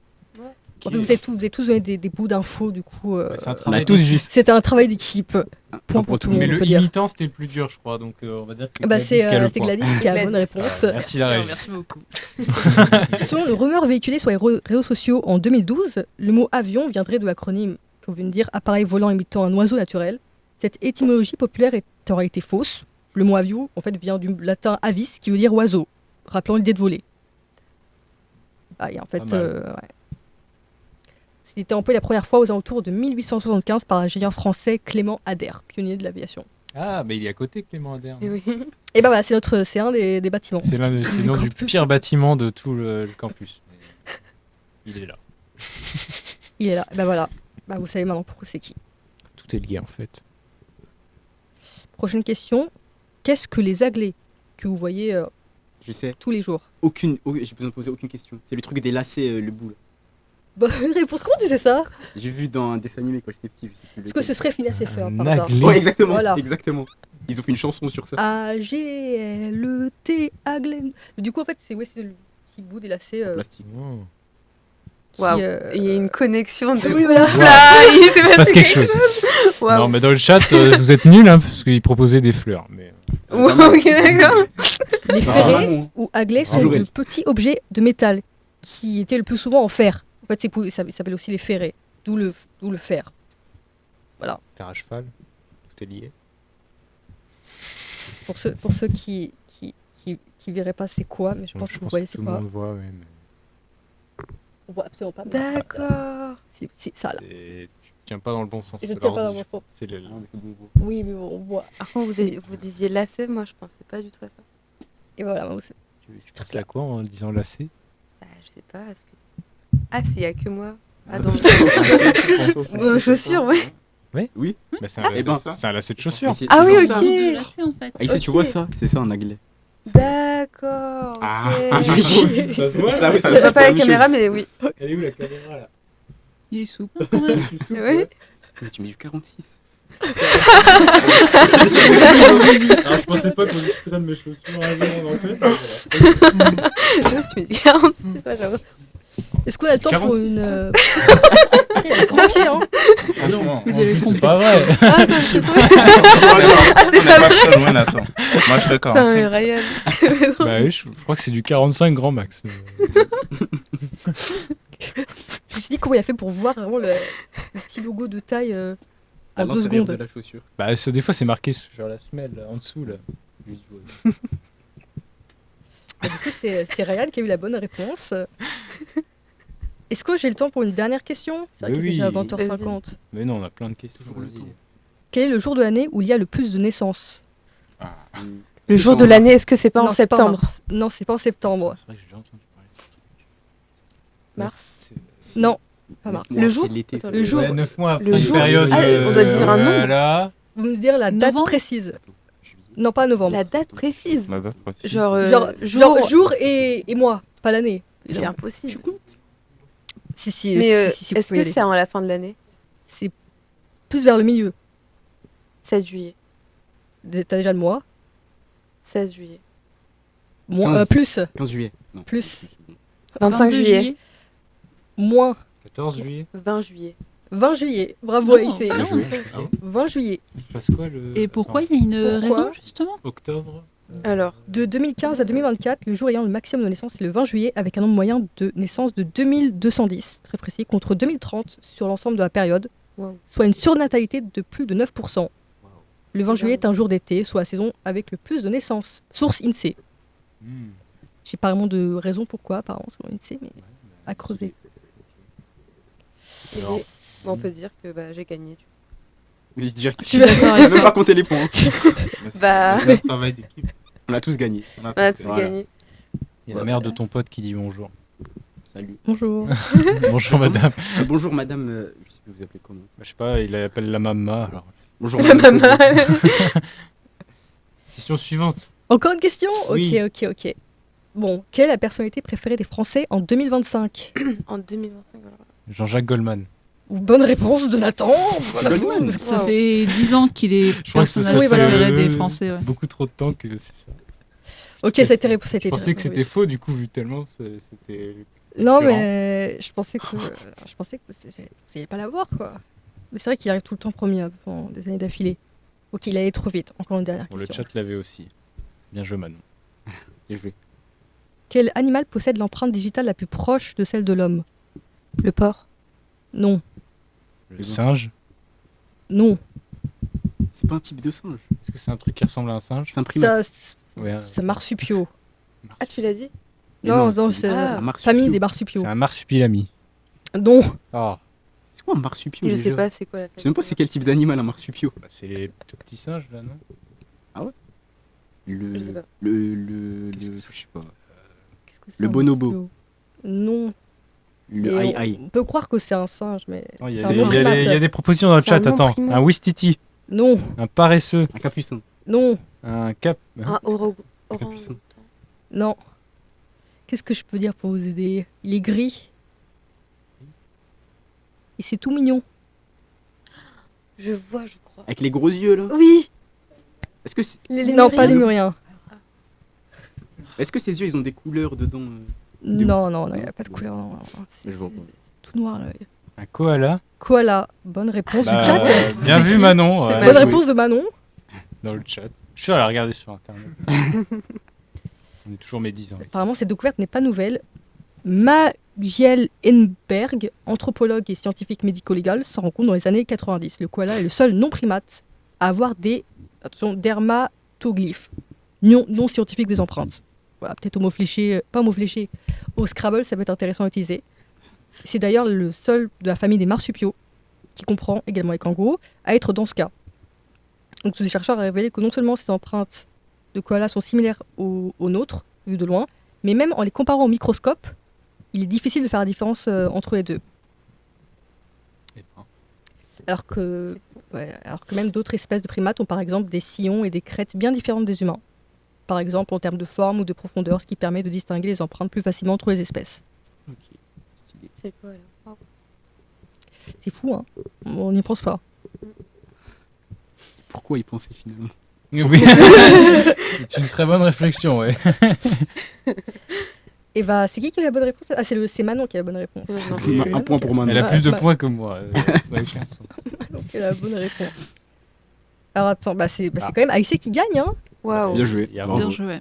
En Qui- fait, vous avez tous donné des bouts d'infos, du coup. C'est un On travail a tous d'équipe. juste. C'était un travail d'équipe. Un Point pour pour tout tout le Mais monde, on le peut dire. imitant c'était le plus dur, je crois. Donc on va dire que Bah, Gladys qui a le c'est point. Gladys qui a la bonne Gladys. réponse. Merci la régie. Merci beaucoup. Selon une rumeur véhiculée sur les réseaux sociaux en 2012, le mot avion viendrait de l'acronyme qu'on vient de dire appareil volant imitant un oiseau naturel. Cette étymologie populaire est en réalité fausse. Le mot avion, en fait, vient du latin avis, qui veut dire oiseau, rappelant l'idée de voler. Et en fait, Pas mal. ouais. C'était employé la première fois aux alentours de 1875 par l'ingénieur français Clément Ader, pionnier de l'aviation. Ah, mais il est à côté Clément Ader. Eh oui. Et bah voilà, c'est un des bâtiments. C'est l'un c'est le Du nom du campus. pire bâtiment de tout le campus. Mais il est là. Il est là. Bah voilà. Bah, vous savez maintenant pourquoi c'est qui. Tout est lié en fait. Prochaine question. Qu'est-ce que les aglés que vous voyez Je sais. tous les jours? J'ai besoin de poser aucune question. C'est le truc des lacets, le bout. Là. Bonne réponse. Comment tu sais ça? J'ai vu dans un dessin animé quand j'étais petit. Je sais plus Est-ce que ce serait Phineas et Ferb par Un hasard? Aglet. Ouais, exactement. Voilà. Exactement. Ils ont fait une chanson sur ça. A-G-L-E-T, Aglen. Du coup, en fait, c'est c'est le petit bout des lacets Plastique. Oh. qui, Waouh. Il y a une connexion de Oui, voilà. ouf, là. Il s'est Il se passé passe quelque chose. Waouh. Non, mais dans le chat, vous êtes nuls, hein, parce qu'ils proposaient des fleurs. Mais... Ouais, ok, d'accord. Les Ah, ferrets vraiment. ou aglets sont Bonjour, de Elle. petits objets de métal qui étaient le plus souvent en fer. En fait, ça s'appelle aussi les ferrets, d'où le fer. Faire à cheval, tout est lié. Pour ceux qui verraient pas c'est quoi, mais je pense que vous voyez c'est tout le quoi. monde voit, ouais, mais On voit absolument pas. D'accord. C'est ça là. tu tiens pas dans le bon sens. Je de tiens pas dans l'ordi. mon sens. C'est le... Ah, mais c'est bon, bon. Oui, mais bon, on voit. Par contre, vous disiez lacet, moi je pensais pas du tout à ça. Et voilà. Moi, Tu penses à quoi en disant lacet? Bah, je sais pas, est-ce que. Ah, s'il y a que moi. Attends. Chaussures, ouais. Oui. Bah, c'est Eh ben. un lacet de chaussures. Mais c'est- Ah c'est oui, genre ça. ok. De lacets, en fait. Ah, ici, tu Ok. vois ça? C'est ça un aglet. D'accord. Ok. Ah. Ça se voit Ça, oui, Je vois pas la caméra, mais oui. Elle est où la caméra là? Il est souple quand même. Oui. Mais tu mets du 46. Je pensais pas qu'on discuterait de mes chaussures un jour en antenne. Je tu mets 40. c'est ça, j'avoue. Est-ce qu'on a le temps pour 46. une. Il a des grands pieds, hein. Franchement, Vous avez C'est compris. pas vrai. Ah, ça, c'est vrai. on n'est pas très loin, Nathan. Moi, je fais Putain, mais 45. Ryan. Bah oui, je crois que c'est du 45 grand max. Je me suis dit comment il a fait pour voir vraiment le petit logo de taille en À 2 l'intérieur de secondes. la chaussure. Bah des fois c'est marqué sur la semelle là, en dessous là. Juste, ouais. Du coup, c'est Ryan qui a eu la bonne réponse. Est-ce que j'ai le temps pour une dernière question? C'est vrai qu'il est Oui. déjà 20h50. Mais non, on a plein de questions. Toujours le vas-y. temps. Quel est le jour de l'année où il y a le plus de naissances? Le jour de l'année, est-ce que c'est pas en Non, c'est pas septembre? mars. Non, c'est pas en septembre. C'est vrai que j'ai déjà entendu parler de ce truc. Mars. C'est Non, pas mars. neuf mois Le après jour l'été, Attends, ça. le jour. Ouais, 9 mois après Le une jour. période. Ah, on doit dire un nombre. Voilà. Vous me dire la date Novembre précise. Juillet. Non, pas novembre. La date précise. La date précise. Genre, Jour et mois, pas l'année. C'est impossible. Si, Mais si, vous est-ce pouvez que aller. c'est à la fin de l'année? C'est plus vers le milieu. 7 juillet. T'as déjà le mois. 16 juillet. Moins, 15. plus. 15 juillet. Non. Plus. 25 22 juillet. Moins. 14 juillet. 20 juillet. 20 juillet. Bravo, Non, Aïssé. non. 20 juillet. Il se passe quoi le. Et pourquoi il y a une Pourquoi raison, justement? Octobre. Alors, De 2015 à 2024, le jour ayant le maximum de naissances est le 20 juillet avec un nombre moyen de naissances de 2210, très précis, contre 2030 sur l'ensemble de la période, Wow. soit une surnatalité de plus de 9%. Le 20 juillet est un jour d'été, soit la saison avec le plus de naissances. Source INSEE. Hmm. J'ai pas vraiment de raison pourquoi, apparemment, selon l'INSEE, mais à creuser. Alors, on peut dire que j'ai gagné. du coup. Mais direct. Tu On vas- D'accord, a même pas compté les points. Mais c'est- Bah. c'est un travail d'équipe. On a tous gagné. On a On a tous tous Voilà. gagné. il y a la mère de ton pote qui dit bonjour. Salut. Bonjour. Bonjour madame. Bonjour madame. Je sais plus vous appelez comment. Bah, je sais pas, il appelle la maman. Alors. Bonjour La madame. maman. Question suivante. Encore une question? Oui. Ok. Bon, quelle est la personnalité préférée des Français en 2025? En 2025. alors. Jean-Jacques Goldman. Bonne réponse de Nathan. Goldman. Ça fait 10 ans qu'il est Je crois que c'est personnage ça Oui, voilà. préféré fait, des Français. Ouais. Beaucoup trop de temps que c'est ça. Ok, ça a été réponse. Je pensais que c'était faux du coup, vu tellement c'était. Non, récurrent. mais je pensais que vous n'alliez pas l'avoir, quoi. Mais c'est vrai qu'il arrive tout le temps premier pendant des années d'affilée. Ok, il allait trop vite. Encore une dernière Bon, le question. chat l'avait aussi. Bien joué Manon. Bien joué. Quel animal possède l'empreinte digitale la plus proche de celle de l'homme? Le porc. Non. Le singe. Non. C'est pas un type de singe. Est-ce que c'est un truc qui ressemble à un singe? C'est un primate. Ouais. C'est marsupio. Ah, tu l'as dit? Mais Non, c'est Ah, un marsupio. famille des marsupiaux. C'est un marsupilami. Non. Ah, C'est quoi un marsupio Je déjà sais pas c'est quoi la Je sais même pas c'est quel type d'animal un marsupio. bah, c'est les tout petits singes là, non? Je sais pas. Qu'est-ce que Je sais pas. Qu'est-ce que c'est Le un bonobo. marsupio? Non. Le Et aïe on- aïe. On peut croire que c'est un singe, mais. Non, Il y, c'est a un des- nom il y a primate. des- il y a des propositions dans le C'est un chat. nom Attends, primate. un wistiti, Non. un paresseux, Un capucin. Non. un cap. Un orang. capucin. Non. Qu'est-ce que je peux dire pour vous aider? Il est gris. et c'est tout mignon. Je vois, je crois. Avec les gros yeux, là. Oui. Est-ce que, c'est- Non, pas Lémurien. est-ce que ces yeux, ils ont des couleurs dedans Non, il n'y a pas de couleur. Non. Je vois pas. Tout noir l'œil. Un koala. Koala, bonne réponse Bah, du chat. bien vu Manon. C'est Bonne Manon. réponse de Manon. Dans le chat. Je suis allé la regarder sur internet. On est toujours médisants. Apparemment, cette découverte n'est pas nouvelle. Magiel Enberg, anthropologue et scientifique médico-légal, s'en rend compte dans les années 90. Le koala est le seul non-primate à avoir des dermatoglyphes non scientifiques des empreintes. Voilà, peut-être au mot fléché, pas au mot fléché, au Scrabble, ça peut être intéressant à utiliser. C'est d'ailleurs le seul de la famille des marsupiaux, qui comprend également les kangourous, à être dans ce cas. Donc, ces chercheurs ont révélé que non seulement ces empreintes de koala sont similaires aux nôtres, vues de loin, mais même en les comparant au microscope, il est difficile de faire la différence entre les deux. Eh ben, Alors que même d'autres espèces de primates ont par exemple des sillons et des crêtes bien différentes des humains. Par exemple en termes de forme ou de profondeur, ce qui permet de distinguer les empreintes plus facilement entre les espèces. Ok, stylé. C'est quoi là? Oh. C'est fou, hein. On n'y pense pas. Pourquoi y penser finalement? Oui. C'est une très bonne réflexion, ouais. Et bah, c'est qui a la bonne réponse? Ah, c'est Manon qui a la bonne réponse. C'est Un point pour Manon. Elle a plus de bah- points que moi. Ça n'a aucun sens. Manon qui a la bonne réponse. Alors attends, c'est quand même Aïssé qui gagne, hein. Waouh. Bien joué. Il y a Bravo. Bien joué.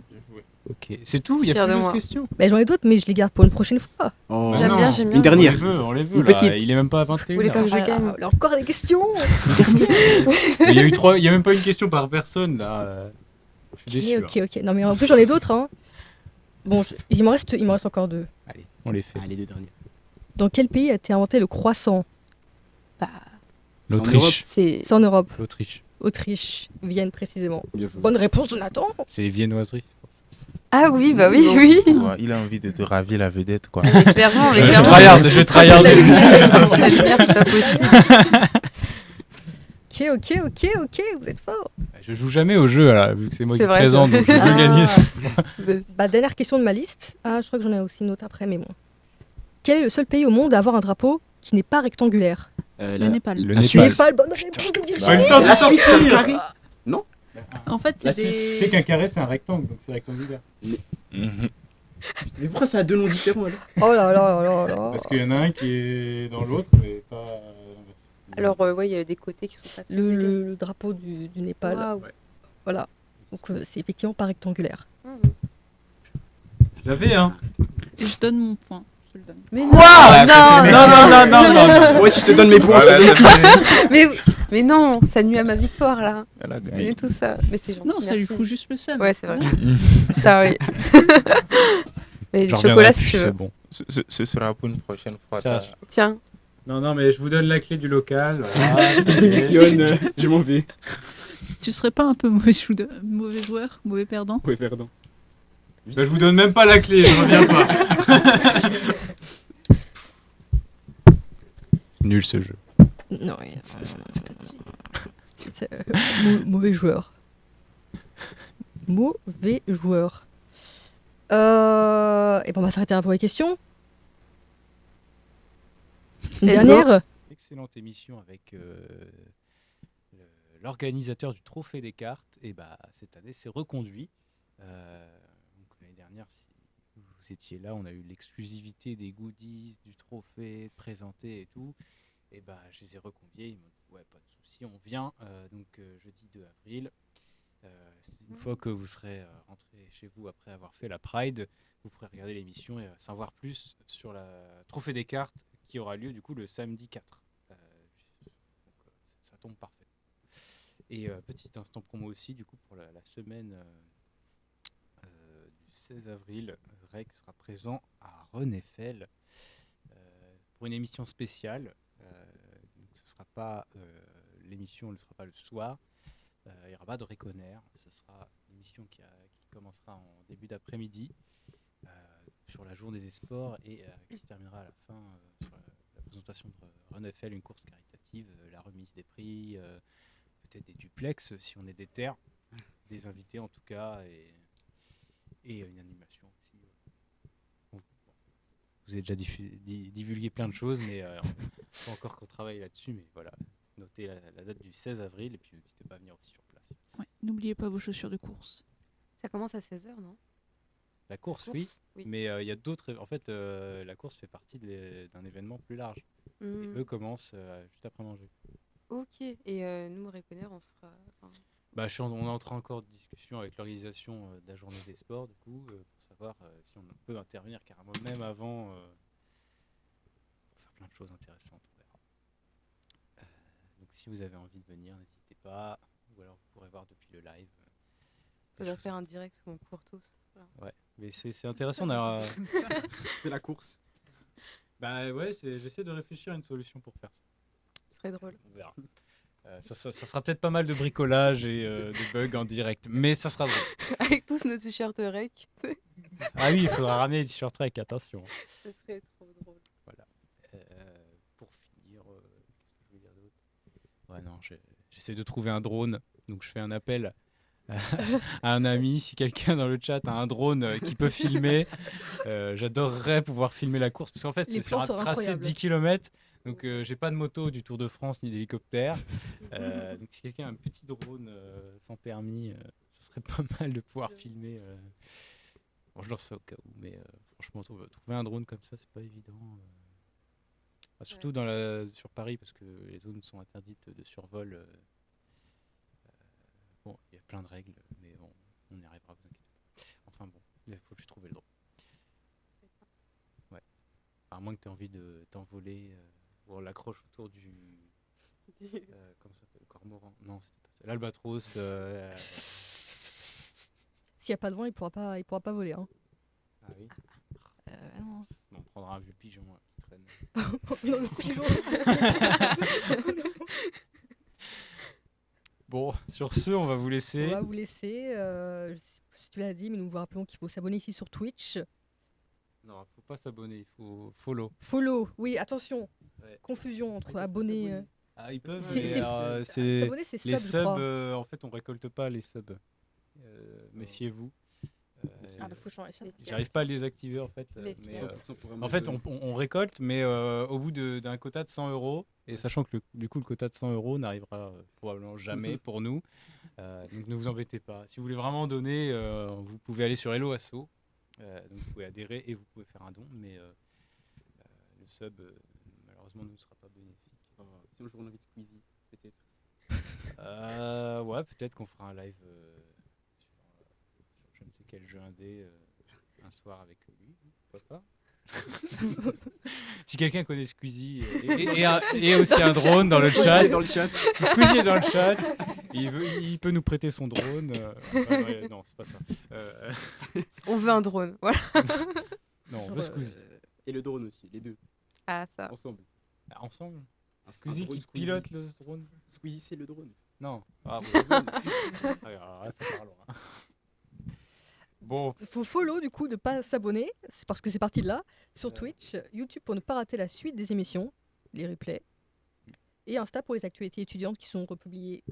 Ok, c'est tout. Il y a Fier plus de d'autres moi. questions. Bah, j'en ai d'autres, mais je les garde pour une prochaine fois. Oh. Bah J'aime non. bien, j'aime bien. Une dernière. On les veut. Une Là. petite. Il est même pas à Vous voulez pas 21h. que je gagne? Il y a encore des questions. Il y a eu il y a même pas une question par personne là. Je suis déçu. Ok. Non, mais en plus, j'en ai d'autres, hein. Bon, il m'en reste encore deux. Allez, on les fait. Ah, les deux dernières. Dans quel pays a été inventé le croissant? Bah, L'Autriche. C'est c'est en Europe. L'Autriche. Autriche, Vienne précisément. Bien joué. Bonne réponse de Nathan. C'est les viennoiseries. ah oui, bah oui, oui. Ouais, il a envie de te ravir la vedette, quoi. Mais clairement, mais Je clairement. tryhard, je tryhard. La lumière, c'est pas possible. Ok, vous êtes fort. Je joue jamais au jeu là, vu que c'est moi C'est qui vrai, présente, c'est donc je peux Ah. gagner. Bah, dernière question de ma liste. Ah, je crois que j'en ai aussi une autre après, mais bon. Quel est le seul pays au monde à avoir un drapeau qui n'est pas rectangulaire? Le Népal. Le La Népal. Suisse. Pas le bonne réponse de Pas Virginie. le temps de La Suisse, c'est un sortir. carré. En fait, La c'est Tu sais des. qu'un carré c'est un rectangle, donc c'est rectangulaire. Mais pourquoi ça a deux noms différents alors? Oh là. Parce qu'il y en a un qui est dans l'autre, mais pas. Alors, ouais, il y a des côtés qui sont pas très égaux. Le drapeau du Népal. Waouh. Voilà. Donc c'est effectivement pas rectangulaire. Je l'avais, hein. Je donne mon point. Je le donne. Mais non, Non. Moi, si je te donne mes points, je te donne. mais non, ça nuit à ma victoire là. Elle a Et gagné. tout ça. Mais c'est gentil. Non, ça lui merci. fout juste le seum. Ouais, c'est vrai. Sorry. Mais du J'en chocolat reviendrai si plus, tu c'est veux. bon. Ce sera pour une prochaine fois. Ça, t'as- Tiens. Non, mais je vous donne la clé du local. Je démissionne, je m'en vais. Tu serais pas un peu mauvais joueur, mauvais perdant? Ouais, perdant. Je vous donne même pas la clé, je reviens pas. Nul ce jeu. Non, c'est, mauvais joueur. Mauvais joueur. Et ben on va s'arrêter là pour les questions. Une Let's go. dernière. Excellente émission avec l'organisateur du Trophée des cartes. Et bah cette année c'est reconduit. Donc l'année dernière, si vous étiez là, on a eu l'exclusivité des goodies, du trophée présenté et tout. Et bah je les ai reconviés. Ils m'ont dit ouais, pas de souci, on vient. Donc jeudi 2 avril. Une fois que vous serez rentré chez vous après avoir fait la Pride, vous pourrez regarder l'émission et savoir plus sur la Trophée des cartes qui aura lieu du coup le samedi 4. Donc ça tombe parfait. Et petit instant promo aussi du coup pour la semaine du 16 avril, Rec sera présent à Reneffel pour une émission spéciale. Donc ce sera pas l'émission ne sera pas le soir. Il n'y aura pas de Réconner, ce sera une émission qui commencera en début d'après-midi sur la journée des sports et qui se terminera à la fin sur la présentation de Reneffel, une course caritative, la remise des prix, peut-être des duplex si on est des terres, des invités en tout cas et une animation aussi. vous avez déjà divulgué plein de choses, mais faut encore qu'on travaille là-dessus. Mais voilà, notez la date du 16 avril et puis n'hésitez pas à venir aussi sur place. Ouais, n'oubliez pas vos chaussures de course. Ça commence à 16h, non? La course, oui, mais il y a d'autres. En fait, la course fait partie d'un événement plus large. Et eux commencent juste après manger. Ok, et nous, Réconner, on sera... Bah, on est en train encore de discussion avec l'organisation de la journée des sports, du coup, pour savoir si on peut intervenir carrément même avant pour faire plein de choses intéressantes. On verra. Donc si vous avez envie de venir, n'hésitez pas, ou alors vous pourrez voir depuis le live. On va faire un direct sur mon cours tous. Voilà. Ouais, mais c'est intéressant d'avoir... Fais la course. Bah ouais, j'essaie de réfléchir à une solution pour faire ça. Ce serait drôle. On verra. Ça sera peut-être pas mal de bricolage et de bugs en direct, mais ça sera drôle. Avec tous nos t-shirts rec. Ah oui, il faudra ramener les t-shirts rec, attention. Ce serait trop drôle. Voilà. Pour finir, qu'est-ce que je veux dire d'autre? Ouais, non, j'essaie de trouver un drone, donc je fais un appel à un ami. Si quelqu'un dans le chat a un drone qui peut filmer, j'adorerais pouvoir filmer la course, parce qu'en fait, c'est sur un tracé de 10 km. Donc j'ai pas de moto du Tour de France ni d'hélicoptère. Donc si quelqu'un a un petit drone sans permis, ce serait pas mal de pouvoir filmer. Bon, je leur sais au cas où, mais franchement, trouver un drone comme ça, c'est pas évident. Surtout sur Paris, parce que les zones sont interdites de survol. Bon, il y a plein de règles, mais bon, on y arrivera, vous inquiétez pas. Enfin bon, il faut juste trouver le drone. Ouais. À moins que tu aies envie de t'envoler... on l'accroche autour du... comment ça s'appelle? Le cormoran? Non, c'était pas ça. L'albatros. S'il n'y a pas de vent, il pourra pas voler. Hein. Ah oui. Non. On prendra un vieux pigeon qui traîne. Non, le pigeon. Bon, sur ce, on va vous laisser. On va vous laisser. Je sais plus si tu l'as dit, mais nous vous rappelons qu'il faut s'abonner ici sur Twitch. Non, il faut pas s'abonner, il faut follow. Follow, oui, attention. Ouais. Confusion entre abonner. Ah, ils peuvent. S'abonner, c'est sub, les je crois. subs, en fait, on récolte pas les subs. Méfiez-vous. Ah, bah faut changer ça. J'arrive pas à le désactiver en fait. En fait, on récolte, mais au bout d'un quota de 100 €, et sachant que du coup, le quota de 100 € n'arrivera probablement jamais pour nous. Donc ne vous embêtez pas. Si vous voulez vraiment donner, vous pouvez aller sur Hello Asso. Donc vous pouvez adhérer et vous pouvez faire un don, mais le sub, malheureusement, ne sera pas bénéfique. Si un jour on invite Squeezie, peut-être. Ouais, peut-être qu'on fera un live sur je ne sais quel jeu indé un soir avec lui, pourquoi pas. Si quelqu'un connaît Squeezie et aussi un drone dans le chat, si Squeezie est dans le chat, il peut nous prêter son drone. Non, c'est pas ça. On veut un drone, voilà. Non, on veut Squeezie. Et le drone aussi, les deux. Ah, ça. Ensemble. Ensemble. Squeezie qui pilote le drone. Squeezie, c'est le drone. Non. Ah, bon. Alors là, ça parlera. Bon. Il faut follow du coup, ne pas s'abonner, c'est parce que c'est parti de là, sur Twitch, YouTube pour ne pas rater la suite des émissions, les replays, et Insta pour les actualités étudiantes qui sont republiées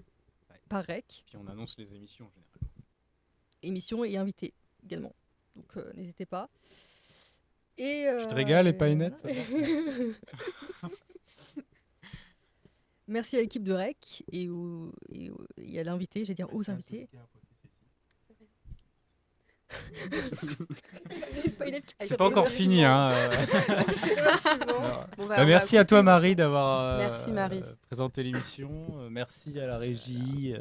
par REC. Puis on annonce les émissions généralement. Émissions et invités également, donc n'hésitez pas. Et, tu te régales, les paillettes Merci à l'équipe de REC et à l'invité, j'allais dire aux invités. C'est pas encore fini, hein. Merci à toi, Marie, d'avoir présenté l'émission. Merci à la régie.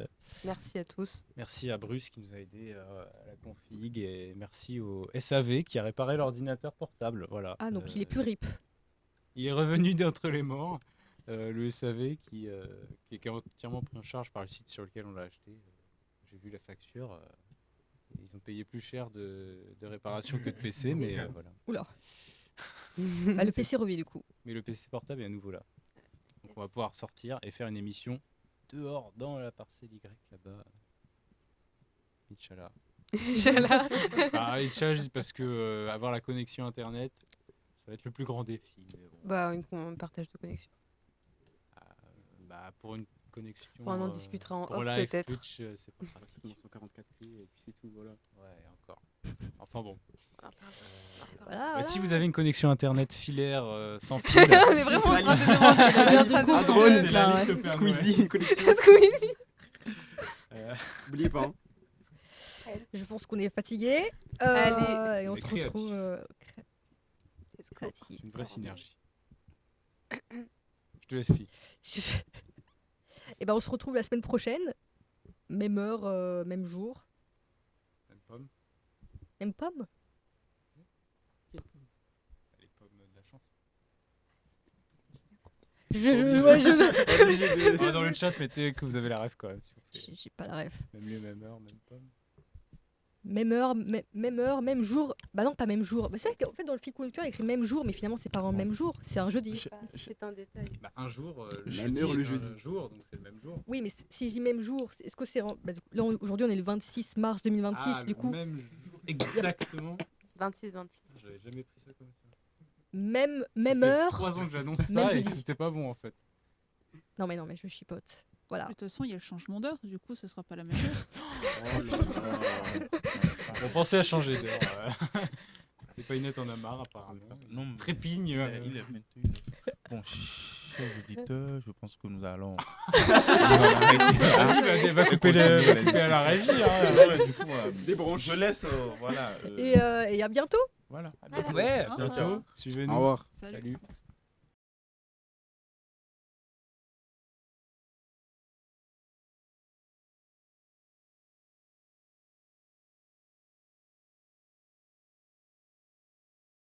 Merci à tous. Merci à Bruce qui nous a aidé à la config et merci au SAV qui a réparé l'ordinateur portable. Voilà. Ah, donc il est plus RIP. Il est revenu d'entre les morts. Le SAV qui est entièrement pris en charge par le site sur lequel on l'a acheté. J'ai vu la facture. Ils ont payé plus cher de réparation que de PC, mais voilà. Oula. Le PC revient du coup. Mais le PC portable est à nouveau là. Donc on va pouvoir sortir et faire une émission dehors, dans la parcelle Y, là-bas. Inch'Allah. Inch'Allah. Inch'Allah, parce que avoir la connexion Internet, ça va être le plus grand défi. Mais bon. Bah, un partage de connexion. Pour une connexion. On en discutera en off live, peut-être. Twitch, c'est pas pratique. 144 et puis c'est tout, voilà. Ouais, encore. Enfin bon. Voilà, Si vous avez une connexion internet filaire sans fil, On est vraiment en train de demander la Un liste. drone, c'est la ouais. liste Squeezie, une connexion. Squeezie. N'oubliez pas. Hein. Je pense qu'on est fatigué. Allez. Et on Mais se créatif. retrouve c'est une vraie synergie. Je te laisse filer. Et ben on se retrouve la semaine prochaine. Même heure, même jour. Même pomme. Même pomme. Les pommes de la chance. Je- Dans le chat, mettez que vous avez la ref quand même. S'il vous plaît. J'ai pas la ref. Même lieu, même heure, même pomme. Même heure, même jour. Bah non, pas même jour. Bah, c'est vrai qu'en fait, dans le fil conducteur, il y a écrit même jour, mais finalement, c'est pas en même jour. C'est un jeudi. C'est un détail. Bah, un jour, le Même jeudi heure, le est un jeudi. jour, donc c'est le même jour. Oui, mais si je dis même jour, est-ce que c'est. Là, aujourd'hui, on est le 26 mars 2026. Du coup, Même jour, exactement. 26. J'avais jamais pris ça comme ça. même Ça fait heure. 3 ans que j'annonce même ça et que jeudi. c'était pas bon en fait. Non, mais je chipote. Voilà. De toute façon, il y a le changement d'heure, du coup, ce sera pas la même chose. On pensait à changer d'heure. Les paillettes en a marre apparemment. Non, mais- Trépigne. Il est 21. Bon, chers auditeurs, je pense que nous allons. Vas-y, va couper à la régie. Ouais, du coup, Des branches. je laisse, voilà. Et à bientôt. Voilà. Ouais, à Au bientôt. revoir. Suivez-nous. Au revoir. Salut. Salut.